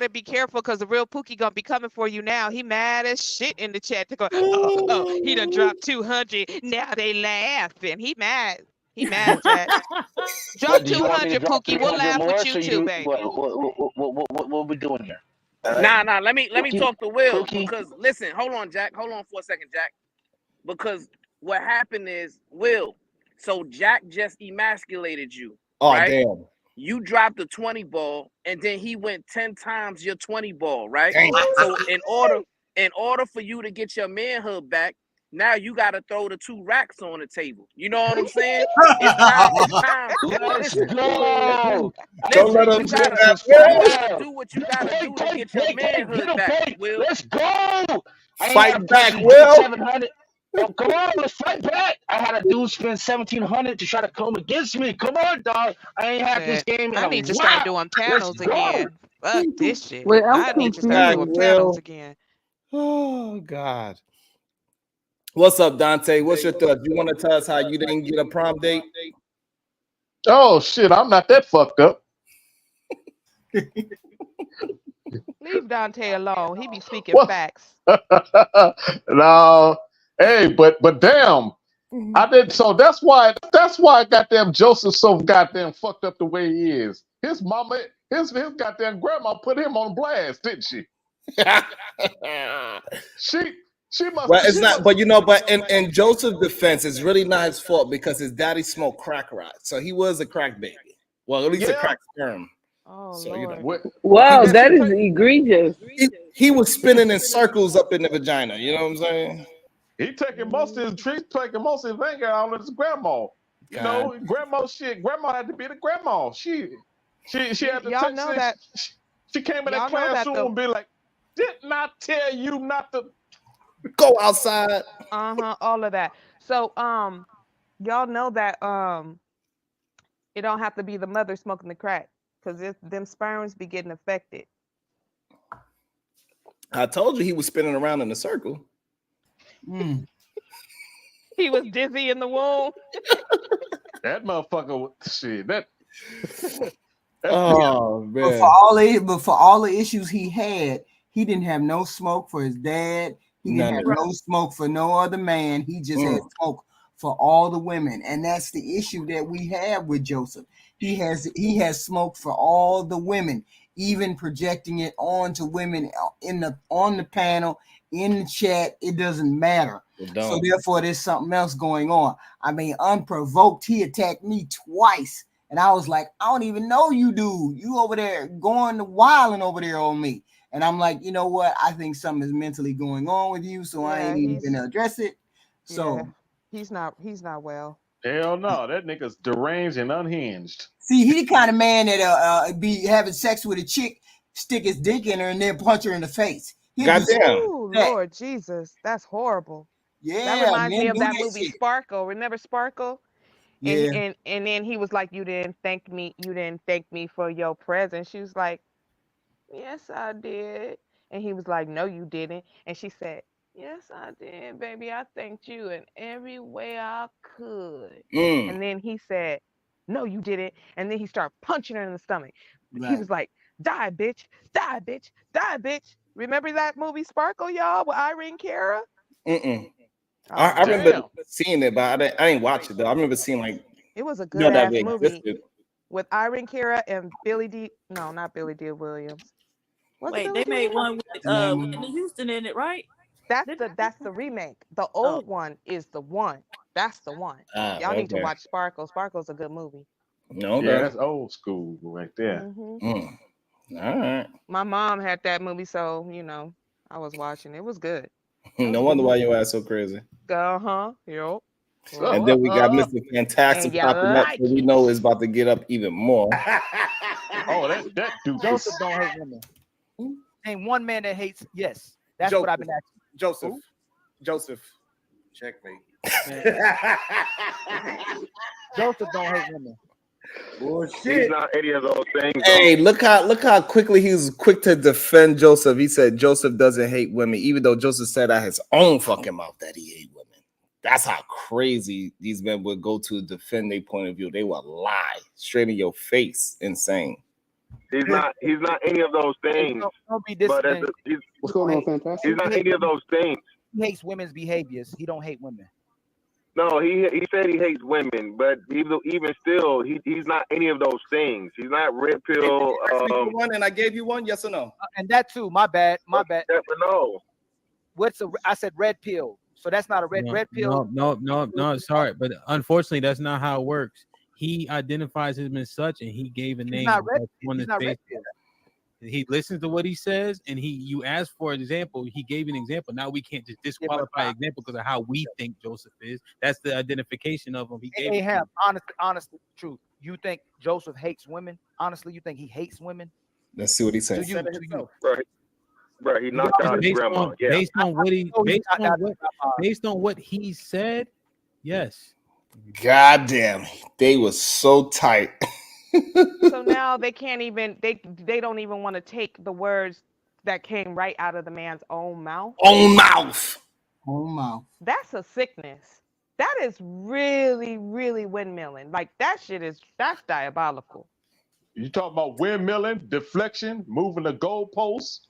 be careful because the real Pookie gonna be coming for you now. He mad as shit in the chat. They go, oh, he done dropped 200. Now they laughing. He mad. He mad, Jack. Drop Did you want me to 200, drop Pookie. We'll 300 laugh more? with you So too, you baby. what we doing here? Nah. Let me Pookie, talk to Will Pookie. because listen, hold on, Jack. Hold on for a second, Jack. Because what happened is, Will, so Jack just emasculated you, Oh, right? damn. You dropped a 20 ball, and then he went 10 times your 20 ball, right? Damn. So in order for you to get your manhood back, now you got to throw the 2 racks on the table. You know what I'm saying? It's time. Let's Listen, go. Don't let you him do gotta that. do what you gotta do to get your manhood back, Will. Let's go. I ain't Fight had a back, person Will. 700. Oh, come on, let's fight back. I had a dude spend 1,700 to try to come against me. Come on, dog. I ain't had this Shit. game in I a need to start while. doing Let's panels go. again. Fuck this shit. Wait, I'm I need to start Back, confused. doing panels Will. again. Oh God. What's up, Dante? What's your thoughts? You want to tell us how you didn't get a prom date? Oh shit, I'm not that fucked up. Leave Dante alone. He be speaking What? facts. No, hey, but damn, I did. So that's why goddamn Joseph so goddamn fucked up the way he is. His mama, his goddamn grandma put him on blast, didn't she? She must. Well, it's She not, must. but you know, but in Joseph's defense, it's really not his fault because his daddy smoked crack rock, so he was a crack baby. Well, at least a Yeah. crack sperm. Oh So Lord. you know, What? Wow, Yes, that he is egregious. he was spinning in circles up in the vagina. You know what I'm saying? He taking most of his trees, taking most of his anger out on his grandma. You God. know, grandma shit. Grandma had to be the grandma. She had to Y'all take. know that. She came in that Y'all know that classroom and be like, "Didn't I tell you not to go outside?" All of that. So y'all know that it don't have to be the mother smoking the crack because them sperms be getting affected. I told you he was spinning around in a circle. He was dizzy in the womb. That motherfucker, shit, that. Oh man! But for all the issues he had, he didn't have no smoke for his dad. He didn't have no smoke for no other man. He just had smoke for all the women, and that's the issue that we have with Joseph. He has smoke for all the women, even projecting it onto women on the panel, in the chat. It doesn't matter. So therefore, there's something else going on. I mean, unprovoked, he attacked me twice. And I was like, I don't even know you, dude. You over there going wilding over there on me. And I'm like, you know what? I think something is mentally going on with you. So I ain't even gonna address it. So he's not well. Hell no, that nigga's deranged and unhinged. See, he the kind of man that be having sex with a chick, stick his dick in her, and then punch her in the face. Ooh, Lord Jesus, that's horrible. Yeah, that reminds me men of do that that movie shit. Sparkle. Remember Sparkle? Yeah. And then he was like, you didn't thank me for your present. She was like, yes, I did. And he was like, no, you didn't. And she said, yes, I did, baby. I thanked you in every way I could. And then he said, no, you didn't. And then he started punching her in the stomach. He was like, die, bitch, die, bitch, die, bitch. Remember that movie Sparkle, y'all, with Irene Cara? I remember seeing it, but I didn't watch it though. I remember seeing like it was a know good that ass they movie existed. with Irene Cara and not Billy D. Williams. Wait, they made one with Whitney Houston in it, right? That's the remake. The old one is the one. That's the one. Y'all need to watch Sparkle. Sparkle's a good movie. No, yeah, that's old school right there. Mm-hmm. All right. My mom had that movie, so I was watching. It was good. No wonder why your ass so crazy. Yep. And then we got Mr. Fantastic And you popping up, like so we know it's about to get up even more. Oh, that dude. Joseph don't hate women. Name one man that hates. Yes, that's what I've been asking. Joseph, checkmate. Joseph don't hate women. He's not any of those things. Hey, look how quickly he was quick to defend Joseph. He said Joseph doesn't hate women, even though Joseph said out his own fucking mouth that he hate women. That's how crazy these men would go to defend their point of view. They would lie straight in your face. Insane. He's not any of those things. Don't be But what's going on, Fantastic? He's not any of those things. He hates women's behaviors. He don't hate women. No, he said he hates women, but even still, he's not any of those things. He's not red Did pill. you ask me for one and I gave you one? Yes or no? And that too. My bad. My bad. No. What's a? I said red pill. So that's not a red pill. No. Sorry, but unfortunately, that's not how it works. He identifies him as such, and he gave a name. He's not red. One He's that's not red based pill. He listens to what he says, and you asked for an example. He gave an example. Now we can't just disqualify example because of how we think Joseph is. That's the identification of him. He gave. Hey, Ham, honest truth. You think Joseph hates women? Honestly, you think he hates women? Let's see what he says. To you. Right, he knocked out his grandma. Based on what he said, yes. God damn, they were so tight. So now they can't even they don't even want to take the words that came right out of the man's own mouth. Own mouth. That's a sickness. That is really, really windmilling. Like that's diabolical. You talking about windmilling, deflection, moving the goalposts?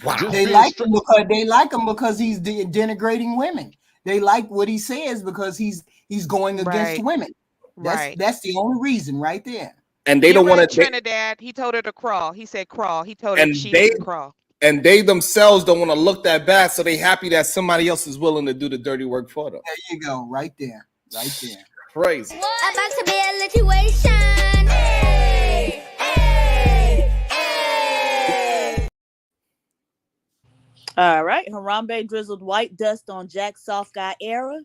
Wow. They like him because he's denigrating women. They like what he says because he's going against women. That's the only reason right there. And they don't want to. Trinidad, he told her to crawl. He said crawl. He told her to crawl. And they themselves don't want to look that bad, so they happy that somebody else is willing to do the dirty work for them. There you go, right there. Crazy. About to be a situation. Hey, hey, hey. All right, Harambe drizzled white dust on Jack's soft guy era.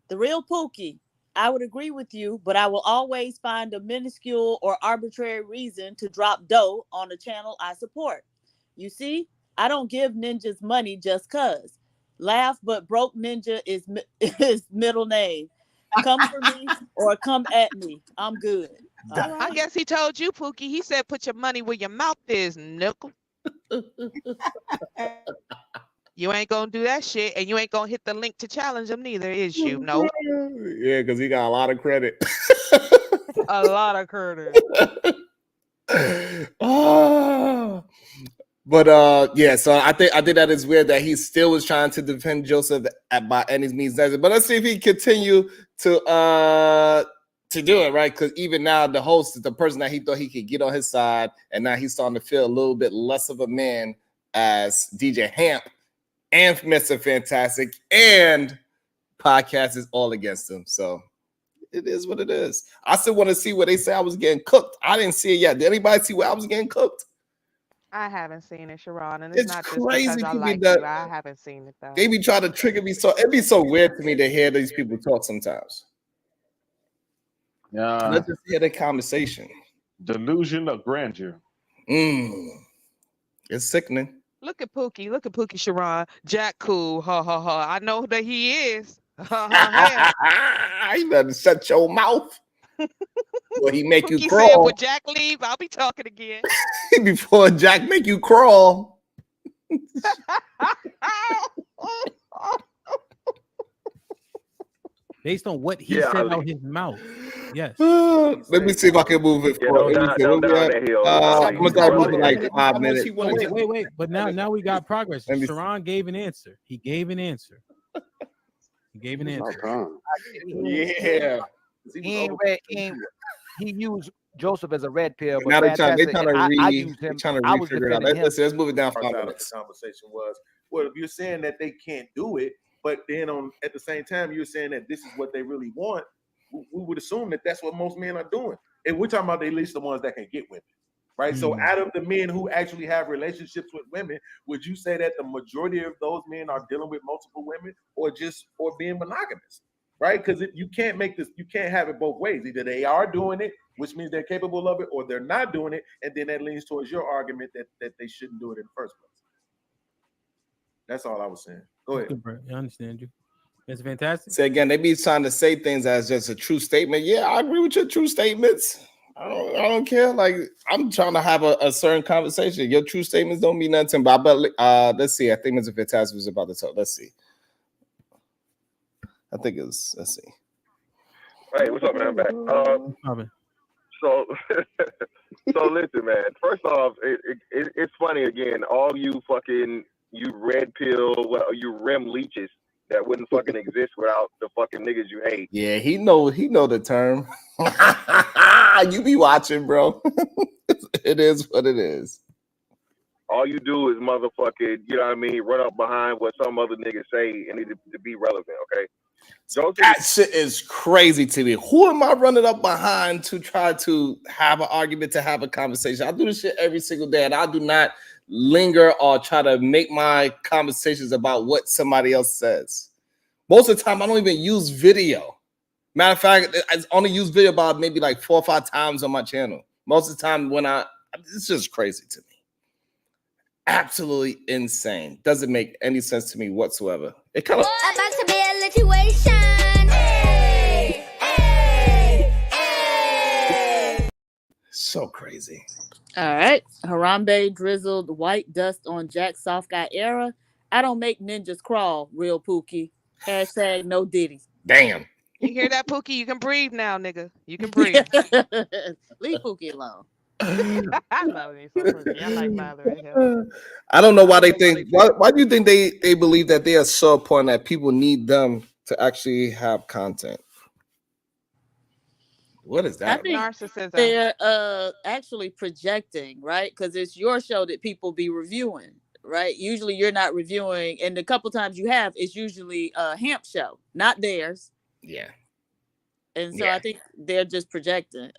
The real Pookie. I would agree with you, but I will always find a minuscule or arbitrary reason to drop dough on the channel I support. You see, I don't give ninjas money just cuz. Laugh but broke ninja is his middle name. Come for me or come at me. I'm good. Right. I guess he told you, Pookie. He said put your money where your mouth is, nickel. You ain't gonna do that shit, and you ain't gonna hit the link to challenge him neither, is you? No. Yeah, because he got a lot of credit. A lot of credit. But yeah, so I think that is weird that he still was trying to defend Joseph by any means necessary. But let's see if he continue to do it, right? Because even now the host is the person that he thought he could get on his side, and now he's starting to feel a little bit less of a man as DJ Hamp and Mr. Fantastic and podcast is all against him. So it is what it is. I still want to see where they say I was getting cooked. I didn't see it yet. Did anybody see where I was getting cooked? I haven't seen it, Sharon, and it's not just crazy because I like you. I haven't seen it though. They be trying to trigger me, so it'd be so weird to me to hear these people talk sometimes. Yeah, let's just hear the conversation. Delusion of grandeur. It's sickening. Look at Pookie, Sharon. Jack cool, ha ha ha. I know that he is. Ha ha ha. You better shut your mouth. Or he make Pookie you crawl. said, "Would Jack leave? I'll be talking again." Before Jack make you crawl. Based on what he said out his mouth. Yes. Let me see if I can move it forward. I'm gonna start moving like 5 minutes. Wait. But now we got progress. Sharon gave an answer. He gave an answer. Yeah. He used Joseph as a red pill. But now they're trying to I used him. I was figure it out. Let's move it down 5 minutes. The conversation was, well, if you're saying that they can't do it, but then at the same time you're saying that this is what they really want, we would assume that that's what most men are doing. And we're talking about at least the ones that can get women, right? So out of the men who actually have relationships with women, would you say that the majority of those men are dealing with multiple women or being monogamous? Right? Because you can't have it both ways. Either they are doing it, which means they're capable of it, or they're not doing it, and then that leans towards your argument that they shouldn't do it in the first place. That's all I was saying. Go ahead. I understand you. It's fantastic. So again, they be trying to say things as just a true statement. Yeah, I agree with your true statements. I don't care. Like, I'm trying to have a certain conversation. Your true statements don't mean nothing. But let's see. I think Mr. Fantastic was about to talk. Let's see. I think it's. Let's see. Hey, what's up, man? I'm back. So listen, man. First off, it's funny again. All you red pill, you rim leeches that wouldn't fucking exist without the fucking niggas you hate. Yeah, he know the term. You be watching, bro. It is what it is. All you do is motherfucking, you know what I mean, run up behind what some other niggas say and need to be relevant, okay? Joseph, That shit is crazy to me. Who am I running up behind to try to have an argument, to have a conversation? I do this shit every single day, and I do not linger or try to make my conversations about what somebody else says. Most of the time, I don't even use video. Matter of fact, I only use video about maybe like 4 or 5 times on my channel. Most of the time it's just crazy to me. Absolutely insane. Doesn't make any sense to me whatsoever. It kind of About to be a situation. Hey, hey, hey. so crazy. All right. Harambe drizzled white dust on Jack Soft Guy era. I don't make ninjas crawl, real Pookie. Hashtag no Diddy. Damn. You hear that, Pookie? You can breathe now, nigga. You can breathe. Leave Pookie alone. I love me some Pookie. I like bothering him. I don't know why they think. Why do you think they believe that they are so important that people need them to actually have content? What is I that? think narcissism. They're actually projecting, right? Because it's your show that people be reviewing, right? Usually you're not reviewing, and the couple times you have, it's usually a Hamp show, not theirs. Yeah. And so I think they're just projecting.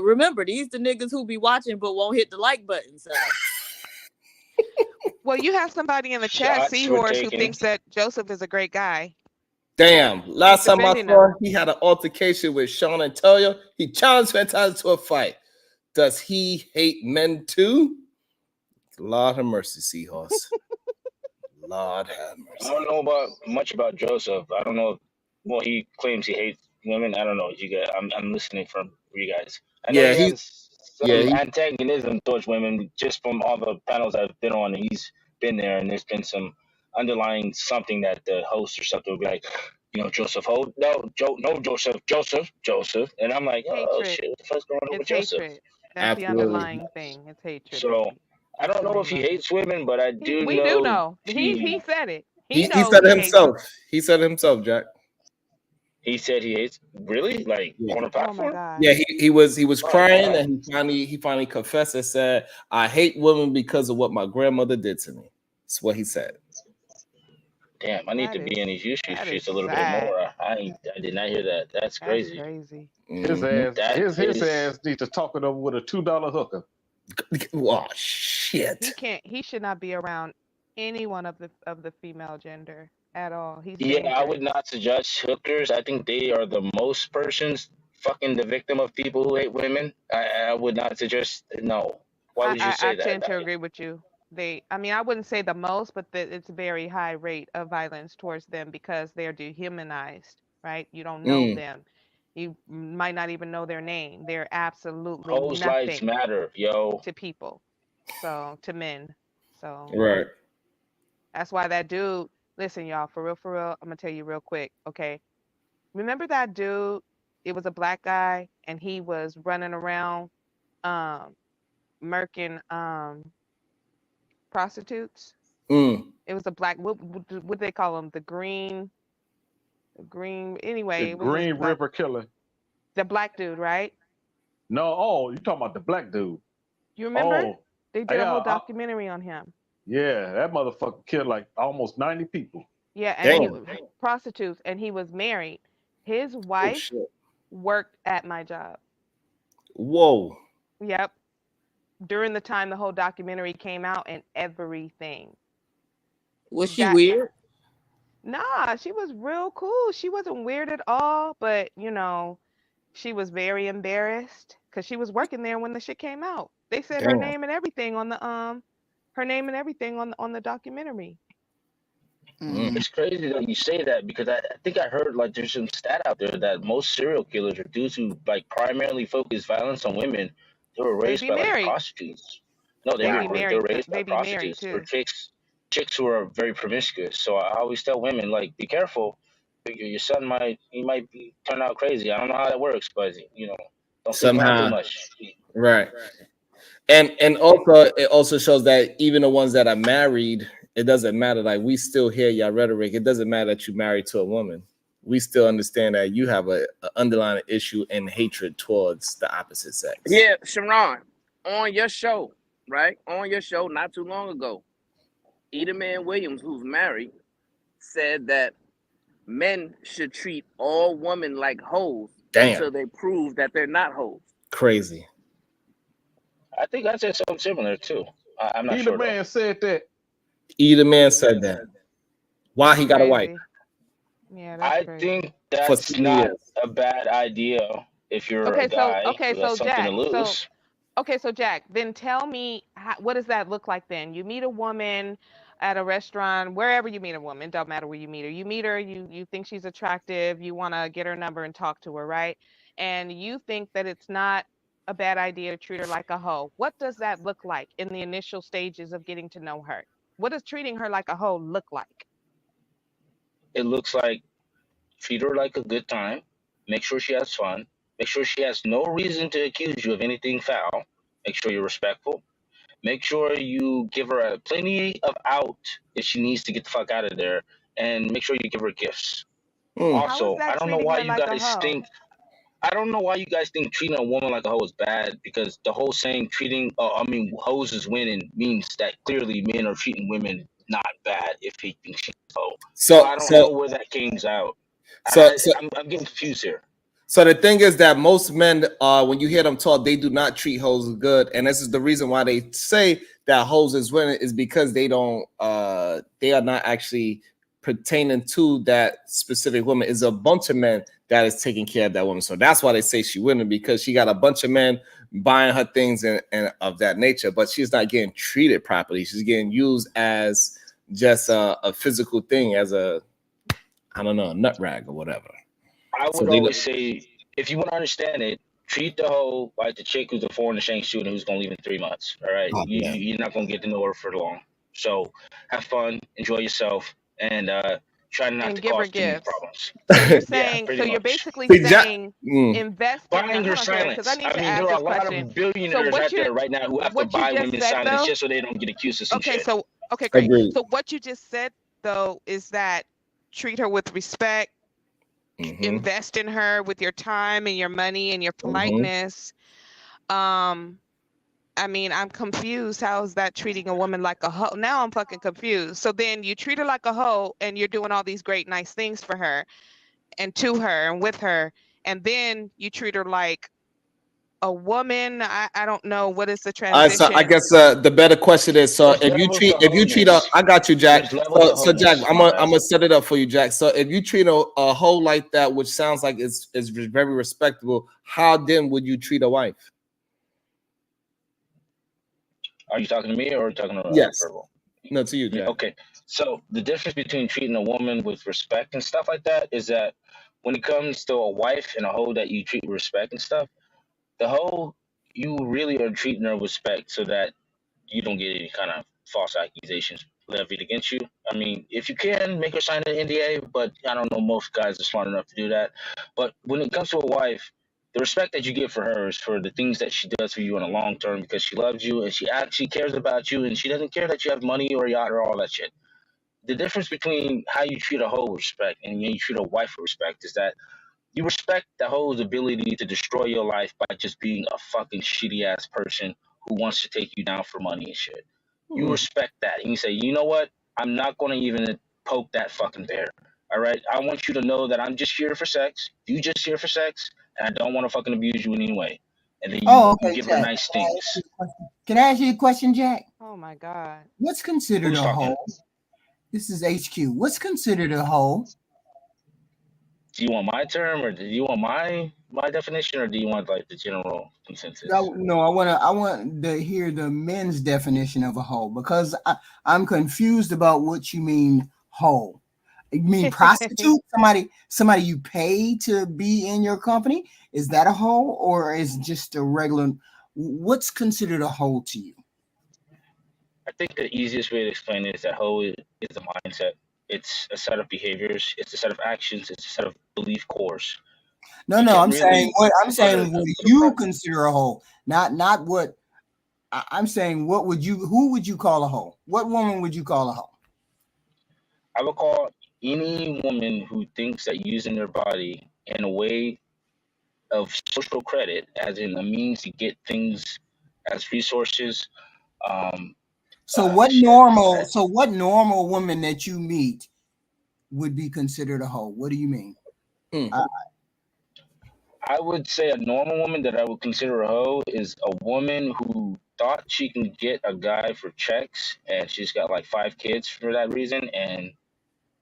Remember, these the niggas who be watching but won't hit the like button. So. Well, you have somebody in the chat, Shots were Seahorse, who taken. thinks that Joseph is a great guy. Damn. Last time I defending saw, he had an altercation with Sean and Talia. He challenged Fantastic to a fight. Does he hate men too? Lord have mercy, Seahorse. Lord have mercy. I don't know much about Joseph. I don't know. Well, he claims he hates women. I don't know. You guys, I'm listening from you guys. I know Yeah, he he- has some antagonism towards women just from all the panels I've been on. He's been there, and there's been some underlying something that the host or something will be like, Joseph, Joseph, and I'm like, oh Hatred. shit, what the fuck's going on with It's Joseph? hatred. That's the underlying thing. It's hatred. So I don't know if he hates women, but I do We know. do know. He said it. He knows said it hates himself. He said it himself, Jack. He said he hates really on a Oh my platform. God. Yeah, he was crying, and he finally confessed and said, "I hate women because of what my grandmother did to me." That's what he said. Damn, I need to be in his shoes a little bit more. I did not hear that. That's crazy. His ass needs to talk it over with a $2 hooker. Oh shit! He should not be around anyone of the female gender at all. He's Yeah, I dangerous. would not suggest hookers. I think they are the most persons fucking the victim of people who hate women. I would not suggest. No. Why would you say I that? tend to agree with you. I wouldn't say the most, but it's a very high rate of violence towards them because they're dehumanized, right? You don't know them. You might not even know their name. They're absolutely Hoes' lives nothing matter, yo. to people. So to men. So Right. that's why that dude, listen, y'all, for real, I'm gonna tell you real quick, okay? Remember that dude? It was a black guy and he was running around murking prostitutes. It was a black, what they call them, the green anyway, The it was this Green black, River Killer. the black dude, right? No, you talking about the black dude. You remember? Oh, They did a yeah, whole documentary on him. Yeah, that motherfucker killed like almost 90 people. Yeah, and prostitutes, and he was married. His wife worked at my job. Whoa. Yep. During the time the whole documentary came out and everything. Was she weird? Nah, she was real cool. She wasn't weird at all, but she was very embarrassed because she was working there when the shit came out. They said her name and everything on the on the documentary. It's crazy that you say that because I think I heard like there's some stat out there that most serial killers are dudes who like primarily focus violence on women. They were raised by like prostitutes. No, they were raised by prostitutes or chicks who are very promiscuous. So I always tell women like, be careful. Your son might turn out crazy. I don't know how that works, but don't sleep on too much. Right. And also it also shows that even the ones that are married it doesn't matter. Like, we still hear your rhetoric. It doesn't matter that you're married to a woman. We still understand that you have a underlying issue and hatred towards the opposite sex. Yeah, Sharon, on your show, right? On your show not too long ago, Edelman Williams, who's married, said that men should treat all women like hoes until they prove that they're not hoes. Crazy. I think I said something similar too. I'm not sure. Man said that. Edelman said that. Why he got a wife? Yeah, I think that's not a bad idea if you're a guy who has something Jack, to lose. So Jack, then tell me, what does that look like then? You meet a woman at a restaurant, wherever you meet a woman, don't matter where you meet her, you think she's attractive, you want to get her number and talk to her, right? And you think that it's not a bad idea to treat her like a hoe. What does that look like in the initial stages of getting to know her? What does treating her like a hoe look like? It looks like treat her like a good time, make sure she has fun, make sure she has no reason to accuse you of anything foul, make sure you're respectful, make sure you give her plenty of out if she needs to get the fuck out of there, and make sure you give her gifts. Also, I don't know why you guys think treating a woman like a hoe is bad, because the whole saying hoes is winning means that clearly men are treating women not bad if he thinks she's a hoe. So I don't know where that game's out. I'm getting confused here. So the thing is that most men, when you hear them talk, they do not treat hoes good, and this is the reason why they say that hoes is winning, is because they don't, they are not actually pertaining to that specific woman. Is a bunch of men that is taking care of that woman, so that's why they say she winning, because she got a bunch of men buying her things and of that nature, but she's not getting treated properly. She's getting used as just a physical thing, as a, I don't know, a nut rag or whatever. I would always say, if you want to understand it, treat the hoe like the chick who's a foreign exchange student who's going to leave in 3 months. All right, you're not going to get to know her for long. So have fun, enjoy yourself, and try not to cause too many problems. So you're saying, you're basically saying invest buying her silence. I mean, there are a lot of billionaires out there right now who have to buy women's silence just so they don't get accused of some shit. Okay, great. So what you just said though is that treat her with respect. Invest in her with your time and your money and your politeness. I mean, I'm confused. How is that treating a woman like a hoe? Now I'm fucking confused. So then you treat her like a hoe and you're doing all these great, nice things for her and to her and with her. And then you treat her like a woman. I don't know, what is the transition. So I guess the better question is, so if you treat I got you, Jack. So Jack, I'm gonna set it up for you, Jack. So if you treat a hoe like that, which sounds like is very respectable, how then would you treat a wife? Are you talking to me or are you talking to yes. Verbal? No, to you, Jack. Okay. So the difference between treating a woman with respect and stuff like that is that when it comes to a wife and a hoe that you treat with respect and stuff, the hoe, you really are treating her with respect so that you don't get any kind of false accusations levied against you. I mean, if you can, make her sign an NDA, but I don't know, most guys are smart enough to do that. But when it comes to a wife, the respect that you give for her is for the things that she does for you in the long term, because she loves you and she actually cares about you, and she doesn't care that you have money or a yacht or all that shit. The difference between how you treat a hoe with respect and you treat a wife with respect is that you respect the hoe's ability to destroy your life by just being a fucking shitty ass person who wants to take you down for money and shit. You respect that. And you say, you know what? I'm not going to even poke that fucking bear. All right? I want you to know that I'm just here for sex. You just here for sex. And I don't want to fucking abuse you in any way. And then you give her nice things. Can I ask you a question, Jack? Oh my God. What's considered a hoe? This is HQ. What's considered a hoe? Do you want my term, or do you want my definition, or do you want like the general consensus? No, I want to hear the men's definition of a hoe, because I'm confused about what you mean hoe. You mean prostitute? somebody you pay to be in your company? Is that a hoe, or is just a regular? What's considered a hoe to you? I think the easiest way to explain it is that hoe is a mindset. It's a set of behaviors. It's a set of actions. It's a set of belief cores. No, I'm saying what you consider a hoe, not what I'm saying. Who would you call a hoe? What woman would you call a hoe? I would call any woman who thinks that using their body in a way of social credit, as in a means to get things as resources. So what normal woman that you meet would be considered a hoe? What do you mean? I would say a normal woman that I would consider a hoe is a woman who thought she can get a guy for checks, and she's got like 5 kids for that reason, and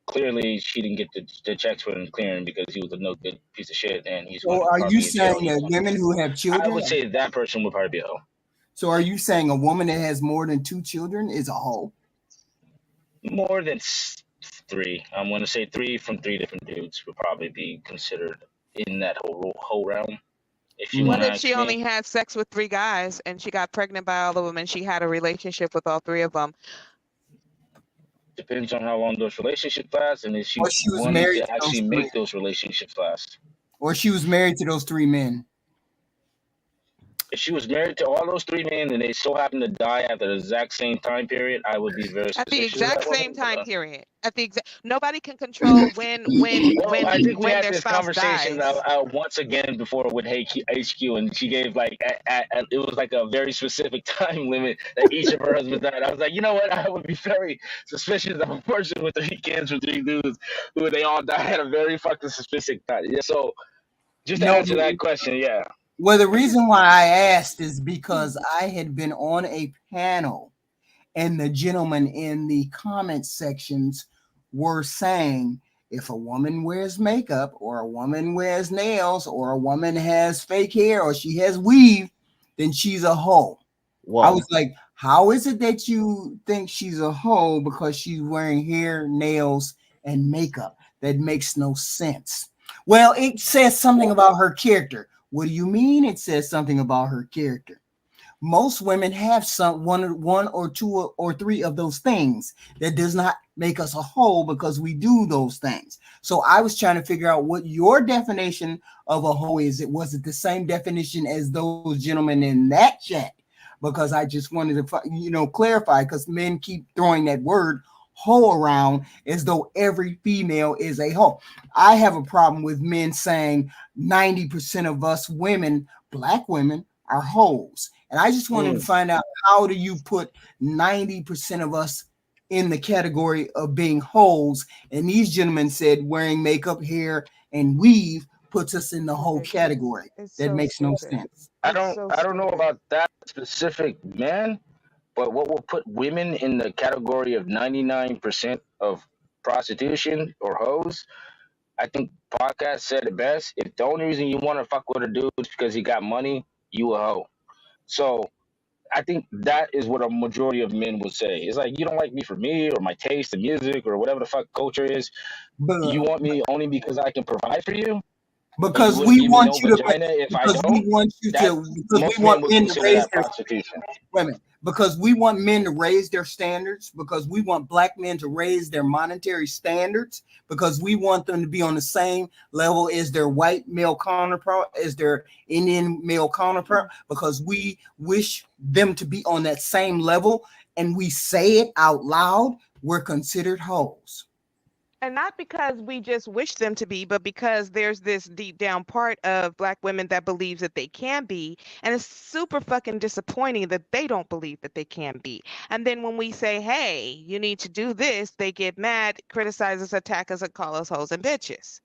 clearly she didn't get the checks for him clearing because he was a no good piece of shit, and he's going So to are probably you be in jail. saying that women who have I children? would say that person would probably be a hoe. So are you saying a woman that has more than 2 children is a hoe? More than 3. I'm going to say 3 from 3 different dudes would probably be considered in that whole realm. If you What want to if she ask only me, had sex with 3 guys and she got pregnant by all of them and she had a relationship with all 3 of them? depends on how long those relationships last, and if she Or she was wanted married to to those actually 3. make those relationships last. Or she was married to those 3 men. If she was married to all those 3 men and they so happen to die at the exact same time period, I would be very At the suspicious of exact that same woman. time period. At the exact, nobody can control Well, I think we when had their this spouse conversation dies. once again before with HQ, and she gave like it was like a very specific time limit that each of her husbands died. I was like, you know what? I would be very suspicious of a person with 3 kids with 3 dudes who they all died at a very fucking specific time. Yeah, so just to No, answer that question, yeah. well, the reason why I asked is because I had been on a panel and the gentlemen in the comment sections were saying if a woman wears makeup or a woman wears nails or a woman has fake hair or she has weave, then she's a hoe. I was like, how is it that you think she's a hoe because she's wearing hair, nails, and makeup? That makes no sense. Well, it says something about her character. What do you mean it says something about her character? Most women have one or 2 or 3 of those things. That does not make us a whole because we do those things. So I was trying to figure out what your definition of a hoe is. Was it the same definition as those gentlemen in that chat? Because I just wanted to clarify, because men keep throwing that word hoe around as though every female is a hoe. I have a problem with men saying 90% of us women, black women, are hoes. And I just wanted to find out, how do you put 90% of us in the category of being hoes? And these gentlemen said wearing makeup, hair, and weave puts us in the whole category. That makes no sense. I don't know about that specific man, but what will put women in the category of 99% of prostitution or hoes? I think podcast said it best. If the only reason you want to fuck with a dude is because he got money, you a hoe. So I think that is what a majority of men would say. It's like, you don't like me for me or my taste in music or whatever the fuck culture is. You want me only because I can provide for you? But you Because wouldn't we give me want no you to, vagina if I because we don't? want you That to, because most we men want would men to consider raise that their prostitution. women, because we want men to raise their standards, because we want black men to raise their monetary standards, because we want them to be on the same level as their white male counterpart, as their Indian male counterpart, because we wish them to be on that same level, and we say it out loud, we're considered hoes. And not because we just wish them to be, but because there's this deep down part of black women that believes that they can be. And it's super fucking disappointing that they don't believe that they can be. And then when we say, hey, you need to do this, they get mad, criticize us, attack us, and call us hoes and bitches.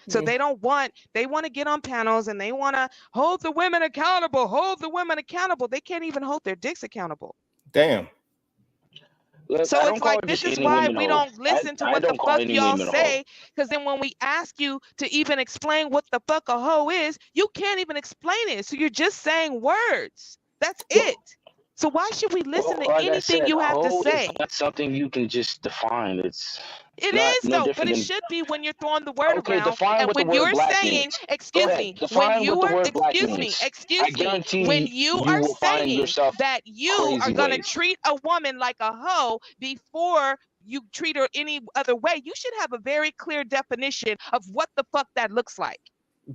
So they want to get on panels and they want to hold the women accountable, They can't even hold their dicks accountable. Damn. Look, So I it's don't call like, this just is any why women we hoe. don't listen to I what the don't call fuck any y'all women a hoe. say. Because then when we ask you to even explain what the fuck a hoe is, you can't even explain it. So you're just saying words. That's it. So why should we listen to Like I anything said, you have to hoe is say? not something you can just define. It's It not is no though, but different it than, should be when you're throwing the word okay, around define and what the when word you're black saying, means. Go ahead, define what the word black means. I when guarantee you you are will find saying yourself that you are crazy going to ways. treat a woman like a hoe before you treat her any other way, you should have a very clear definition of what the fuck that looks like.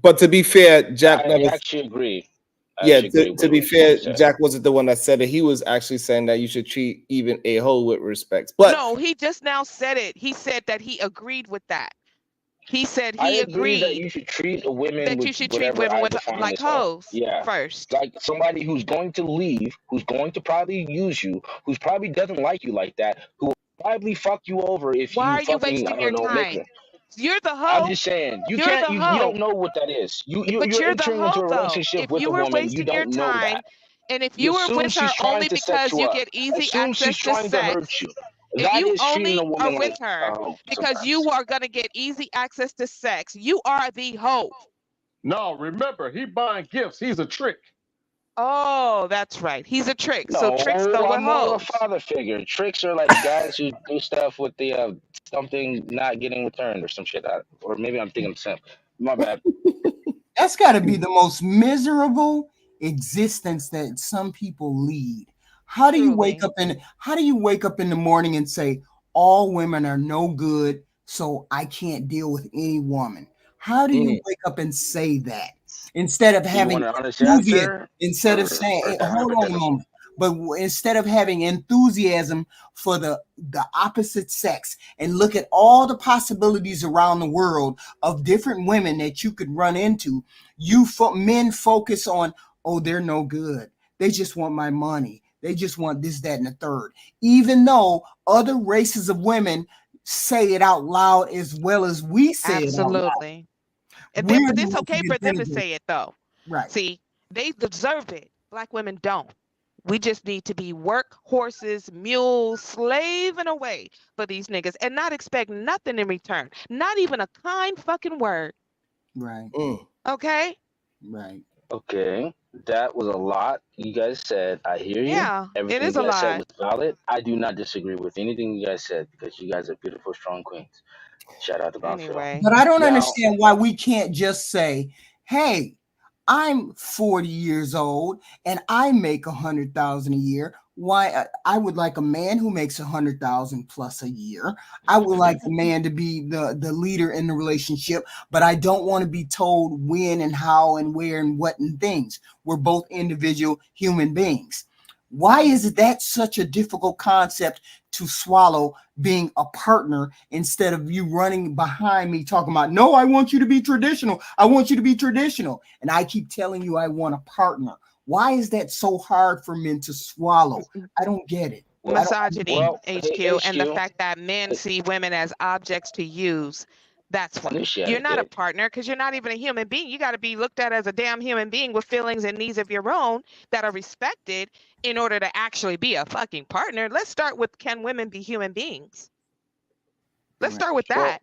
But to be fair, Jack I Levels, actually agree. I Yeah, actually agree to with be what you fair, said. Jack wasn't the one that said it. He was actually saying that you should treat even a hoe with respect. But No, he just now said it. He said that he agreed with that. He said I he agree that agreed you should treat a women that with you should treat whatever women I with define like as hoe. hoes Yeah. first. Like somebody who's going to leave, who's going to probably use you, who's probably doesn't like you like that, who will probably fuck you over if Why you are you fucking wasting your don't make time? it. You're the I'm hoe. just saying, you You're can't, the you hoe. don't know what that is. But You're you're the entering into hoe a though. relationship If with you a were woman, you wasting your don't know time, that. and if You you were assume with her she's trying only to set because you you up. get easy Assume she's access to trying to hurt sex, you. if That you is treating only a are woman with like her a hoe because sometimes. you are going to get easy access to sex, you are the hoe. No, remember, he buying gifts. He's a trick. Oh, that's right. He's a trick. So No, tricks go with I'm more of a hoes. father figure. Tricks are like guys who do stuff with the something not getting returned or some shit. Or maybe I'm thinking simp. My bad. That's got to be the most miserable existence that some people lead. How do you wake up in the morning and say all women are no good, so I can't deal with any woman? How do you wake up and say that instead of Do you having want an honest enthusiasm? answer, Instead of saying, hold on a moment. But instead of having enthusiasm for the opposite sex and look at all the possibilities around the world of different women that you could run into, men focus on, oh, they're no good. They just want my money. They just want this, that, and the third. Even though other races of women say it out loud as well as we say it out loud. Absolutely. And We're but the it's ones okay who for get them to denigrated. say it though. Right. See, they deserve it. Black women don't. We just need to be work horses, mules, slaving away for these niggas and not expect nothing in return. Not even a kind fucking word. Right. Okay? Right. Okay, that was a lot you guys said. I hear you. Yeah, it Everything is you a guys said lot. was valid. I do not disagree with anything you guys said because you guys are beautiful, strong queens. Shout out to Brownsville. Anyway. But I don't Now, understand why we can't just say, hey, I'm 40 years old and I make 100,000 a year. Why I would like a man who makes 100,000 plus a year. I would like the man to be the leader in the relationship, but I don't want to be told when and how and where and what and things. We're both individual human beings. Why is that such a difficult concept to swallow, being a partner, instead of you running behind me talking about, no, I want you to be traditional. I want you to be traditional. And I keep telling you I want a partner. Why is that so hard for men to swallow? I don't get it. Misogyny, hey, HQ, and the HQ. fact that men see women as objects to use. That's why. You're Initiated not a it. partner because you're not even a human being. You got to be looked at as a damn human being with feelings and needs of your own that are respected in order to actually be a fucking partner. Let's start with, can women be human beings? Let's start with that.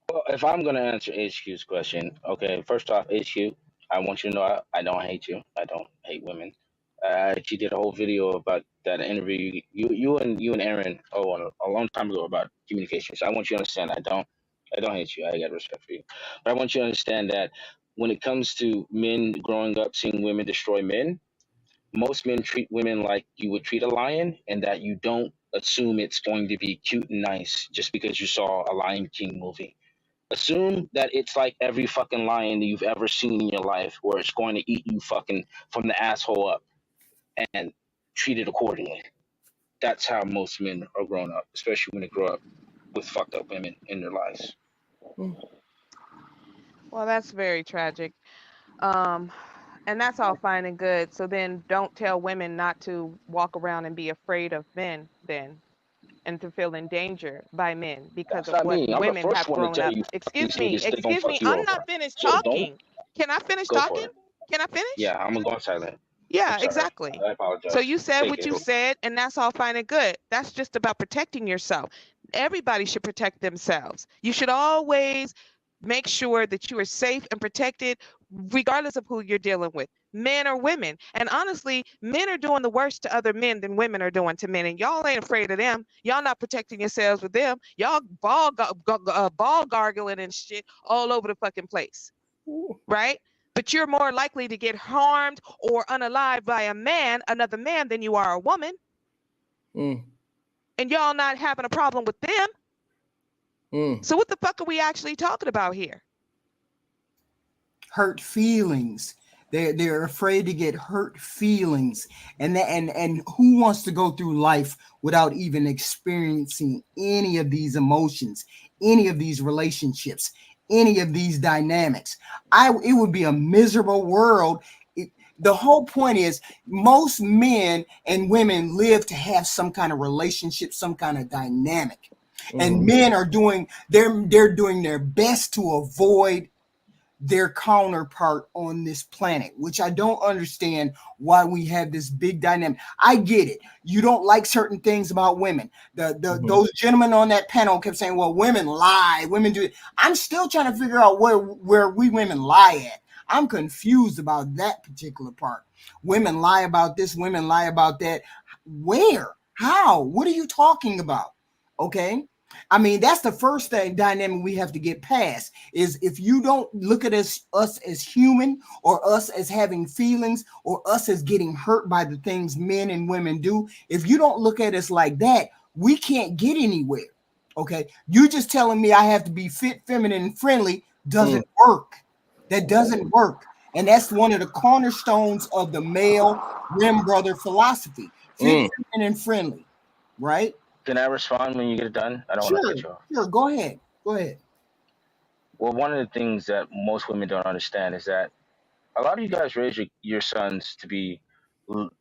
Well, if I'm gonna answer HQ's question, okay, first off, HQ, I want you to know I don't hate you. I don't hate women. I actually did a whole video about that interview you and Aaron a long time ago about communication. So I want you to understand I don't hate you. I got respect for you. But I want you to understand that when it comes to men growing up seeing women destroy men, most men treat women like you would treat a lion, and that you don't assume it's going to be cute and nice just because you saw a Lion King movie. Assume that it's like every fucking lion that you've ever seen in your life, where it's going to eat you fucking from the asshole up, and treat it accordingly. That's how most men are grown up, especially when they grow up with fucked up women in their lives. Well, that's very tragic. Um, and that's all fine and good. So then don't tell women not to walk around and be afraid of men then, and to feel in danger by men because That's of not what me. I'm the women first have one to grown tell up. you fuck these niggas, they gonna Excuse me. fuck you I'm not over. finished So don't talking. Can I finish go for talking? it. Can I finish? Yeah, I'm gonna go on silent. I'm Yeah, sorry. exactly. I So apologize. you said Take what it. you said, and that's all fine and good. That's just about protecting yourself. Everybody should protect themselves. You should always make sure that you are safe and protected, regardless of who you're dealing with, men or women. And honestly, men are doing the worst to other men than women are doing to men. And y'all ain't afraid of them. Y'all not protecting yourselves with them. Y'all ball gargling and shit all over the fucking place. Right? But you're more likely to get harmed or unalived by another man, than you are a woman. And y'all not having a problem with them. So what the fuck are we actually talking about here? Hurt feelings. They're afraid to get hurt feelings, and who wants to go through life without even experiencing any of these emotions, any of these relationships, any of these dynamics? It would be a miserable world. The whole point is most men and women live to have some kind of relationship, some kind of dynamic. And men are doing they're doing their best to avoid their counterpart on this planet, which I don't understand why we have this big dynamic. I get it. You don't like certain things about women. Those gentlemen on that panel kept saying, well, women lie, women do it. I'm still trying to figure out where we women lie at. I'm confused about that particular part. Women lie about this, women lie about that. Where? How? What are you talking about? Okay. I mean, that's the first thing dynamic we have to get past is if you don't look at us as human or us as having feelings or us as getting hurt by the things men and women do, if you don't look at us like that, we can't get anywhere. Okay. You just telling me I have to be fit, feminine, and friendly doesn't work. That doesn't work. And that's one of the cornerstones of the male rim brother philosophy. Fit, feminine, and friendly. Right? Can I respond when you get it done? I don't want to cut you off. Sure, go ahead. Go ahead. Well, one of the things that most women don't understand is that a lot of you guys raise your sons to be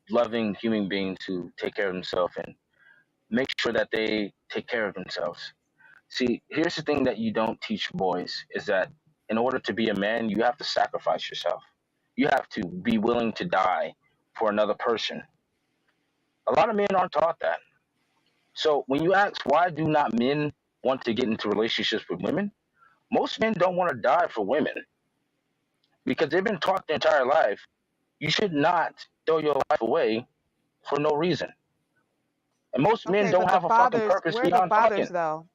loving human beings who take care of themselves and make sure that they take care of themselves. See, here's the thing that you don't teach boys is that in order to be a man, you have to sacrifice yourself. You have to be willing to die for another person. A lot of men aren't taught that. So when you ask why do not men want to get into relationships with women, most men don't want to die for women because they've been taught their entire life you should not throw your life away for no reason. And most men Okay, don't but the have a fucking fathers, purpose where are the beyond fathers fucking. though?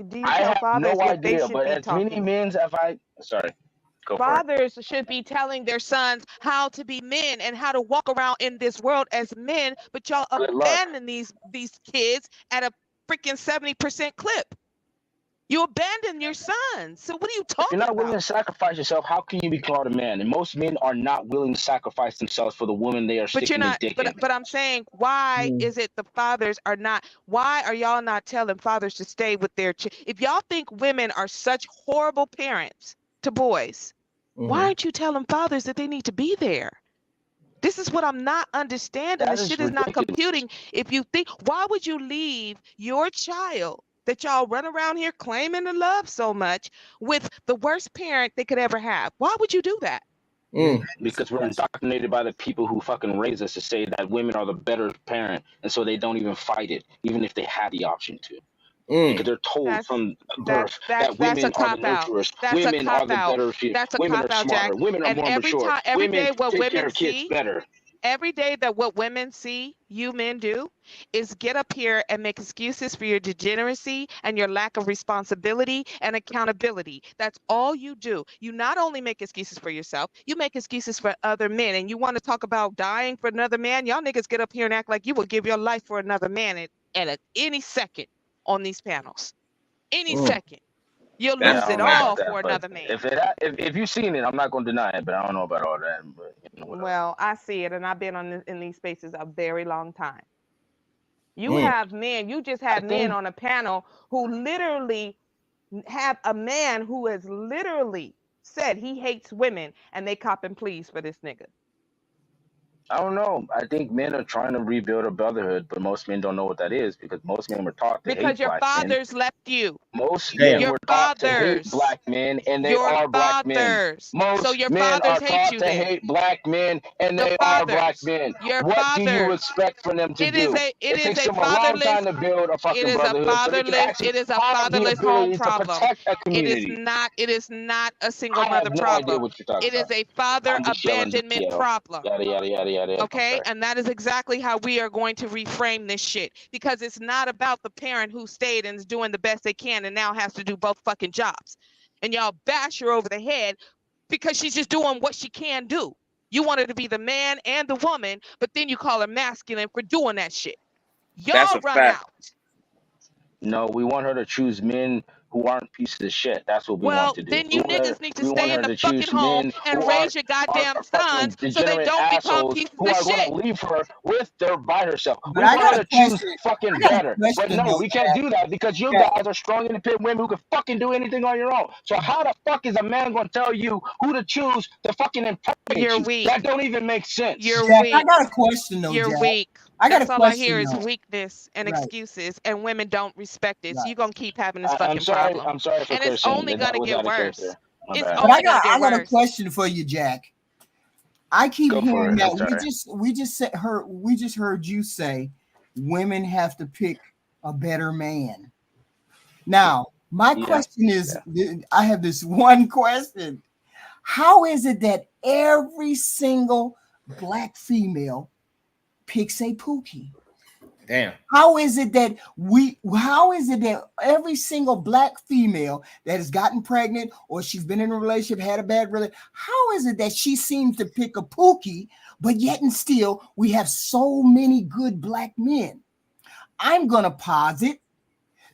Do you I tell have fathers no what they idea, should but be as many talking? men as I sorry, go for it. Fathers should be telling their sons how to be men and how to walk around in this world as men, but y'all Good luck. abandon these kids at a freaking 70% clip. You abandon your sons. So what are you If you're talking not willing about? to sacrifice yourself, how can you be called a man? And most men are not willing to sacrifice themselves for the woman they are But you're sticking their not, dick in. but I'm saying, why is it the fathers are not, why are y'all not telling fathers to stay with their if y'all think women are such horrible parents to boys, why aren't you telling fathers that they need to be there? This is what I'm not understanding. The That is shit is not ridiculous. computing. If you think, why would you leave your child that y'all run around here claiming to love so much with the worst parent they could ever have? Why would you do that? Because we're indoctrinated by the people who fucking raise us to say that women are the better parent, and so they don't even fight it, even if they had the option to. Because they're told from birth that That's a women are the cop out. nurturers, That's a women are cop the out. better, That's a women cop are out, Jack. smarter, women are And more mature, every women day what take care women of kids see, better. every day that what women see you men do is get up here and make excuses for your degeneracy and your lack of responsibility and accountability. That's all you do. You not only make excuses for yourself, you make excuses for other men. And you want to talk about dying for another man? Y'all niggas get up here and act like you would give your life for another man at any second on these panels. Any second. You'll Yeah, lose I it don't know all about for that, but another man. if you've seen it, I'm not going to deny it, but I don't know about all that. But you know, whatever. Well, I see it, and I've been in these spaces a very long time. You have men, you just had men on a panel who literally have a man who has literally said he hates women, and they cop and please for this nigga. I don't know. I think men are trying to rebuild a brotherhood, but most men don't know what that is because most men were taught to hate Because your black men. fathers left you. Most men Your were taught to hate fathers. black men, and they Your are black men. fathers. So Most your men fathers are hate taught you to then. hate black men, and The they are black fathers. men. Your What do you fathers. expect for them to It do? is It takes a them a long fatherless time to build a it fucking is a brotherhood, so they can fatherless actually have the home ability to problem. protect a It is community. not a single I mother have no idea problem. what you're talking It is about. a father I'm just yelling, just abandonment yell. problem. Yada yada yada yada. I'm Okay, sorry. and that is exactly how we are going to reframe this shit, because it's not about the parent who stayed and is doing the best they can and now has to do both fucking jobs, and y'all bash her over the head because she's just doing what she can do. You want her to be the man and the woman, but then you call her masculine for doing that shit. That's Y'all a run fact. out. No, we want her to choose men who aren't pieces of shit. That's what we want Well, to do. then you niggas need to We want stay in her the to fucking choose home men and who raise your are goddamn fucking sons so they degenerate don't become assholes pieces who of are going to shit. leave her with their by herself. But We I want got her a to choose question. fucking I got a better. But question no, though, we can't do that because you Jack. guys are strong, independent women who can fucking do anything on your own. So how the fuck is a man going to tell you who to choose to fucking impregnate You're you? weak. That don't even make sense. You're Jack, I weak. got a question though, You're Jack. weak. I got a That's all I hear question is though. weakness and Right, excuses, and women don't respect it. So right. you're gonna keep having this I'm fucking sorry. problem. I'm sorry for And it's cursing. only That gonna was get out of worse. character. My It's bad. But only gonna I get got a worse. question for you, Jack. I keep Go for hearing it. I'm that sorry. we just heard you say women have to pick a better man. Now, my Yeah. question is, I have this one question. How is it that every single black female picks a Pookie? Damn. How is it that every single black female that has gotten pregnant or she's been in a relationship, had a bad relationship, how is it that she seems to pick a Pookie, but yet and still we have so many good black men? I'm gonna posit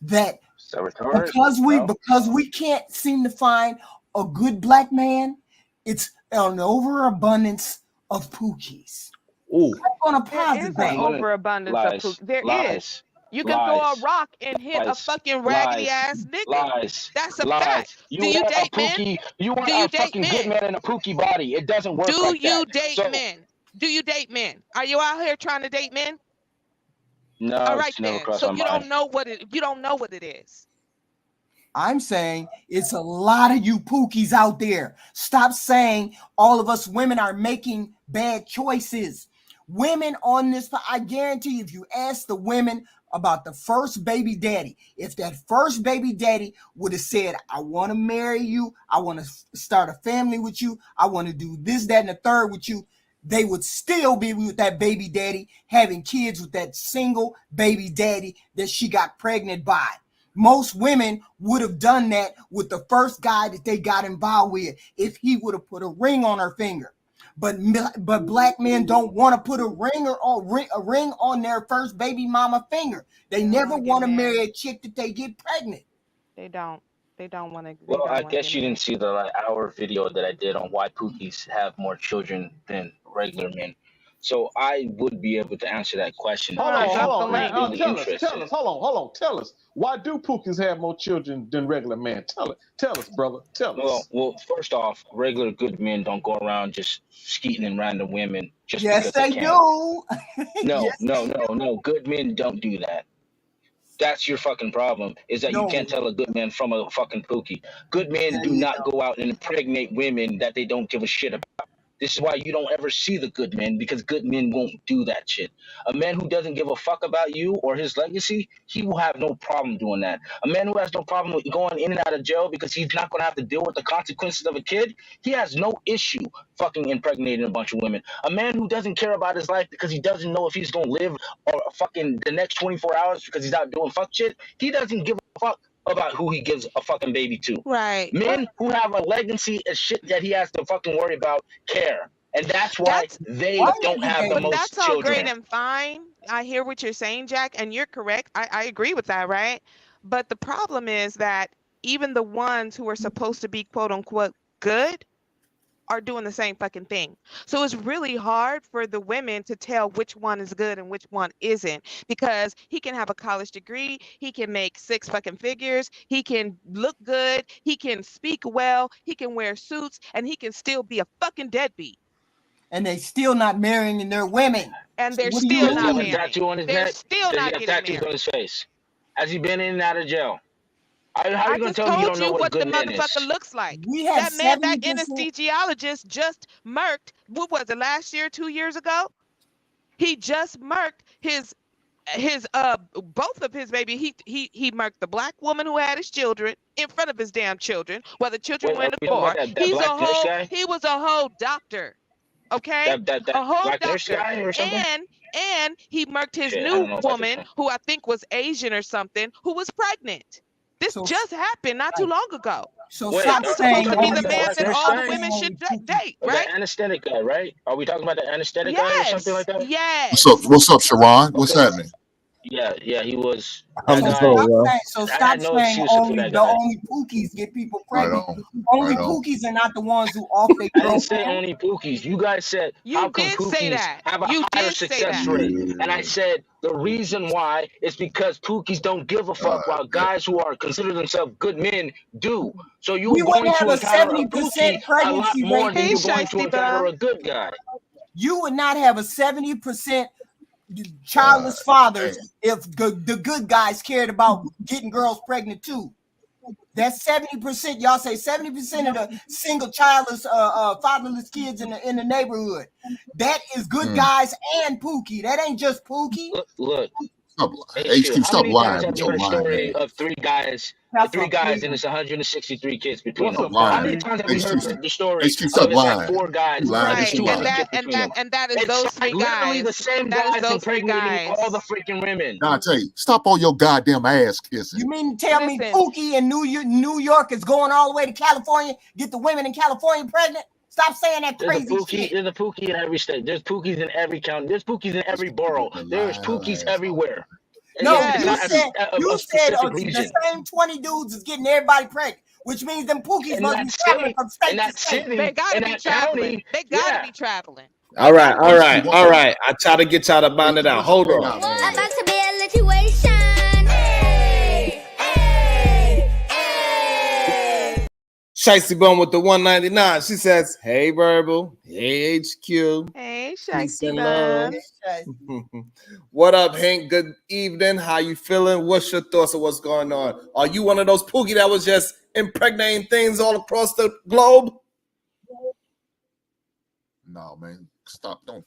that because we can't seem to find a good black man, it's an overabundance of Pookies. Ooh. I'm gonna There posit is an that. overabundance of poop. There is. You can throw a rock and hit a fucking raggedy ass nigga. That's a fact. You Do you want a date men? Pookie? You want Do you a date fucking good men? man in a Pookie body? It doesn't work Do like you that. date So men? Do you date men? Are you out here trying to date men? no, All right it's never then. crossed So my you don't mind. know what it is. I'm saying it's a lot of you Pookies out there. Stop saying all of us women are making bad choices. Women on this, I guarantee if you ask the women about the first baby daddy, if that first baby daddy would have said, I want to marry you, I want to start a family with you, I want to do this, that, and the third with you, they would still be with that baby daddy, having kids with that single baby daddy that she got pregnant by. Most women would have done that with the first guy that they got involved with if he would have put a ring on her finger. But black men don't want to put a ring on their first baby mama finger. They never want to marry a chick that they get pregnant. They don't. They don't want to. Well, I guess you didn't see the hour video that I did on why Pookies have more children than regular men. So I would be able to answer that question Hold if on, you hold were on. really Tell us, interested. hold on. Tell us. Why do Pookies have more children than regular men? Tell us, brother. Tell us. Well, first off, regular good men don't go around just skeeting in random women just Yes, because they they can. do. No. Good men don't do that. That's your fucking problem, is that you can't tell a good man from a fucking Pookie. Good men do not go out and impregnate women that they don't give a shit about. This is why you don't ever see the good men, because good men won't do that shit. A man who doesn't give a fuck about you or his legacy, he will have no problem doing that. A man who has no problem with going in and out of jail because he's not going to have to deal with the consequences of a kid, he has no issue fucking impregnating a bunch of women. A man who doesn't care about his life because he doesn't know if he's going to live or fucking the next 24 hours because he's out doing fuck shit, he doesn't give a fuck about who he gives a fucking baby to. Right. Men who have a legacy and shit that he has to fucking worry about care. And that's why they don't have the But most that's all great children. and fine. I hear what you're saying, Jack, and you're correct. I agree with that, right? But the problem is that even the ones who are supposed to be quote unquote good are doing the same fucking thing. So it's really hard for the women to tell which one is good and which one isn't, because he can have a college degree, he can make 6 fucking figures, he can look good, he can speak well, he can wear suits, and he can still be a fucking deadbeat. And they still not marrying their women. And they're Does still he not have a married. tattoo on his They're neck? still Does he not have getting tattoos married. on his face? Has he been in and out of jail? How are I you going just to tell me you told don't know you what a what the good man motherfucker is? looks like. We have That man, that 70%. anesthesiologist just murked, what was it, last year, 2 years ago? He just murked his both of his baby. He murked the black woman who had his children in front of his damn children, while the children Wait, were are in the we talking car. about that black nurse guy? He was a whole doctor. Okay? That A whole black nurse doctor. guy or something? And he murked his Shit, I don't new know about this woman, one. who I think was Asian or something, who was pregnant. This just happened not too long ago. So Wait, stop That was saying supposed to be all the these man black that nurse all stop the guy? women saying should all these date, Or right? the anesthetic guy, right? Are we talking about the anesthetic guy or something like that? Yes. What's up, Sharon? What's Yes. happening? Yeah, he was. I'm That So just guy. vote, yo. I had no excuse for that the guy. only pookies get people Right pregnant. on. Only Right on. pookies are not the ones who off their I didn't say girlfriend. only Pookies. You guys said how You come did say Pookies that. have a You higher did say success that. rate, and I said the reason why is because Pookies don't give a fuck, while guys who are consider themselves good men do. So We you're going wouldn't have to a encounter a 70% Pookie a lot pregnancy more rate. than Hey, you're going to Shiesty encounter Bum. a good guy. You would not have a 70% childless fathers if the good guys cared about getting girls pregnant too. That's 70%. Y'all say 70% of the single childless, fatherless kids in the neighborhood. That is good guys and Pookie. That ain't just Pookie. Look, Stop, HQ. HQ, How stop many times lying have with you your heard a lying story ass. of three guys, That's a and it's 163 kids between Stop them? How many lying. times have you HQ, heard the story HQ, of stop it's like lying. 4 guys You and lying there's that you Right. 200 lying. kids between them? And that is It's those like three literally the guys. same That is guys those three impregnating all the guys. freaking women. Dante, stop all your goddamn ass kissing. You mean to tell me Listen. Pookie in New York is going all the way to California, get the women in California pregnant? Stop saying that There's a crazy Pookie. shit. There's a Pookie in every state. There's Pookies in every county. There's Pookies in every borough. There's Pookies everywhere. No, It's you not Yes. said a specific the region. same 20 dudes is getting everybody pregnant, which means them Pookies In must that be traveling city, from in state to that state. They city, gotta in be that traveling. county, They gotta yeah. be traveling. All right, all HQ, right, all right. I try to get y'all to bind it out. what's your Hold fade on. out man? About to be a situation. Hey, hey, hey. Shicey Bone with the 199. She says, "Hey, Verbal. Hey, HQ. Hey, Peace Shiesty and love." Bum. What up, Hank? Good evening. How you feeling? What's your thoughts of what's going on? Are you one of those Pookie that was just impregnating things all across the globe? No, man. Stop. Don't.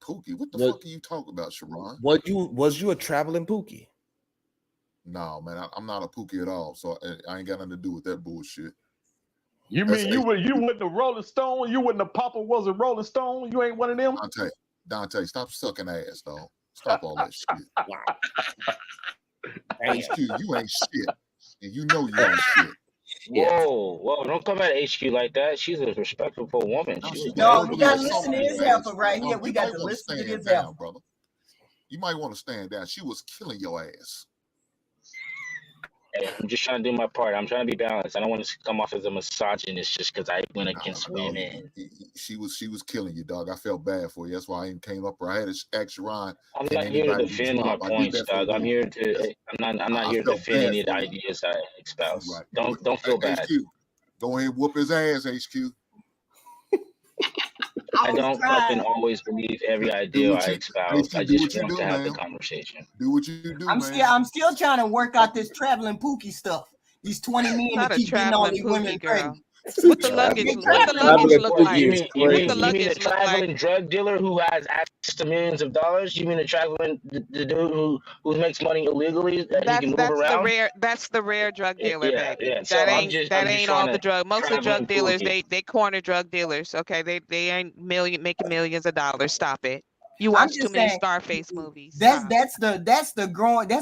Pookie, what the What- fuck are you talking about, Sharon? Was you a traveling Pookie? No, man. I'm not a Pookie at all. So I ain't got nothing to do with that bullshit. You That's mean you wasn't a Rolling Stone? You wasn't a Papa was a Rolling Stone? You ain't one of them? Dante, stop sucking ass, dog. Stop all that shit. HQ, you ain't shit. And you know you ain't shit. Whoa, don't come at HQ like that. She's a respectful woman. She was No, nice. we got to listen to his helper right here. We got to listen to his helper. brother. You might want to stand down. She was killing your ass. Hey, I'm just trying to do my part. I'm trying to be balanced. I don't want to come off as a misogynist just because I went against women. She was killing you, dog. I felt bad for you. That's why I even came up. I had to ask Sharon. I'm not here to defend my points, dog. I'm here to. I'm not here to defend any of the ideas I espouse. Right. Don't feel bad. HQ, go ahead and whoop his ass, HQ. I don't fucking always believe every idea I espouse. I just want to have the conversation. Do what you do, I'm still trying to work out this traveling Pookie stuff. These 20 men Not that a keep getting all traveling these women Pookie girl. pregnant. What the luggage look like? You mean What the a luggage look like? traveling drug dealer who has access to millions of dollars? You mean a traveling the dude who makes money illegally that he can move around? That's the rare drug dealer, Yeah, baby. yeah. So That I'm ain't just all trying the to drug. Most of the drug traveling dealers, Pookie. they corner drug dealers. Okay, they ain't making millions of dollars. Stop it. You I'm watch too just many saying, Scarface movies. That's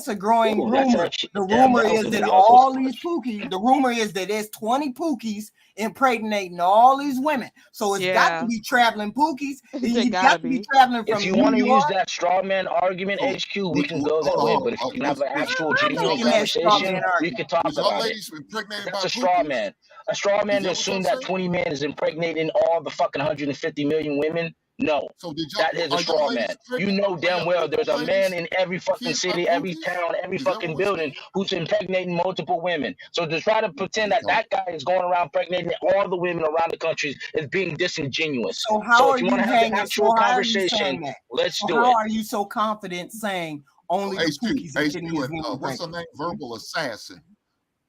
a growing Ooh, rumor. actually, The damn, rumor that was is a that New York all these Pookies, the rumor is that there's 20 Pookies impregnating all these women. So it's got to be traveling Pookies. He's got to be traveling from If you New want to use York. that straw man argument, HQ, we can go that way. But if you can have an actual genuine making that straw man conversation, we can talk Was y'all about it. ladies impregnated That's by a straw Pookies? man. A straw man Is to that what assume y'all that say? 20 men is impregnating all the fucking 150 million women. No, So did y'all? that is a Are y'all straw ladies man. pregnant? You know damn well there's a man in every fucking kids by city, every Pookies? town, every Is that fucking what we're building who's impregnating multiple women. So to try to pretend that that guy is going around impregnating all the women around the country is being disingenuous. So how are if you you want to have the hanging? actual So how are you conversation, saying that? let's So do how it. are you so confident saying only the Pookies are getting these women what's her pregnant? name? Verbal assassin.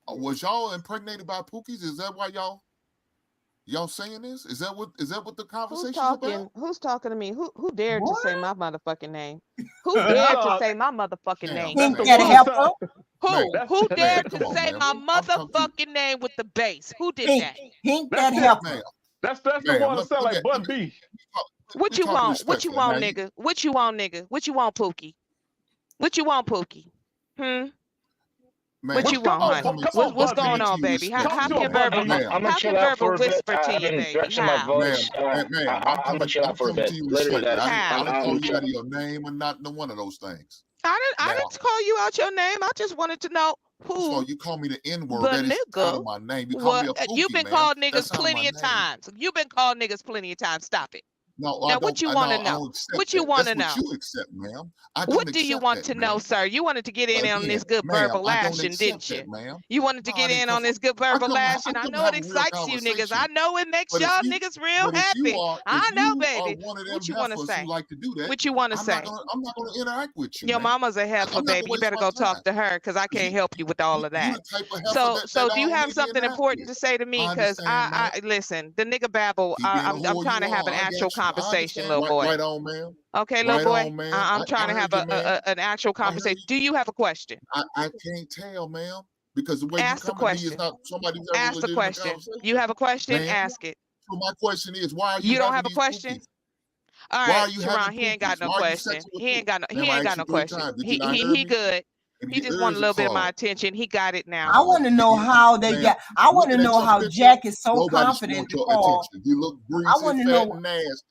Was y'all impregnated by Pookies? Is that why y'all saying this? Is that what the conversation's about? Who's talking to me? Who dared to say my motherfucking name? Who dared to say my motherfucking name? Ain't that a helper? Who dared to come on, say man. my motherfucking name with the bass? Who did that? Ain't That's that it. helper? That's the one that sound like Bun B. What you want? What you want, nigga? What you want, nigga? What you want, Pookie? What you want, Pookie? Man, What you want, honey? What's going on, baby? How can verbal whisper to you, baby? Stretching my How? voice. I'm gonna chill out for a coming bit. to you Literally, respectfully. that's I didn't I'm call you out of your name or not one of those things. I Now, didn't call you out your name. I just wanted to know so who you call me the N-word, the that is out of nigga my name. You call was. me a You've pookie, been ma'am. called That's niggas out of my plenty of name. times. You've been called niggas plenty of times. Stop it. No, I Now, don't. what you I want know to I know? don't accept What you that. want That's to what know? you accept, ma'am. I What don't do you accept want that, to know, ma'am. sir? You wanted to get in on Again, this good ma'am, verbal I don't lashing, accept didn't that, you? ma'am. You wanted to No, I get didn't in come on for. this good I verbal come. I lashing. I come to know it have a real excites you niggas. I conversation. know it makes But if y'all you, niggas real but if you happy. are, I if know, you are baby. one of them What you want to heifers who say? like to do that, What you want to I'm not say? gonna. I'm not gonna interact with you, Your man. mama's a heifer, I'm not gonna baby. You waste better my go time. talk to her because I can't help you with all of You that. the type of heifer that So I do you don't have need to something interact important with. to say to me? I Because understand, ma'am. I listen, the nigga babble. Keep being a I'm whore trying you to have an are. I actual got you. I conversation, understand. little Right, boy. right on, ma'am. Okay, little Right boy. on, ma'am. I'm trying I to have heard you, ma'am. an actual I heard conversation. you. Do you have a question? I can't tell, ma'am, because the way you Ask the come at me is question. not somebody who's having a Ask the legitimate question. You conversation, have a question? ma'am. Ask it. So my question is, why are you You don't having have a these question? pookies? All Why right, are you having Sharon, he ain't pookies? got no Why are you question. sexing with He ain't got no pookies? Ma'am, I asked you 3 question. times. Did you not hear He me? good. Maybe He your just want a ears are little bit of my clogged. attention. He got it now. I want to know how they Ma'am, got. I want to looking at know your how picture, Jack is so nobody should confident want to your call. attention. You look I greasy, want to fat, know. and nasty.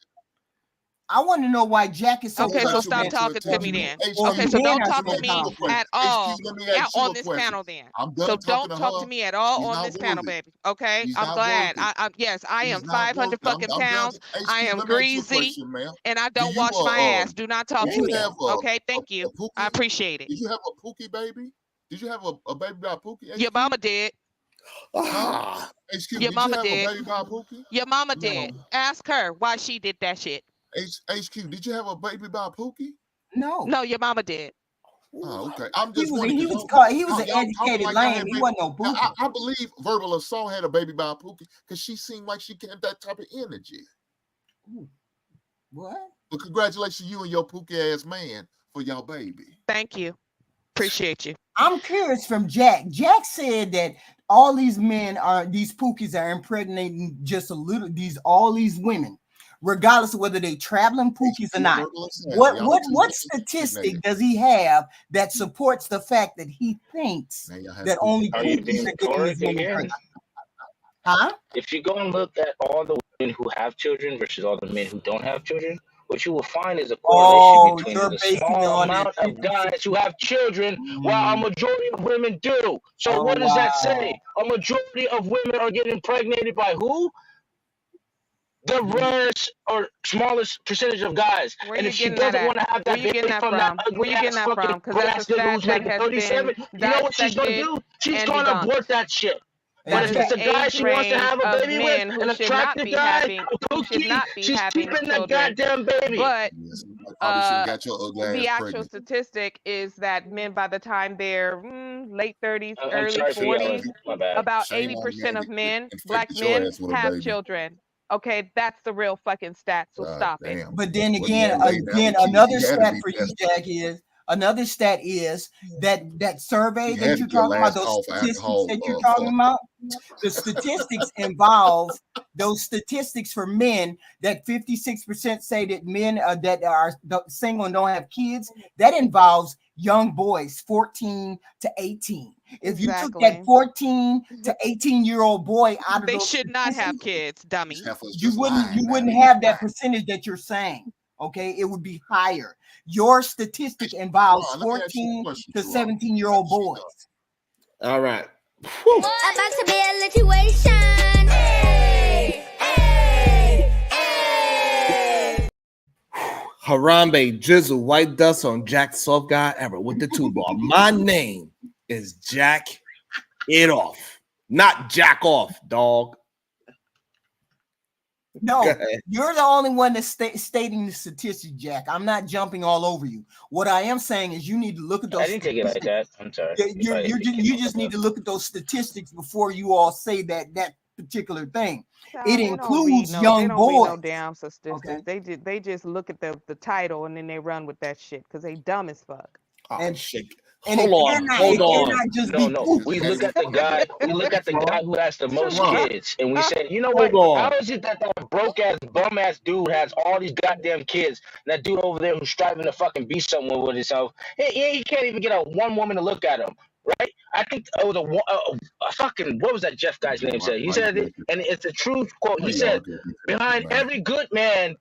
I want to know why Jack is so Okay, so Nobody should stop confident, want your talking to or, me attention. then. or Okay, HQ, so men don't are let talk me to so ask you me a question. confident. at all HQ, let me out ask you on a this question. panel then. I'm So done talking don't to talk her. to me at all She's on not this panel, worthy. baby. Okay, She's I'm not glad. worthy. Yes, I am She's not worthy. 500 fucking I'm done. pounds. I HQ, am let me ask you a greasy, question, ma'am. and I Do don't you wash my ass. Do not talk did to you me. have Okay, thank you. a I pookie? appreciate it. Did you have a pookie baby? Did you have a baby by a pookie? Your HQ? mama did. Huh? HQ, Your did you mama have a did. baby by a pookie? Your mama No, did. Ask her why she did that shit. HQ, did you have a baby by a pookie? no. No, your mama did. Oh, okay. I'm He just was wondering he because was called. He was an y'all talking educated like I had lame. He baby. wasn't no Now, bookie. I believe Verbal Assault had a baby by a pookie because she seemed like she had that type of energy. What? But congratulations, you and your pookie ass man for y'all baby. Thank you. Appreciate you. I'm curious from Jack. Jack said that all these pookies are impregnating just a little. All these women, regardless of whether they traveling pookies or not. What statistic does he have that supports the fact that he thinks that only Are you pookies being are getting these rhetoric women again? pregnant? Huh? If you go and look at all the women who have children versus all the men who don't have children, what you will find is a correlation Oh, between you're the basing it small on that amount of 56. guys who have children, while a majority of women do. So Oh what does that wow. say? A majority of women are getting impregnated by who? The rarest or smallest percentage of guys. Where And you if she getting that doesn't at? want to have Where that you getting baby that from that from? Where ugly you getting ass that fucking from? Because gray that's a ass nigga stat who's that making has been 37, you know what she's gonna dissected do? She's and gonna debunked. abort that shit. That But is if the it's a guy age she wants to range have a of baby with, men who an should not attractive be guy, having a pookie, she's keeping the children. goddamn baby. But Probably should have got your ugly the ass actual pregnant. statistic is that men by the time they're late 30s, I'm early sorry for yelling. 40s, My bad. about Shame on 80% me of men, black infected your men, ass with a have baby. children. Okay, that's the real fucking stat. So God stop it. damn. But then Well, you again, ain't laid down with kids. another You had to stat be for you, desperate. Jack, is another stat is that survey You that had you're to get a talking about, last those call for statistics alcohol that you're talking fuck. about. The statistics involve those statistics for men that 56% say that men that are single and don't have kids. That involves young boys, 14 to 18. If you took that 14 to 18-year-old boy out of They those should not have statistics, kids, dummy. you wouldn't have that percentage that you're saying. Okay, it would be higher. Your statistic involves Ron, let me ask you a 14 question, to Sharon. 17-year-old boys. All right. About to be a situation. Hey, hey, hey. Harambe, Jizzle, White Dust on Jack Soft Guy Ever with the 2-ball. My name is Jack It Off, not Jack Off, dog. No, you're the only one that's stating the statistic, Jack. I'm not jumping all over you. What I am saying is you need to look at those. I didn't take it like that. I'm sorry. You just need to look at those statistics before you all say that particular thing. It includes young they don't boys. read no damn statistics. Okay. They just look at the title and then they run with that shit because they dumb as fuck. Oh, shit. Hold No, we look at the guy. We look at the guy who has the most kids, and we say, you know what? How is it that broke ass, bum ass dude has all these goddamn kids? And that dude over there who's striving to fucking be someone with himself, he can't even get one woman to look at him, right? I think it was a fucking, what was that Jeff guy's name said? He said it, and it's the truth quote. He said, behind every good man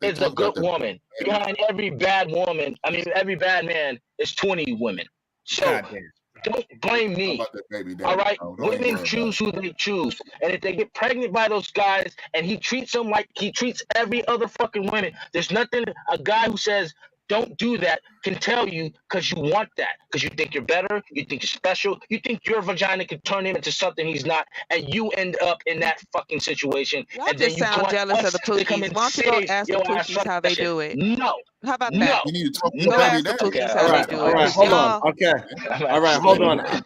is a good woman. Behind every bad woman, I mean, every bad man is 20 women. So Goddamn. don't blame me. About that baby daddy, All right, bro. Don't even women worry choose who they choose, and if they get pregnant by those guys, and he treats them like he treats every other fucking woman, there's nothing a guy who says don't do that can tell you because you want that, because you think you're better, you think you're special, you think your vagina can turn him into something he's not, and you end up in that fucking situation, Y'all and then just you sound want jealous of us the to come Pookies. and Why don't you go save ask the your ass Pookies from how that they shit. do it? No, How about no, that? You need to talk to Go your baby ask the daddy. Pookies Okay, how All they right, do all it. right, Cause hold on. y'all, Okay. I'm All right, at hold stream. on. I'm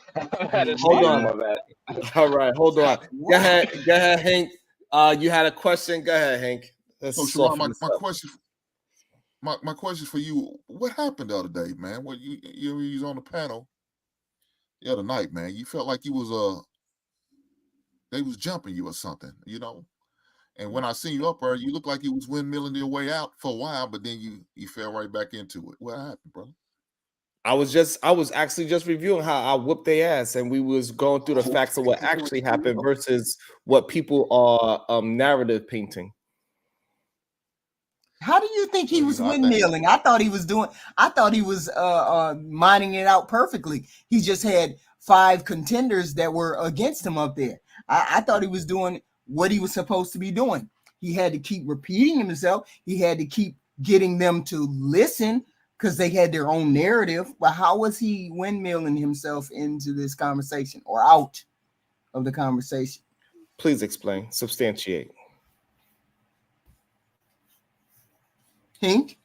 at a Hold stream, on. my bad. All right, hold on. Go ahead, Hank. You had a question. Go ahead, Hank. Let's So Sharon, soften this my up. question, my question for you: what happened the other day, man? When you was on the panel the other night, man? You felt like you was they was jumping you or something, you know? And when I seen you up there, you looked like you was windmilling your way out for a while, but then you fell right back into it. What happened, brother? I was actually just reviewing how I whooped their ass, and we was going through the facts of what actually happened versus what people are narrative painting. How do you think he was windmilling? I thought he was mining it out perfectly. He just had 5 contenders that were against him up there. I thought he was doing what he was supposed to be doing. He had to keep repeating himself. He had to keep getting them to listen because they had their own narrative. But how was he windmilling himself into this conversation or out of the conversation? Please explain, substantiate. Hank?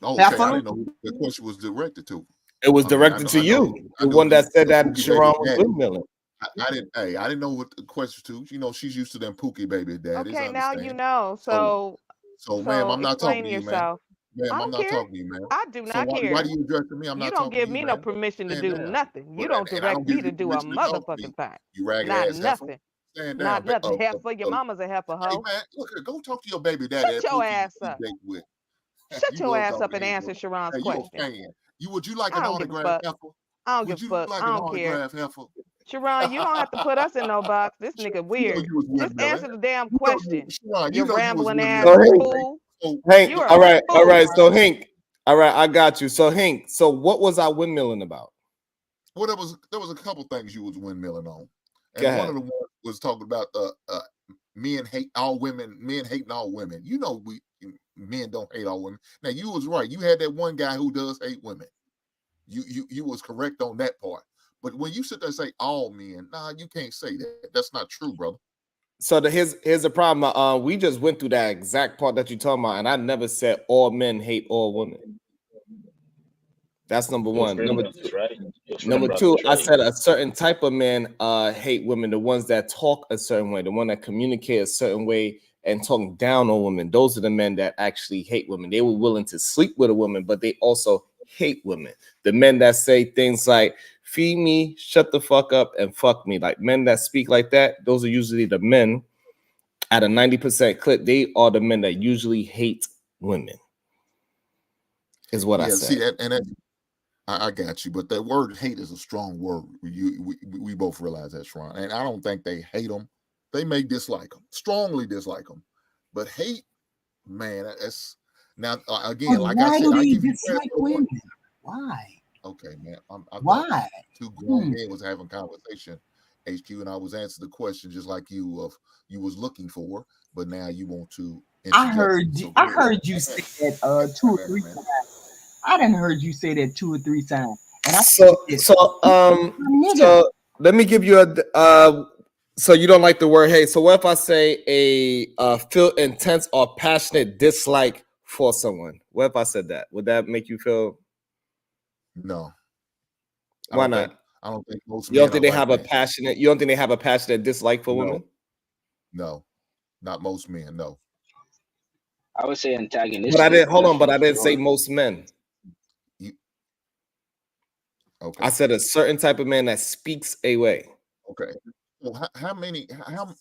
Okay, I didn't know who the question was directed to. It was directed to you, the one that said that Sharon was windmilling. I didn't know what the question to. You know, she's used to them Pookie baby daddies. Okay, I now understand. you know. So ma'am, I'm not talking explain to you, ma'am. yourself. Ma'am, I I'm don't not care. talking to you, ma'am. I do So not why care. do you address me? I'm You not don't talking to give you, me no ma'am. permission to Stand do down. nothing. You Well, don't and I direct don't me give to you do a permission to talk to me. motherfucking thing. You ragged Not ass heifer. nothing. Stand Not down. nothing. Heifer, your mama's a heifer, Hey hoe. man, look here, go talk to your baby daddy Shut at your Pookie ass you up. date with. Shut You your go ass talk up to and him. answer Sharon's Hey, you a question. fan. Would you like I an don't give a autograph, fuck. heifer? I don't Would give a you fuck. like I an don't care. autograph, heifer? Sharon, you don't have to put us in no box. This nigga weird. You was Just windmilling. answer the damn You question. Sharon, You you know you was rambling ass So windmilling. fool. Hank, You are all a right, fool. So Hank, all right, I got you. So Hank, so what was I windmilling about? Well, there was a couple things you was windmilling on, Go and one ahead. of the ones was talking about men hate all women, men hating all women. You know, men don't hate all women. Now you was right. You had that one guy who does hate women. You was correct on that part. But when you sit there and say all men, nah, you can't say that. That's not true, brother. So here's the problem. We just went through that exact part that you're talking about, and I never said all men hate all women. That's number Your one. friend brothers, right? Your friend Number brothers, two, I right? said a certain type of men hate women, the ones that talk a certain way, the one that communicate a certain way and talk down on women. Those are the men that actually hate women. They were willing to sleep with a woman, but they also hate women. The men that say things like, feed me, shut the fuck up, and fuck me. Like men that speak like that, those are usually the men at a 90% clip. They are the men that usually hate women, is what I said. See that, and I got you, but that word hate is a strong word. We both realize that's wrong, and I don't think they hate them. They may dislike them, strongly dislike them, but hate, man, that's now again, like I said, I give you credit for women? Why? Okay, man. I Why? Two grown men was having conversation, HQ, and I was answering the question just like you was looking for, but now you want to. I heard you say that 2 or 3 times. I didn't heard you say that 2 or 3 times. And I So let me give you a so you don't like the word hate. So what if I say a feel intense or passionate dislike for someone? What if I said that? Would that make you feel? No. Why not? I don't think most. You don't think they have a passionate? You don't think they have a passionate dislike for women? No, not most men. No. I would say antagonistic. But I didn't. Hold on. But I didn't say most men. Okay. I said a certain type of man that speaks a way. Okay. Well, how many? How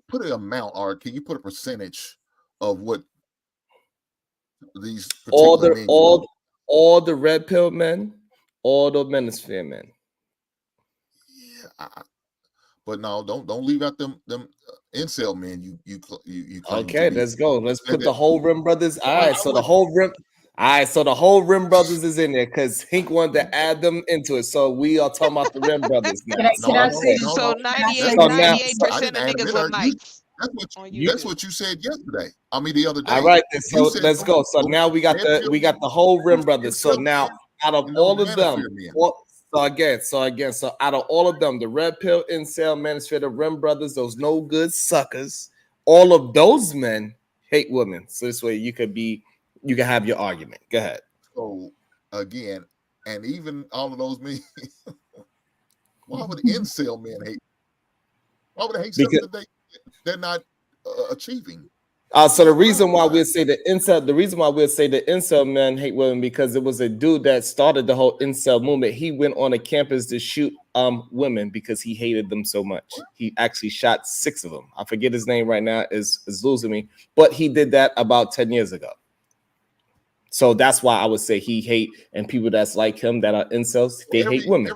put an amount, or can you put a percentage of what these particular men? All the red pill men, all the manosphere men. Yeah, but no, don't leave out them incel men you claim to Okay, be. let's go. Let's And put the whole Rim Brothers. All right, so the would- whole Rim. All right, so the whole Rim Brothers is in there because Hink wanted to add them into it. So we are talking about the Rim Brothers now. Can I say no, So no. 98, So now, 98% of niggas were mics on YouTube. That's what you said yesterday. I mean, the other day. all right, then, You so said let's go. So now we got the whole Rim Brothers. So now out of all of them, so out of all of them, the Red Pill, Incel, Manosphere, the Rim Brothers, those no good suckers, all of those men hate women. So this way you can have your argument. Go ahead. So again, and even all of those men, why would incel men hate? Why would they hate something that they're not achieving? So the reason why we'll say the incel men hate women because it was a dude that started the whole incel movement. He went on a campus to shoot women because he hated them so much. He actually shot 6 of them. I forget his name right now, is losing me, but he did that about 10 years ago. So that's why I would say he hate, and people that's like him that are incels, they hate women.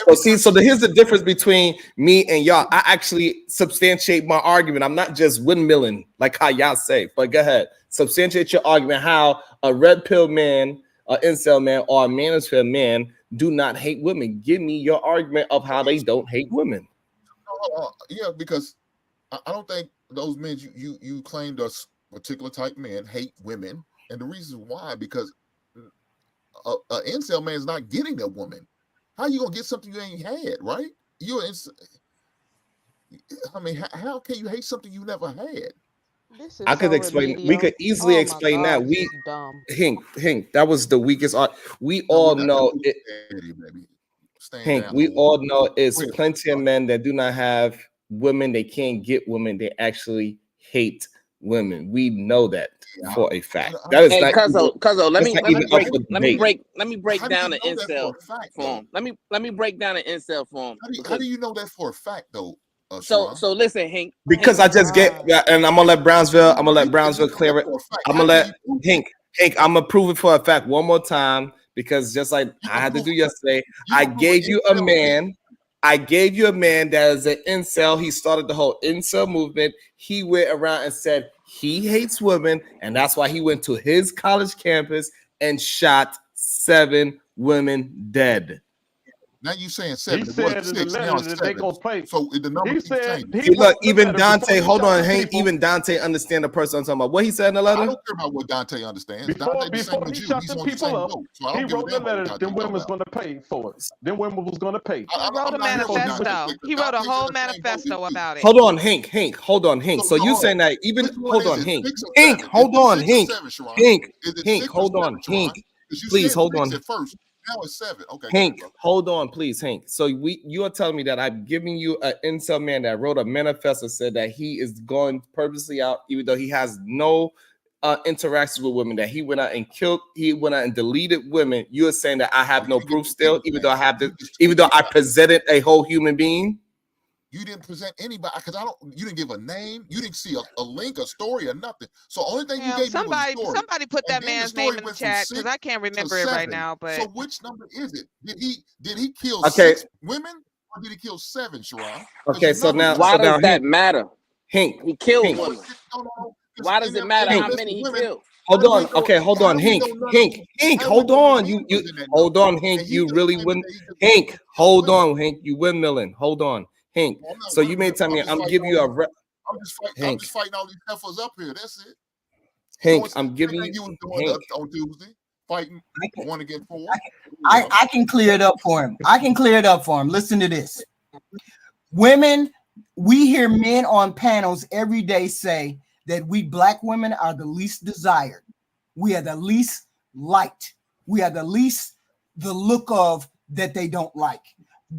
So here's the difference between me and y'all. I actually substantiate my argument. I'm not just windmilling like how y'all say, but go ahead. Substantiate your argument how a red pill man, an incel man, or a manosphere man do not hate women. Give me your argument of how they don't hate women. Yeah, because I don't think those men you claimed a particular type of men hate women. And the reason why, because an incel man is not getting a woman. How you gonna get something you ain't had, right? I mean, how can you hate something you never had? This is I could so explain. remedial. We could easily Oh my explain God, that. this We is dumb. Hink. That was the weakest art. We all know it. Hank, we all know it's plenty of men that do not have women. They can't get women. They actually hate women. We know that for a fact. That is Hey, not Cuzzo, let me break How do down you the know that for incel a fact, for him. Let me break down the incel for him. How do you know that for a fact, though? So listen, Hank. Because I just get, and I'm gonna let Brownsville clear it. I'm gonna let Hank. I'm gonna prove it for a fact one more time because just like I had to do yesterday, I gave you a man. I gave you a man that is an incel. He started the whole incel movement. He went around and said he hates women, and that's why he went to his college campus and shot 7 women dead. Now you saying 7? He It was said in the 6. Now letter it's that they 7. gonna pay. So the number He keeps said changing. he See, look, wrote the even letter before Dante, he hold shot on, the Hank. people. Even Dante understand the person I'm talking about. What he said in the letter? I don't care about what Dante understands. Before Dante the same he with you. shot He's them on the people same up, boat. So I he don't give a wrote the damn what letter. Dante Them women was about. gonna pay for it. Them women was gonna pay. He wrote a manifesto. He wrote a whole manifesto about it. Hold on, Hank. Hold on, Hank. So you saying that even hold on, Hank. Hank, hold on, Hank. Hank, hold on, Hank. Please hold on. At first. Now it's 7. Okay, Hank, hold on, please, Hank. So you are telling me that I'm giving you an incel man that wrote a manifesto said that he is going purposely out, even though he has no interactions with women, that he went out and killed, he went out and deleted women. You are saying that I have no proof still, even though I presented a whole human being. You didn't present anybody because you didn't give a name. You didn't see a link, a story, or nothing. So only thing you gave me was a story. Somebody put that man's name in the chat because I can't remember it right now. But so which number is it? Did he kill Okay. 6 women or did he kill 7, Sharon? Okay, so now why does that Hank, matter? Hank, He killed Hank. women. Why does it matter how many he killed? Hold on. Okay, hold on, Hank. Hank, hold on. You hold on, Hank. You really wouldn't. Hank, hold on, Hank. You windmilling. Hold on, Hank. So you may tell me I'm giving you a. I'm just fighting all these heifers up here. That's it. Hank, I'm giving you was doing Hank. on Tuesday, fighting 1 against 4. I can clear it up for him. Listen to this. Women, we hear men on panels every day say that we black women are the least desired. We are the least liked. We are the least the look of that they don't like.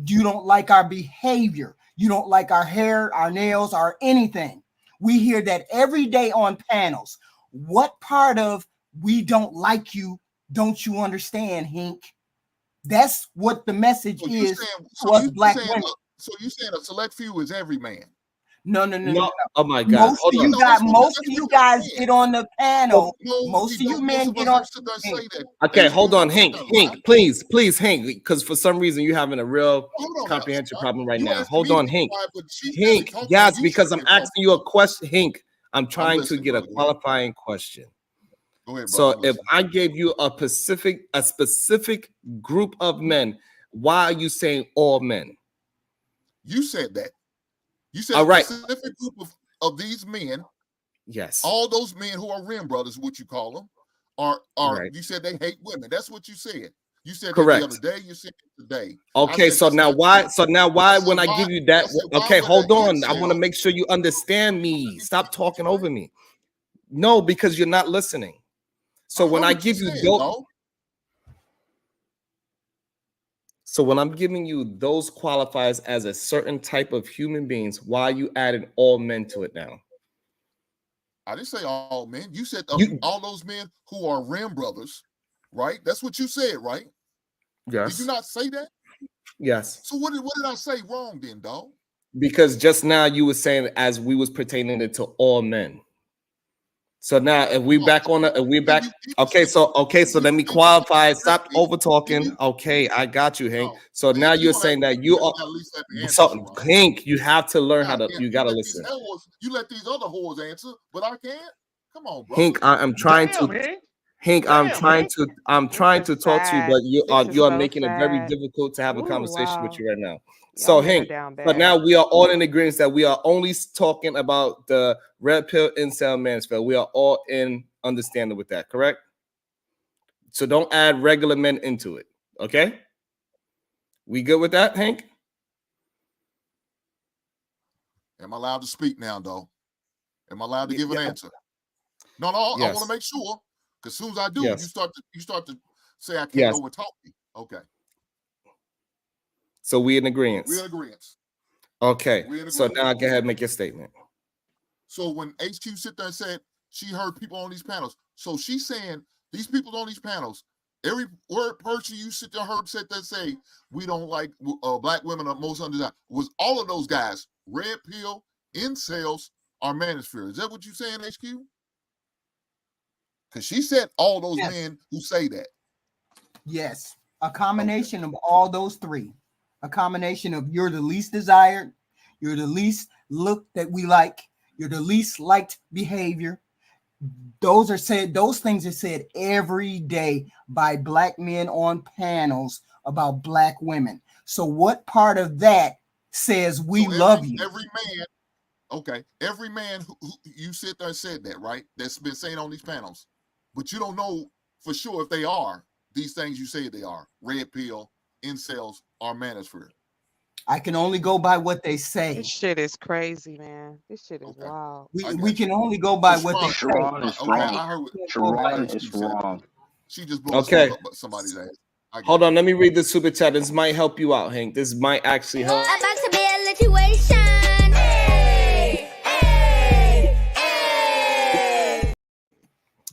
You don't like our behavior. You don't like our hair, our nails, our anything. We hear that every day on panels. What part of we don't like you don't you understand, Hink? That's what the message is to us black women. So you saying a select few is every man? No. Oh my God. Most Hold of on. you guys, most That's of what you they're guys saying. get on the panel. No, Most we of you don't. Most men of get us on. don't sit there and say that. Okay, hold on, don't say Hank. that a lot. Please, Hank, because for some reason you're having a real Hold on. comprehension problem right You now. asking Hold me to on, be Hank. quiet, but she's barely Hank, talking when yes, you because sitting I'm there asking you a question. Hank, I'm trying to listening, get a brother. Go ahead. qualifying question. Go ahead, brother. So I'm if listening. I gave you a specific group of men, why are you saying all men? You said that. You said All a right. specific group of these men. Yes. All those men who are rim brothers, what you call them, are Right. you said they hate women. That's what you said. You said that the other Correct. day. You said it today. Okay, so now why? So now why? When I give you that, okay, hold on. I want to make sure you understand me. Stop talking over me. No, because you're not listening. So when I give you those, so when I'm giving you those qualifiers as a certain type of human beings, why are you adding all men to it now? I didn't say all men. You said all those men who are rim brothers, right? That's what you said, right? Yes. Did you not say that? Yes. So what did I say wrong then, dog? Because just now you were saying as we was pertaining it to all men. So now if we back on if we back okay, so let me qualify. Stop over talking. Okay, I got you, Hank. So now you're saying that you are so Hank, you have to learn how to you gotta listen. You let these other whores answer, but I can't. Come on, bro. Hank, I'm trying to Hank, I'm trying to talk to you, but you are making it very difficult to have a conversation with you right now. So Hank, but now we are all in agreement that we are only talking about the red pill incel mansfield. We are all in understanding with that, correct? So don't add regular men into it. Okay? We good with that, Hank? Am I allowed to speak now, though? Am I allowed to give an answer? No, I want to make sure. Because as soon as I do, you start to say I can't go and talk to you. Okay. So we in agreement. We're in agreement. Okay. So now go ahead and make your statement. So when HQ sit there and said she heard people on these panels, so she's saying these people on these panels, every word person you sit there heard said that say we don't like black women are most undesirable was all of those guys red pill incels are manosphere. Is that what you're saying, HQ? Because she said all those men who say that. Yes, a combination of all those three. A combination of you're the least desired, you're the least look that we like, you're the least liked behavior. Those things are said every day by black men on panels about black women. So what part of that says we love you? Every man, okay, every man who you sit there and said that, right? That's been saying on these panels, but you don't know for sure if they are these things you say they are. Red pill, incels, or manosphere. I can only go by what they say. This shit is crazy, man. This shit is wild. We can only go by what they say. Sharon is wrong. Sharon is wrong. She just blew somebody's ass. Hold on, let me read the super chat. This might help you out, Hank. This might actually help. About to be a situation. Hey, hey, hey.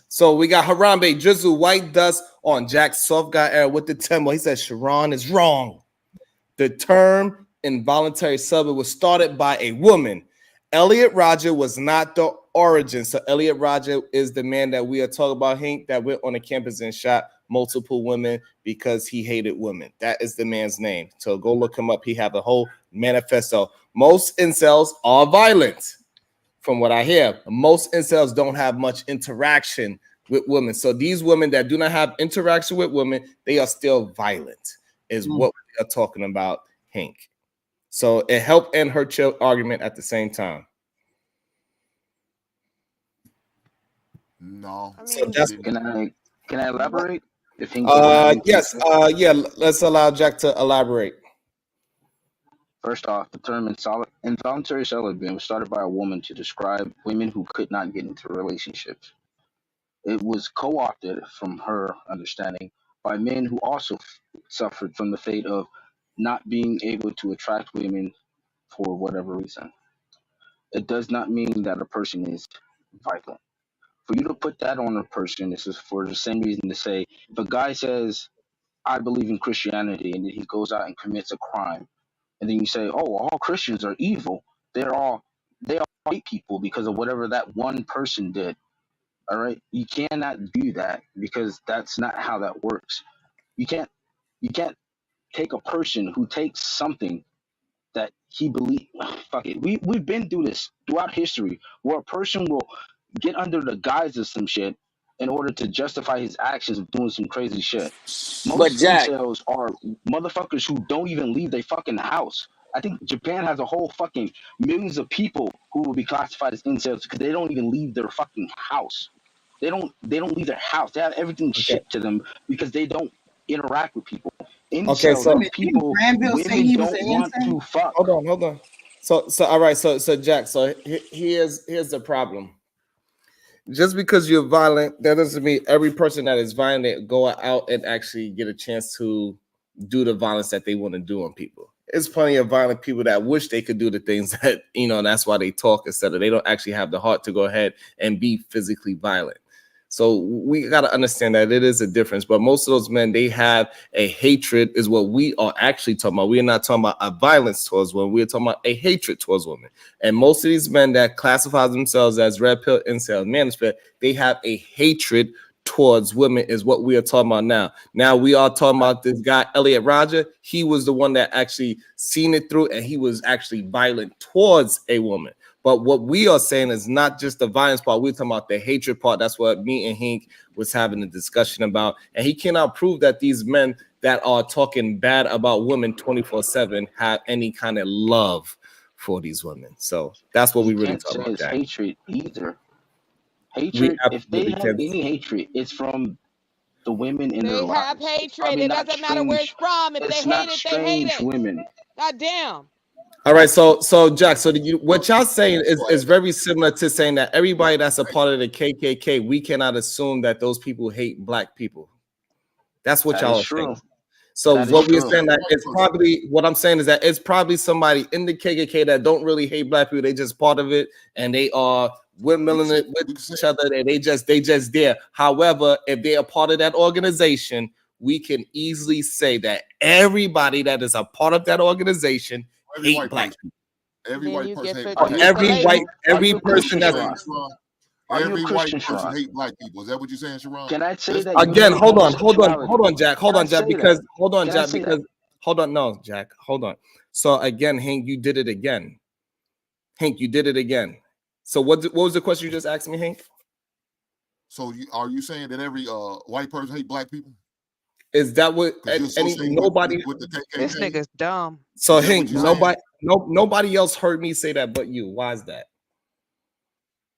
So we got Harambe, Drizzle, White Dust on Jack Soft Guy Era with the tempo. He said Sharon is wrong. The term involuntary celibate was started by a woman. Elliot Rodger was not the origin. So Elliot Rodger is the man that we are talking about, Hank, that went on the campus and shot multiple women because he hated women. That is the man's name. So go look him up. He have a whole manifesto. Most incels are violent. From what I hear, most incels don't have much interaction with women. So these women that do not have interaction with women, they are still violent, is what we are talking about, Hank. So it helped and hurt your argument at the same time. No. So that's Can I elaborate? If Hank doesn't have anything yes, to say? yeah. Let's allow Jack to elaborate. First off, the term involuntary celibate was started by a woman to describe women who could not get into relationships. It was co-opted, from her understanding, by men who also suffered from the fate of not being able to attract women for whatever reason. It does not mean that a person is violent. For you to put that on a person, this is for the same reason to say, if a guy says, I believe in Christianity, and then he goes out and commits a crime, and then you say, oh, all Christians are evil, they're all they are white people because of whatever that one person did. All right, you cannot do that because that's not how that works. You can't take a person who takes something that he believes. Fuck it. We've been through this throughout history where a person will get under the guise of some shit in order to justify his actions of doing some crazy shit. But Most Jack, incels are motherfuckers who don't even leave their fucking house. I think Japan has a whole fucking millions of people who will be classified as incels because they don't even leave their fucking house. They don't leave their house. They have everything shipped to them because they don't interact with people. Okay, Incels so are people women don't want to fuck. hold on. So all right, so Jack, so here's the problem. Just because you're violent, that doesn't mean every person that is violent go out and actually get a chance to do the violence that they want to do on people. There's plenty of violent people that wish they could do the things that, and that's why they talk instead of they don't actually have the heart to go ahead and be physically violent. So we got to understand that it is a difference. But most of those men, they have a hatred is what we are actually talking about. We are not talking about a violence towards women. We are talking about a hatred towards women. And most of these men that classify themselves as red pill incel management, they have a hatred towards women is what we are talking about now. Now we are talking about this guy, Elliot Rodger. He was the one that actually seen it through and he was actually violent towards a woman. But what we are saying is not just the violence part. We're talking about the hatred part. That's what me and Hank was having a discussion about. And he cannot prove that these men that are talking bad about women 24/7 have any kind of love for these women. So that's what we really Can't talk say about, it's Jack. hatred either. We Hatred, if they absolutely have can. any hatred, it's from the women in their They have lives. It's hatred. probably It not doesn't matter where it's strange. from. If they It's hate not it, they hate strange it. women. God damn. All right, so Jack, so what y'all saying is very similar to saying that everybody that's a part of the KKK, we cannot assume that those people hate black people. That's what That is y'all are true. saying. So That is what we're true. saying that it's probably what I'm saying is that it's probably somebody in the KKK that don't really hate black people. They just part of it and they are windmilling it with each other. And they just there. However, if they are part of that organization, we can easily say that everybody that is a part of that organization hate black people. Every Then white you person get hate the, black you get the label. Every person that's every white person hate black people. Is that what you're saying, Sharon? Can I say that? Again, hold on, Jack. Hold on, Jack, because no, Jack, hold on. So again, Hank, you did it again. Hank, you did it again. So what was the question you just asked me, Hank? So are you saying that every white person hate black people? Is that what nobody with the KKK? This nigga's dumb. So Hank, nobody else heard me say that but you. Why is that?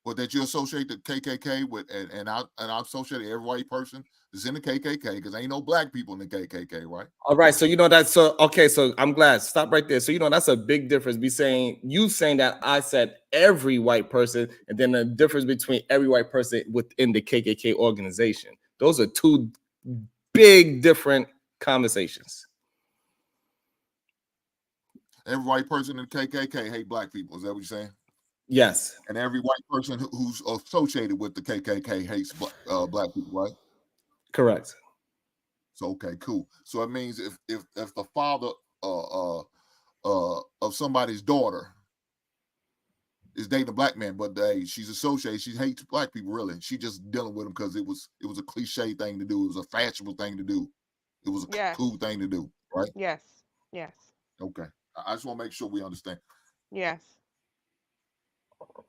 Well, that you associate the KKK with, and I associate every white person that's in the KKK because ain't no black people in the KKK, right? All right, so that's so okay. So I'm glad. Stop right there. So that's a big difference. Saying that I said every white person, and then the difference between every white person within the KKK organization. Those are two big different conversations. Every white person in the KKK hate black people. Is that what you're saying? Yes. And every white person who's associated with the KKK hates black people, right? Correct. So okay, cool. So it means if the father of somebody's daughter is dating a black man, but she's associated, she hates black people. Really, she just dealing with them because it was a cliche thing to do. It was a fashionable thing to do. It was a cool thing to do, right? Yes. Yes. Okay. I just want to make sure we understand. Yes.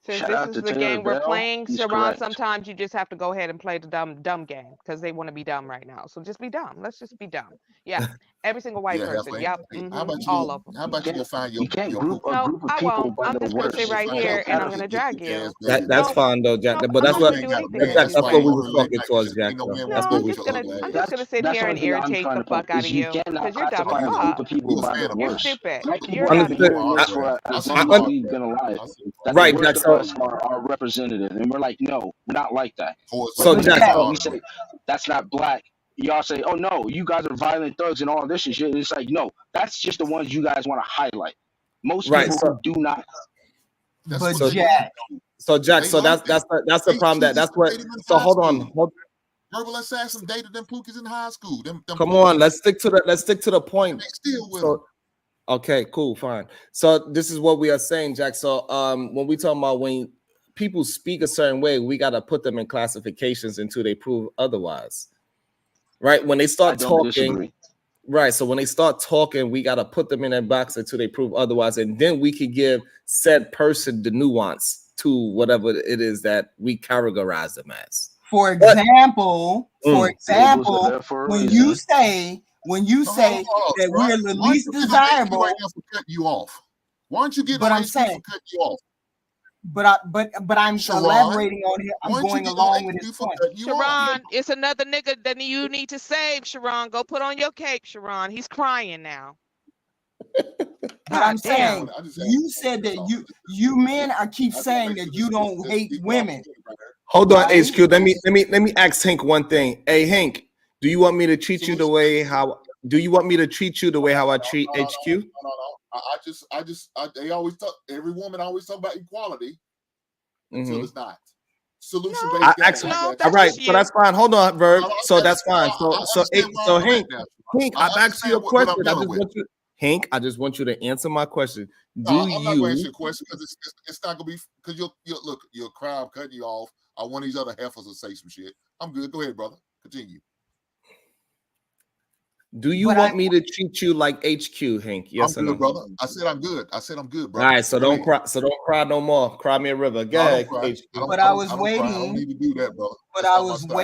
Since Shout this out is to the Taylor game we're Bell. playing, He's Sharon, correct. sometimes you just have to go ahead and play the dumb game because they want to be dumb right now. So just be dumb. Let's just be dumb. Yeah. Every single white person. Yep. All of them. How about you go find your? You can't your group a group of I people won't. by I'm the just gonna worst. sit right here and I'm gonna drag you. That's fine though, Jack. But I'm that's not what gonna do anything Jack, that you that's what we say. were talking towards, Jack. No, That's what I'm we just gonna talking. sit That's here and the only thing I'm irritate trying the to point fuck out is of you you cannot because you're dumb as classify a group fuck. of people by the You're worst. stupid. Black people You're can dumb. be on this for as long as we've been alive. That Right, the Jack. worst So of us are representative, and we're like, no, we're not like that. So, When Jack, we say that's not black, y'all say, oh no, you guys are violent thugs and all this and shit. It's like, no, that's just the ones you guys want to highlight. Most Right, people so- who do not. But So Jack, Jack, so that's the problem. That's what. So hold on. Verbal assassin dated them pookies in high school. Them Come on, let's stick to the point. Still with So, Okay, cool, fine. So this is what we are saying, Jack. So when we talk about when people speak a certain way, we gotta put them in classifications until they prove otherwise. Right? When they I start don't talking, disagree. right. So when they start talking, we gotta put them in that box until they prove otherwise, and then we can give said person the nuance to whatever it is that we categorize them as. For example, Mm. Labels are there for a when reason. you say that Right? we're the Why aren't least you getting on HP desirable, right now for cutting you off? Why aren't you getting but on I'm HP saying, for cutting you off? but I'm Sharon, elaborating on it. why I'm aren't you going getting on along with his HP for point. cutting you off? Sharon, it's another nigga that you need to save, Sharon. Go put on your cape, Sharon. He's crying now. But I'm God damn. saying, you said that you men are keep saying that you don't hate women. Hold on, right? HQ. Let me ask Hank one thing. Hey Hank, do you want me to treat you the way how? Do you want me to treat you the way how I treat HQ? No. They always talk. Every woman always talk about equality until it's not. Solution based. I actually, all right, so that's fine. Hold on, Verb. So that's fine. So Hank, I'm asking you a question. I just want you, Hank. I just want you to answer my question. No, Do I'm not going to answer you? your question because it's not going to be because you'll look, you'll cry, I'm cutting you off. I want these other heifers to say some shit. I'm good. Go ahead, brother. Continue. Do you want me to treat you like HQ, Hank? Yes I'm or good, no? brother. I said I'm good. All brother. right, so don't cry. So don't cry no more. Cry me a river. Go No, I ahead, don't cry. HQ. But I was I don't cry. I don't waiting. need to do that, brother. But That's I not my was style.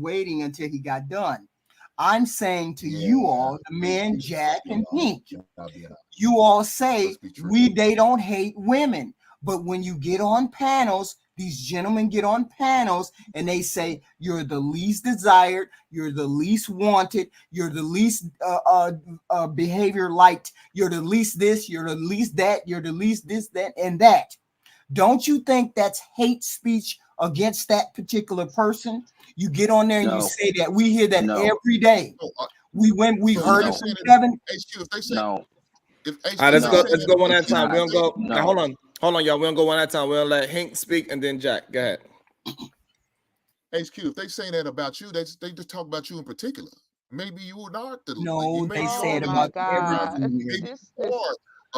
waiting until he got done. I'm saying to you all, the men, Jack and Pink, you all say they don't hate women. But when you get on panels, these gentlemen get on panels and they say you're the least desired, you're the least wanted, you're the least behavior liked, you're the least this, you're the least that, you're the least this, that, and that. Don't you think that's hate speech against that particular person? You get on there and you say that. We hear that every day. We've heard it from Kevin. HQ, if they say No. if All right, let's go one at a time. We don't go. No. Now, hold on, y'all. We don't go one at a time. We'll let Hank speak and then Jack. Go ahead. HQ, if they say that about you, they just talk about you in particular. Maybe you are not the No, they say it Oh about my God. everything.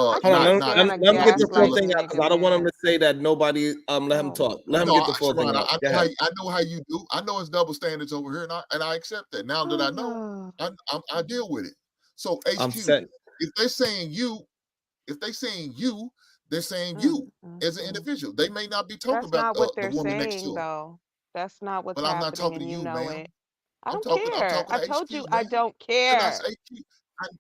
Hold on, let me get this whole thing out because I don't want him to say that nobody let him talk. Let him get the full thing Sharon, out. I Go know ahead. I know how you do. I know it's double standards over here, and I accept that. Now that I know, I deal with it. So HQ, if they're saying you, they're saying you as an individual. They may not be talking That's about not what the they're woman next to saying, them. though. That's not what's But I'm not happening, talking and to you you, know ma'am. it. I I'm don't talking care. I to told HQ, you I ma'am. don't And that's care. HQ.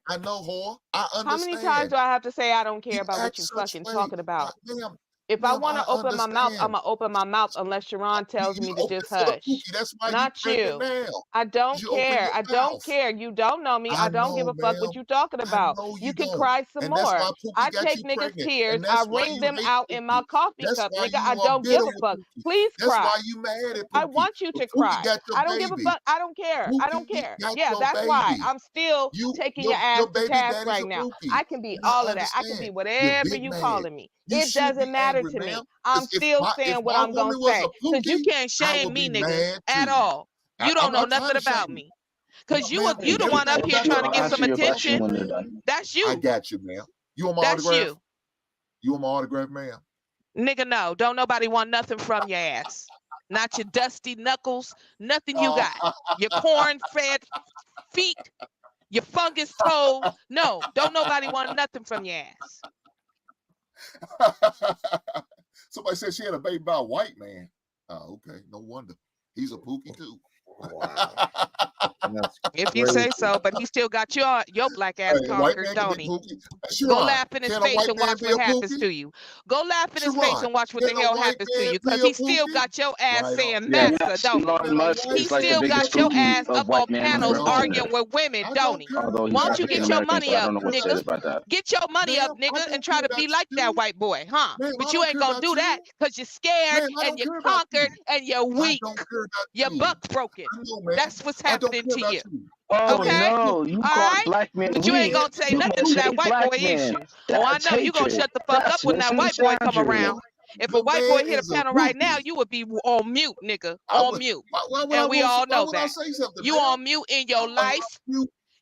I know, whore. I How many times understand. do I have to say I don't care You about what act you such fucking way. talking about? Ma'am, If I want I to open my mouth, I'm understand. gonna open my mouth unless Sharon tells You me to open just for the hush. pookie. That's why you Not pregnant you. now. I don't You open care. your I don't mouth. care. You don't know me. I I don't give know, a fuck what ma'am. you talking I about. know You you can don't. cry some And that's more. why Pookie I got take you niggas' pregnant. tears. And I that's why wring you them hate out in my Pookie. coffee That's cup, why nigga. I you are don't give bitter a with fuck. Pookie. Please That's cry. why you mad at I Pookie. want you But to Pookie cry. got your I don't give a baby. fuck. I don't care. I don't Pookie care. got Yeah, your that's why baby. I'm still taking your ass Your to baby task daddy's right a now. Pookie. I can be And all I of that. I can understand. be You're whatever big you mad. calling me. You It should be doesn't matter angry, to me. ma'am. I'm still If saying what my I'm gonna woman was say. a Cause you Pookie, can't I shame would me, be nigga, mad at too. all. You don't I'm know not trying nothing to about shame you. me. Cause you Ma'am, the one up here everything trying to about get I'll some answer your question attention. when you're done. That's I you. got you, ma'am. You want my That's autograph? you. You want my autograph, ma'am? Nigga, no. Don't nobody want nothing from your ass. Not your dusty knuckles, nothing you got. Your corn-fed feet, your fungus toes. No, don't nobody want nothing from your ass. Somebody said she had a baby by a white man. Oh, okay. No wonder. He's a Pookie too. If you say so, but he still got your black ass Hey, a white conquered, man can don't be he? Pookie. Go Sharon, laugh in his can a face white and man watch be what a happens Pookie? to you. Go laugh in his face Sharon, and watch what the can a hell white happens to man you, be because a he still Pookie? got your ass Right on. saying Yeah, massa, don't he? Elon Musk He is like the still biggest got your Pookie ass of up on white man on panels Earth today. arguing with women, I don't don't he? care. Although he's Why don't you African get your American, money so I up, don't know what to say nigga? about that. Get your money up, Ma'am, I nigga, and don't try care to about be like that you. white boy, huh? Ma'am, But I you don't ain't care gonna about do that you. because you're scared Ma'am, I and don't you're care about conquered you. and you're I weak. don't care about Your you. buck's broken. I know, ma'am. That's what's I don't happening care to about you. you. Oh But Okay? no, you All call right? black men But you ain't weak. gonna say You nothing to that mistake white black boy, is men. you? Oh, I That's know. You gonna hatred. shut the fuck up That's when that white boy come misandry. around. If a the white man boy hit a is a panel right now, Pookie. you would be on mute, nigga. I On would, mute. why would And we all why know would I that. say something, You ma'am? on mute in your I'm life. you.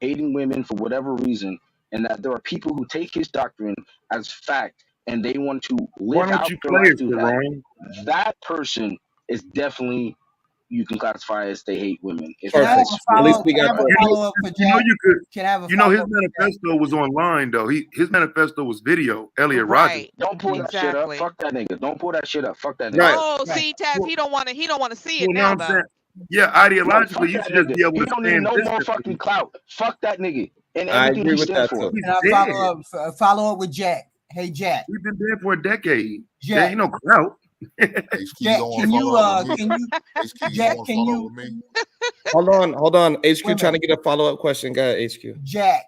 hating women for whatever reason, and that there are people who take his doctrine as fact and they want to Why live don't out you their play life it, through that, Sharon? that person is definitely, you can classify as they hate women. If Can I have that's a what follow? they Can I have a follow up for Jack? You could. Can I have a You know, his follow up for Jack? manifesto was online though. His manifesto was video. Elliot Rogers. Right. Don't pull that shit up. Exactly. Fuck that nigga. Don't pull that shit up. Fuck that nigga. Right. Oh, Right. see, Taz, he don't want to see it Well, now I'm saying, though. yeah, No, ideologically, fuck you that should just nigga. be able He to don't need stand no more distance. fucking clout. Fuck that nigga and I everything agree he with stands that for. too. He's Can I dead. follow up with Jack? Hey Jack. We've been dead for a decade. There Jack. ain't no clout. HQ, you Jack, don't want can to you follow up with me. can you HQ, you Jack, don't want to can follow you up with me. Hold on. Wait HQ a trying to minute. get a follow up question. Go ahead, HQ. Jack,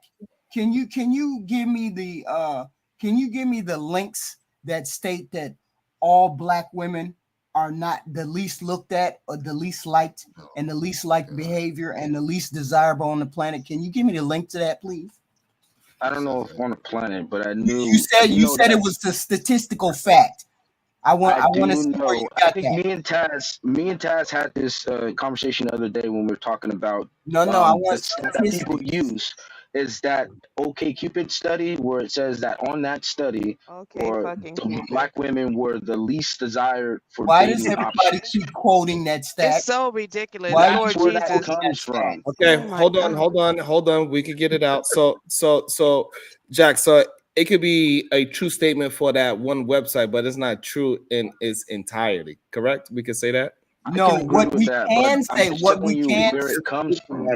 can you give me the links that state that all black women are not the least looked at or the least liked and the least liked behavior and the least desirable on the planet? Can you give me the link to that, please? I don't know if on the planet, but I knew. You said know it that. was a statistical fact. I want to see where you I got think that. me and Taz had this conversation the other day when we were talking about No, I the want stuff that people statistics. use is that OkCupid study where it says that on that study Okay, fucking the Cupid. black women were the least desired for Why does dating everybody options. keep quoting that stat? It's so ridiculous, Why Lord That's where that Jesus. comes from. Okay, Oh my hold God. on. We could get it out. So Jack, so it could be a true statement for that one website, but it's not true in its entirety. Correct? We could say that. I No, can agree what with we that, but can I'm say, just what telling we you can where say, it comes from.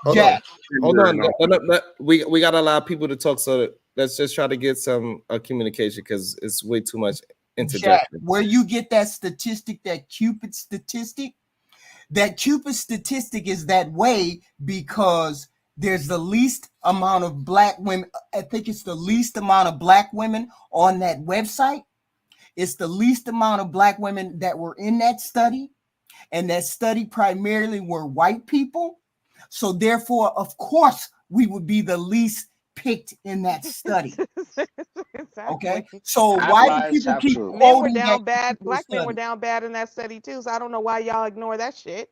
Hold Jack. on. We got to allow people to talk. So let's just try to get some communication because it's way too much Jack, interjection. where you get that statistic, that Cupid statistic is that way because there's the least amount of black women. I think it's the least amount of black women on that website. It's the least amount of black women that were in that study. And that study primarily were white people. So therefore, of course, we would be the least picked in that study. Okay. So why do people keep Men were quoting that down bad. Black men were study? down bad in that study too. So I don't know why y'all ignore that shit.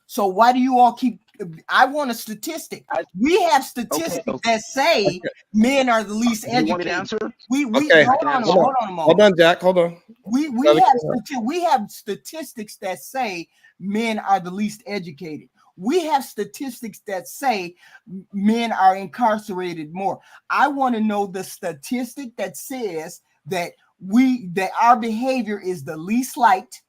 So why do you all keep? I want a statistic. We have statistics that say men are the least You want me to educated. answer? We Okay, hold on a moment. Hold on, Jack. Hold on. We have statistics that say men are the least educated. We have statistics that say men are incarcerated more. I want to know the statistic that says that our behavior is the least liked,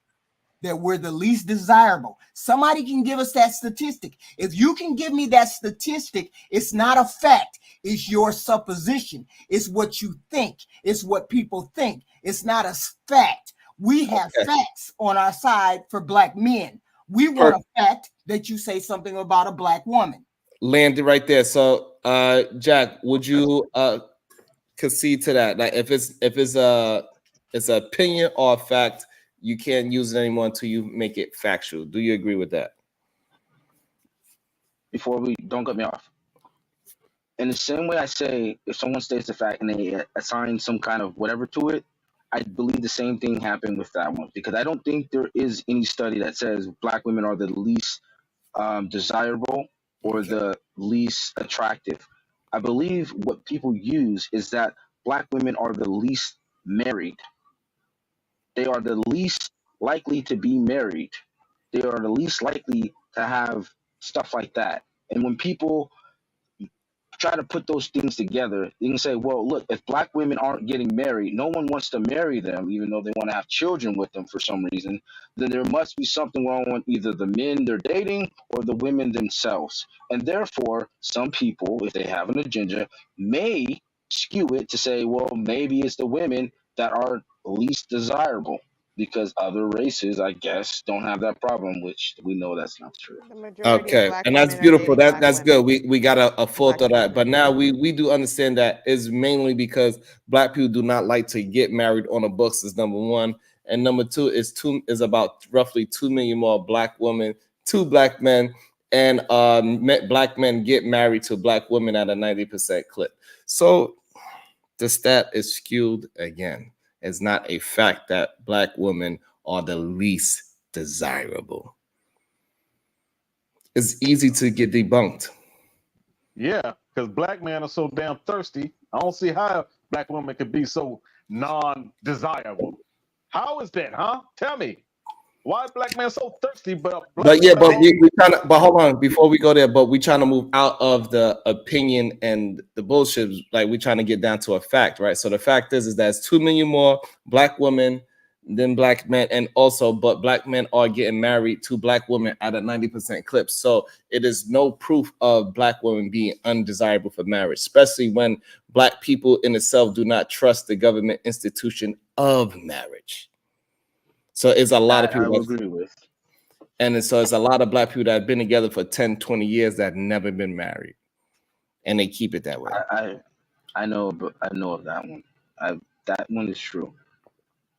that we're the least desirable. Somebody can give us that statistic. If you can give me that statistic, it's not a fact. It's your supposition. It's what you think. It's what people think. It's not a fact. We have facts on our side for black men. We want a fact that you say something about a black woman. Landed right there. So Jack, would you concede to that? Like if it's it's an opinion or a fact, you can't use it anymore until you make it factual. Do you agree with that? Before we don't cut me off. In the same way I say, if someone states a fact and they assign some kind of whatever to it, I believe the same thing happened with that one because I don't think there is any study that says black women are the least desirable or the least attractive. I believe what people use is that black women are the least married. They are the least likely to be married. They are the least likely to have stuff like that. And when people try to put those things together, you can say, well, look, if black women aren't getting married, no one wants to marry them, even though they want to have children with them for some reason, then there must be something wrong with either the men they're dating or the women themselves. And therefore, some people, if they have an agenda, may skew it to say, well, maybe it's the women that are least desirable because other races, I guess, don't have that problem, which we know that's not true. The majority of Okay, black and that's women are beautiful. dating black That's women. good. We got a full thought of that. But now we do understand that is mainly because black people do not like to get married on the books is number one. And number two is about roughly 2 million more black women, 2 black men, and black men get married to black women at a 90% clip. So the stat is skewed again. It's not a fact that black women are the least desirable. It's easy to get debunked. Yeah, because black men are so damn thirsty. I don't see how black women can be so non-desirable? How is that, huh? Tell me. Why black men so thirsty, but black But yeah, women but all we trying to. But hold on, before we go there, but we trying to move out of the opinion and the bullshit. Like we trying to get down to a fact, right? So the fact is that it's 2 million more black women than black men, and also, but black men are getting married to black women at a 90% clip. So it is no proof of black women being undesirable for marriage, especially when black people in itself do not trust the government institution of marriage. So it's a lot of I people would that, agree with. and so it's a lot of black people that have been together for 10, 20 years that have never been married. And they keep it that way. I know, but I know of that one. That one is true.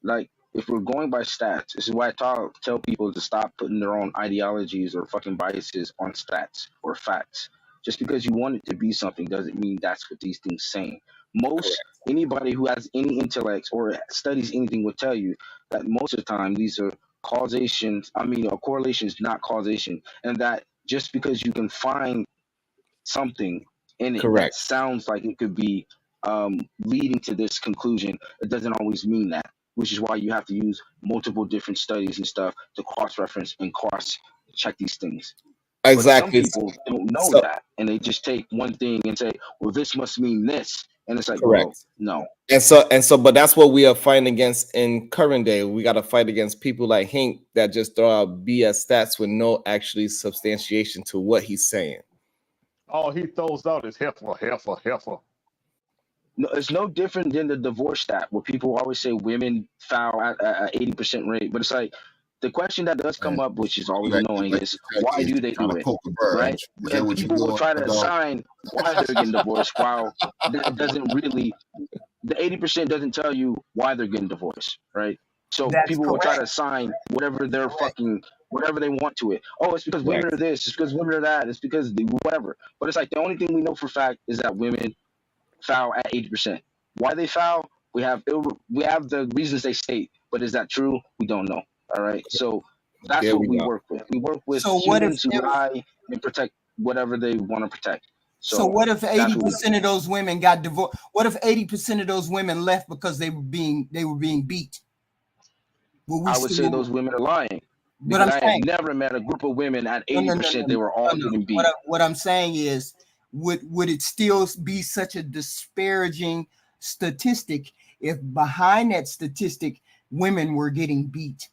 Like, if we're going by stats, this is why tell people to stop putting their own ideologies or fucking biases on stats or facts. Just because you want it to be something doesn't mean that's what these things saying. Anybody who has any intellect or studies anything will tell you that most of the time these are causations. I mean, a correlation is not causation, and that just because you can find something in it that Correct. sounds like it could be leading to this conclusion, it doesn't always mean that, which is why you have to use multiple different studies and stuff to cross-reference and cross-check these things. Exactly. But some people don't know So that, and they just take one thing and say, well, this must mean this. And it's like, well, correct. no. And so, but that's what we are fighting against in current day. We got to fight against people like Hink that just throw out BS stats with no actually substantiation to what he's saying. all he throws out is heifer. No, it's no different than the divorce stat where people always say women foul at 80% rate. But it's like the question that does come up, which is always annoying, is why do they do it? Right? And people will try to assign why they're getting divorced while that doesn't really, the 80% doesn't tell you why they're getting divorced, right? So That's people will try to correct. assign whatever they're whatever they want to it. Oh, it's because women Correct. are this, it's because women are that, it's because whatever. But it's like the only thing we know for fact is that women foul at 80%. Why they foul? We have the reasons they state, but is that true? We don't know. All right. So that's There what we we go. work with. We work with So what if humans who lie and protect whatever they want to protect. so what if that's what 80% of those women got divorced? What if 80% of those women left because they were being beat? I would say those women are lying But because I'm I have saying never met a group of women at no, 80% they were all getting beat. What I'm saying is, would it still be such a disparaging statistic if behind that statistic women were getting beat?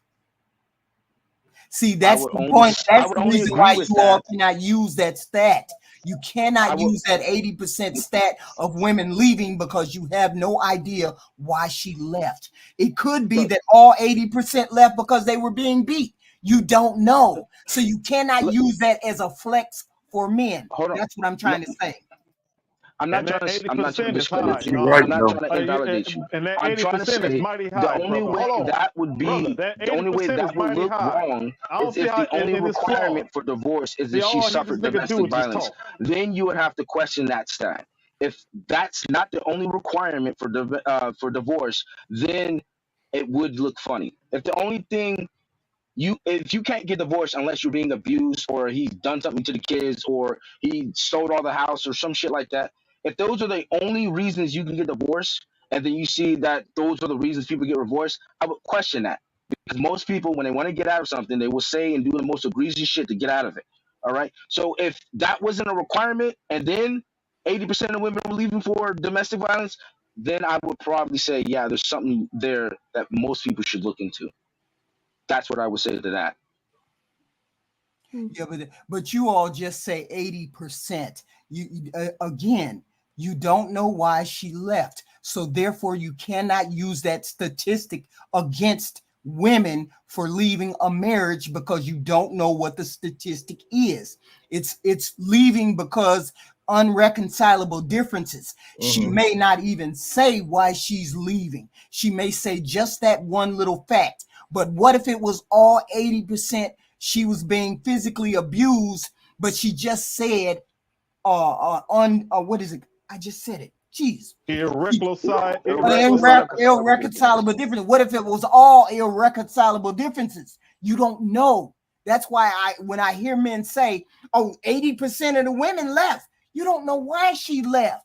See, that's the point. That's the reason why you all cannot use that stat. You cannot use that 80% stat of women leaving because you have no idea why she left. It could be that all 80% left because they were being beat. You don't know. So you cannot use that as a flex for men. That's what I'm trying to say. I'm not trying to discredit you. Right, I'm not trying to invalidate you. And that I'm trying to 80% is say mighty high, the only brother. way Hold on. that would be Brother, that the only way 80% that is would mighty look high. wrong I don't is see if how, the only and it's requirement flawed. for divorce is See, if she all I need suffered this nigga do domestic is just violence. talk. Then you would have to question that stat. If that's not the only requirement for divorce, then it would look funny. If the only thing if you can't get divorced unless you're being abused or he's done something to the kids or he sold all the house or some shit like that, if those are the only reasons you can get divorced and then you see that those are the reasons people get divorced, I would question that, because most people, when they want to get out of something, they will say and do the most egregious shit to get out of it. All right, so if that wasn't a requirement and then 80% of women were leaving for domestic violence, then I would probably say, yeah, there's something there that most people should look into. That's what I would say to that. Yeah, but you all just say 80%. You again, you don't know why she left, so therefore you cannot use that statistic against women for leaving a marriage because you don't know what the statistic is. It's leaving because unreconcilable differences. She may not even say why she's leaving. She may say just that one little fact. But what if it was all 80%? She was being physically abused, but she just said, what is it? I just said it. Jeez. Irreconcilable differences. What if it was all irreconcilable differences? You don't know. That's why when I hear men say, oh, 80% of the women left, you don't know why she left.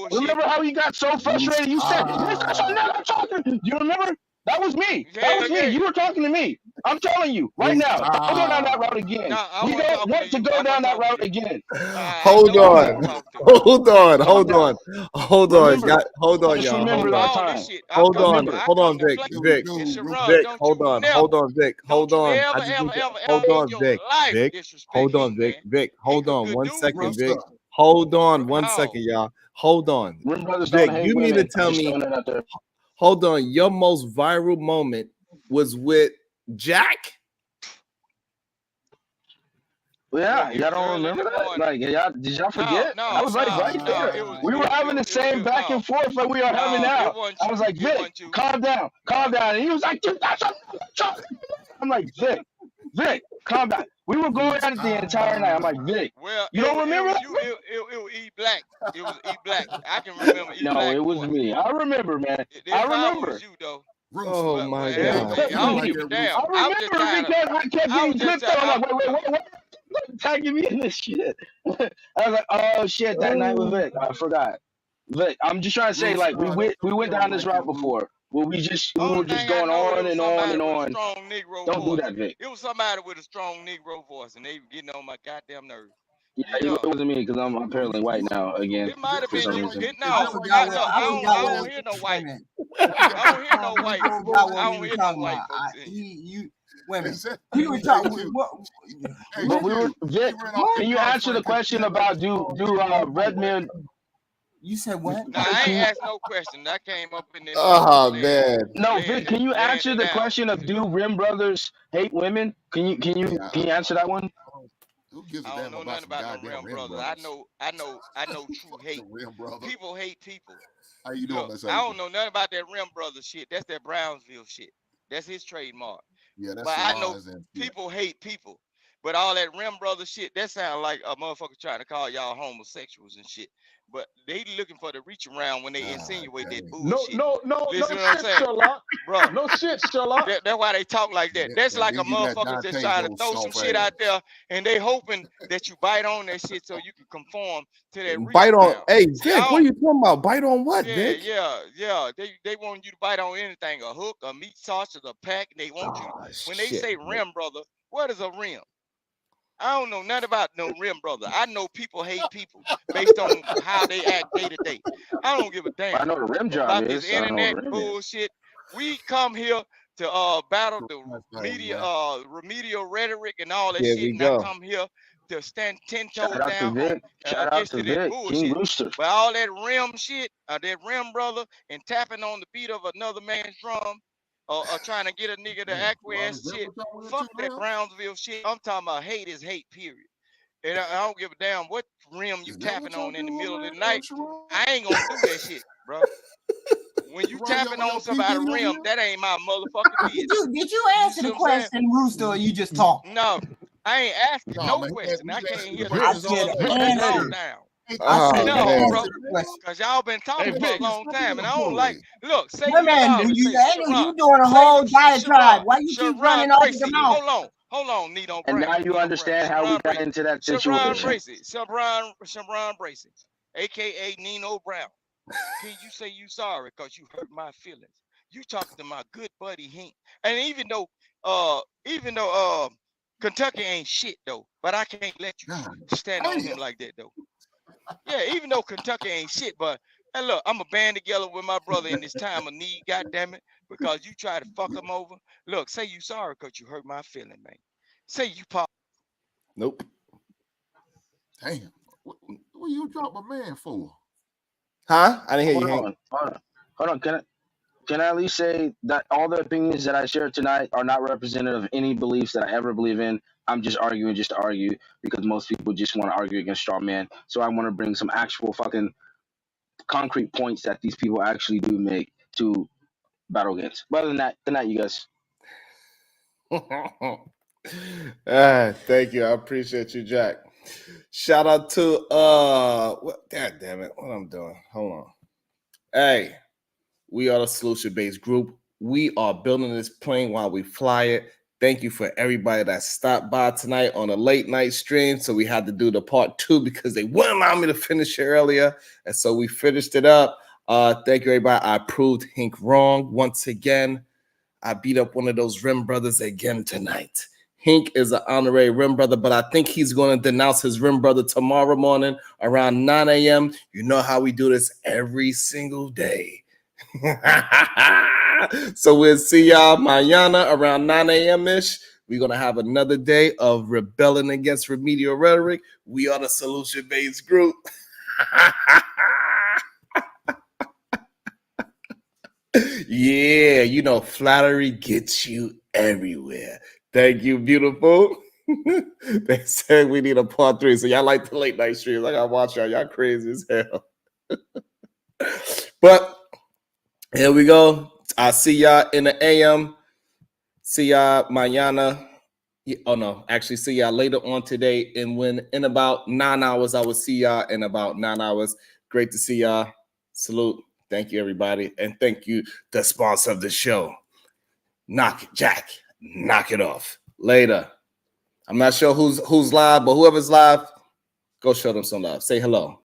bullshit. Remember how you got so frustrated? You said, I'm talking. You remember? That was me. That was me. You were talking to me. I'm telling you right now. Don't go down that route again. We don't want to go down that route again. Hold on. Hold on. Hold on. Hold on. Remember. Hold on, Just y'all. remember Hold that on. time. Hold on. Remember. Hold on, Vic. Vic. Vic. Hold on. Hold on, Vic. Hold on. I just need to hold on, Vic. Vic. Hold on, Vic. Vic. Hold on 1 second, Vic. Hold on 1 second, y'all. Hold on. When brothers Vic, don't hate you mean to women, tell just me, throwing it out there. hold on, your most viral moment was with Jack? Yeah, It y'all was don't early in remember the that? morning. Like, y'all, did y'all No, forget? I no, was like no, right no. there. It was We were having the same back and forth like we are having no. now. It wasn't I was you. like, It Vic, wasn't you. calm down, calm down. And he was like, I'm like, Vic, calm down. We were going at it the entire night. I'm like, Vic, Well, you don't it remember was that? you. It was E Black. It was E Black. I can remember E No, Black it was voice. me. I remember, man. It I probably was remember. you though. Rooster. Oh But my You hell, look God. like I you look don't like give a that damn. Rooster. I I was just remember tired of. because I kept I was getting just clipped on. I'm I, like, wait, tagging me in this shit. I was like, oh shit, that night with Vic. I forgot. Vic, I'm just trying to say, Rooster. like, Nah, we you went don't down look this like that route Rooster. before. Where we only were just thing I going know, it on was and on somebody and with a on. strong Negro Don't do voice. that, Vic. It was somebody with a strong Negro voice, and they were getting on my goddamn nerves. Yeah, Yeah, it wasn't me because I'm No, apparently white now again it might have for Vic been some look you. like reason. It I no, forgot I what look. I forgot I what don't it, hear no wait a white. minute. I don't hear no white. I forgot I what we don't were hear no talking white about. folks in here. Wait a minute. Is that, He was hey, talking Q. what Hey, But we were Q. Vic. He ran off what? his Can you answer the girlfriend because she question had that about strong do Negro red voice. men? You said what? Now I Can ain't you, asked no question. That came up in this Oh motherfucker man. no, Vic? Can you laying answer it the down. question of do rim brothers hate women? Hey, Can you answer that one? who gives a I don't damn know about nothing some about no goddamn Rim Rim brothers. brothers? I know true hate. Fucking Rim brother. People hate people. How you doing, Look, Miss I April? don't know nothing about that Rim brother shit. That's that Brownsville shit. That's his trademark. Yeah, that's But I know Shiraz and yeah. people hate people. But all that Rim brother shit, that sound like a motherfucker trying to call y'all homosexuals and shit. But they looking for the reach around when they insinuate that Dang. bullshit. No Listen what I'm shit, saying? Sherlock. Bro, No shit, Sherlock. that's why they talk like that. That's And like then a you let motherfuckers that's Dante trying to go throw some soft shit out ass. there and they hoping that you bite on that shit so you can conform to that reach Bite on. around. Hey See, Vic, what are you talking about? Bite on what, yeah, Vic? yeah. They want you to bite on anything, a hook, a meat sausage, a pack. They want you. Oh When they shit. say rim, brother, what is a rim? I don't know nothing about no rim, brother. I know people hate people based on how they act day to day. I don't give a I damn know what a rim job about this is. I don't know what internet a rim is. bullshit. We come here to battle the Thing, media man. remedial rhetoric and all that Here shit, we and I go. come here to stand 10 toes Shout out to down on Vic. Shout out against to to that Vic, King bullshit. Rooster. But all that rim shit, that rim brother, and tapping on the beat of another man's drum, or trying to get a nigga to Damn, Ron acquiesce Ripper shit. talking with Fuck you that now? Brownsville shit. I'm talking about hate is hate, period. And I don't give a damn what rim you Is that what tapping y'all on in the middle doing, of the man? night. Sharon? I ain't gonna do that shit, bro. When you Sharon, tapping y'all on P. Diddy somebody's over rim, here? that ain't my motherfucking business. Did you You answer see the what I'm saying? question, Rooster, or you just talking? No, I ain't asking No, no man. question. I He's can't asking hear the I this questions said all day. motherfucking answer. talk down. I said Oh No, man. bro. answer the question. Cause y'all been Hey, talking for a Vic. long time, and I don't Boy. like. Look, say Wait a you minute, sorry. you Say ain't Sharon. you doing a Say whole diatribe? Sharon. Why you keep Sharon running off at the Bracy. mouth? Hold on, Nino And Brown. now you Nino Brown. understand how we Sharon got Bracy. into that Sharon situation. Bracy. Sharon Bracy. AKA Nino Brown. Can you say you sorry because you hurt my feelings? You talking to my good buddy Hink. And even though Kentucky ain't shit though, but I can't let you God stand on damn. him like that though. Yeah, even though Kentucky ain't shit, but hey, look, I'm a band together with my brother in this time of need, goddamn it, because you try to fuck him over. Look, say you sorry because you hurt my feeling, man. Say you pop. Nope. Damn. What you drop a man for? Huh? I didn't hear you, Hold Hank. on. Hold on. Can I at least say that all the opinions that I shared tonight are not representative of any beliefs that I ever believe in? I'm just arguing just to argue because most people just want to argue against straw man. So I want to bring some actual fucking concrete points that these people actually do make to battle against. But other than that, good night, you guys. Thank you. I appreciate you, Jack. Shout out to what, god damn it, what I'm doing. Hold on. Hey, we are the solution-based group. We are building this plane while we fly it. Thank you for everybody that stopped by tonight on a late night stream. So we had to do the part 2 because they wouldn't allow me to finish it earlier. And so we finished it up. Thank you, everybody. I proved Hink wrong once again. I beat up one of those Rim brothers again tonight. Hink is an honorary Rim brother, but I think he's going to denounce his Rim brother tomorrow morning around 9 a.m. You know how we do this every single day. So we'll see y'all mañana around 9 a.m.-ish. We're going to have another day of rebelling against remedial rhetoric. We are the solution-based group. Yeah, you know, flattery gets you everywhere. Thank you, beautiful. They said we need a part 3. So y'all like the late night streams. I gotta watch y'all. Y'all crazy as hell. But here we go. I'll see y'all in the AM. See y'all mañana. Oh no, actually see y'all later on today. And when in about 9 hours, I will see y'all in about 9 hours. Great to see y'all. Salute. Thank you, everybody. And thank you, the sponsor of the show. Knock it, Jack. Knock it off. Later. I'm not sure who's live, but whoever's live, go show them some love. Say hello.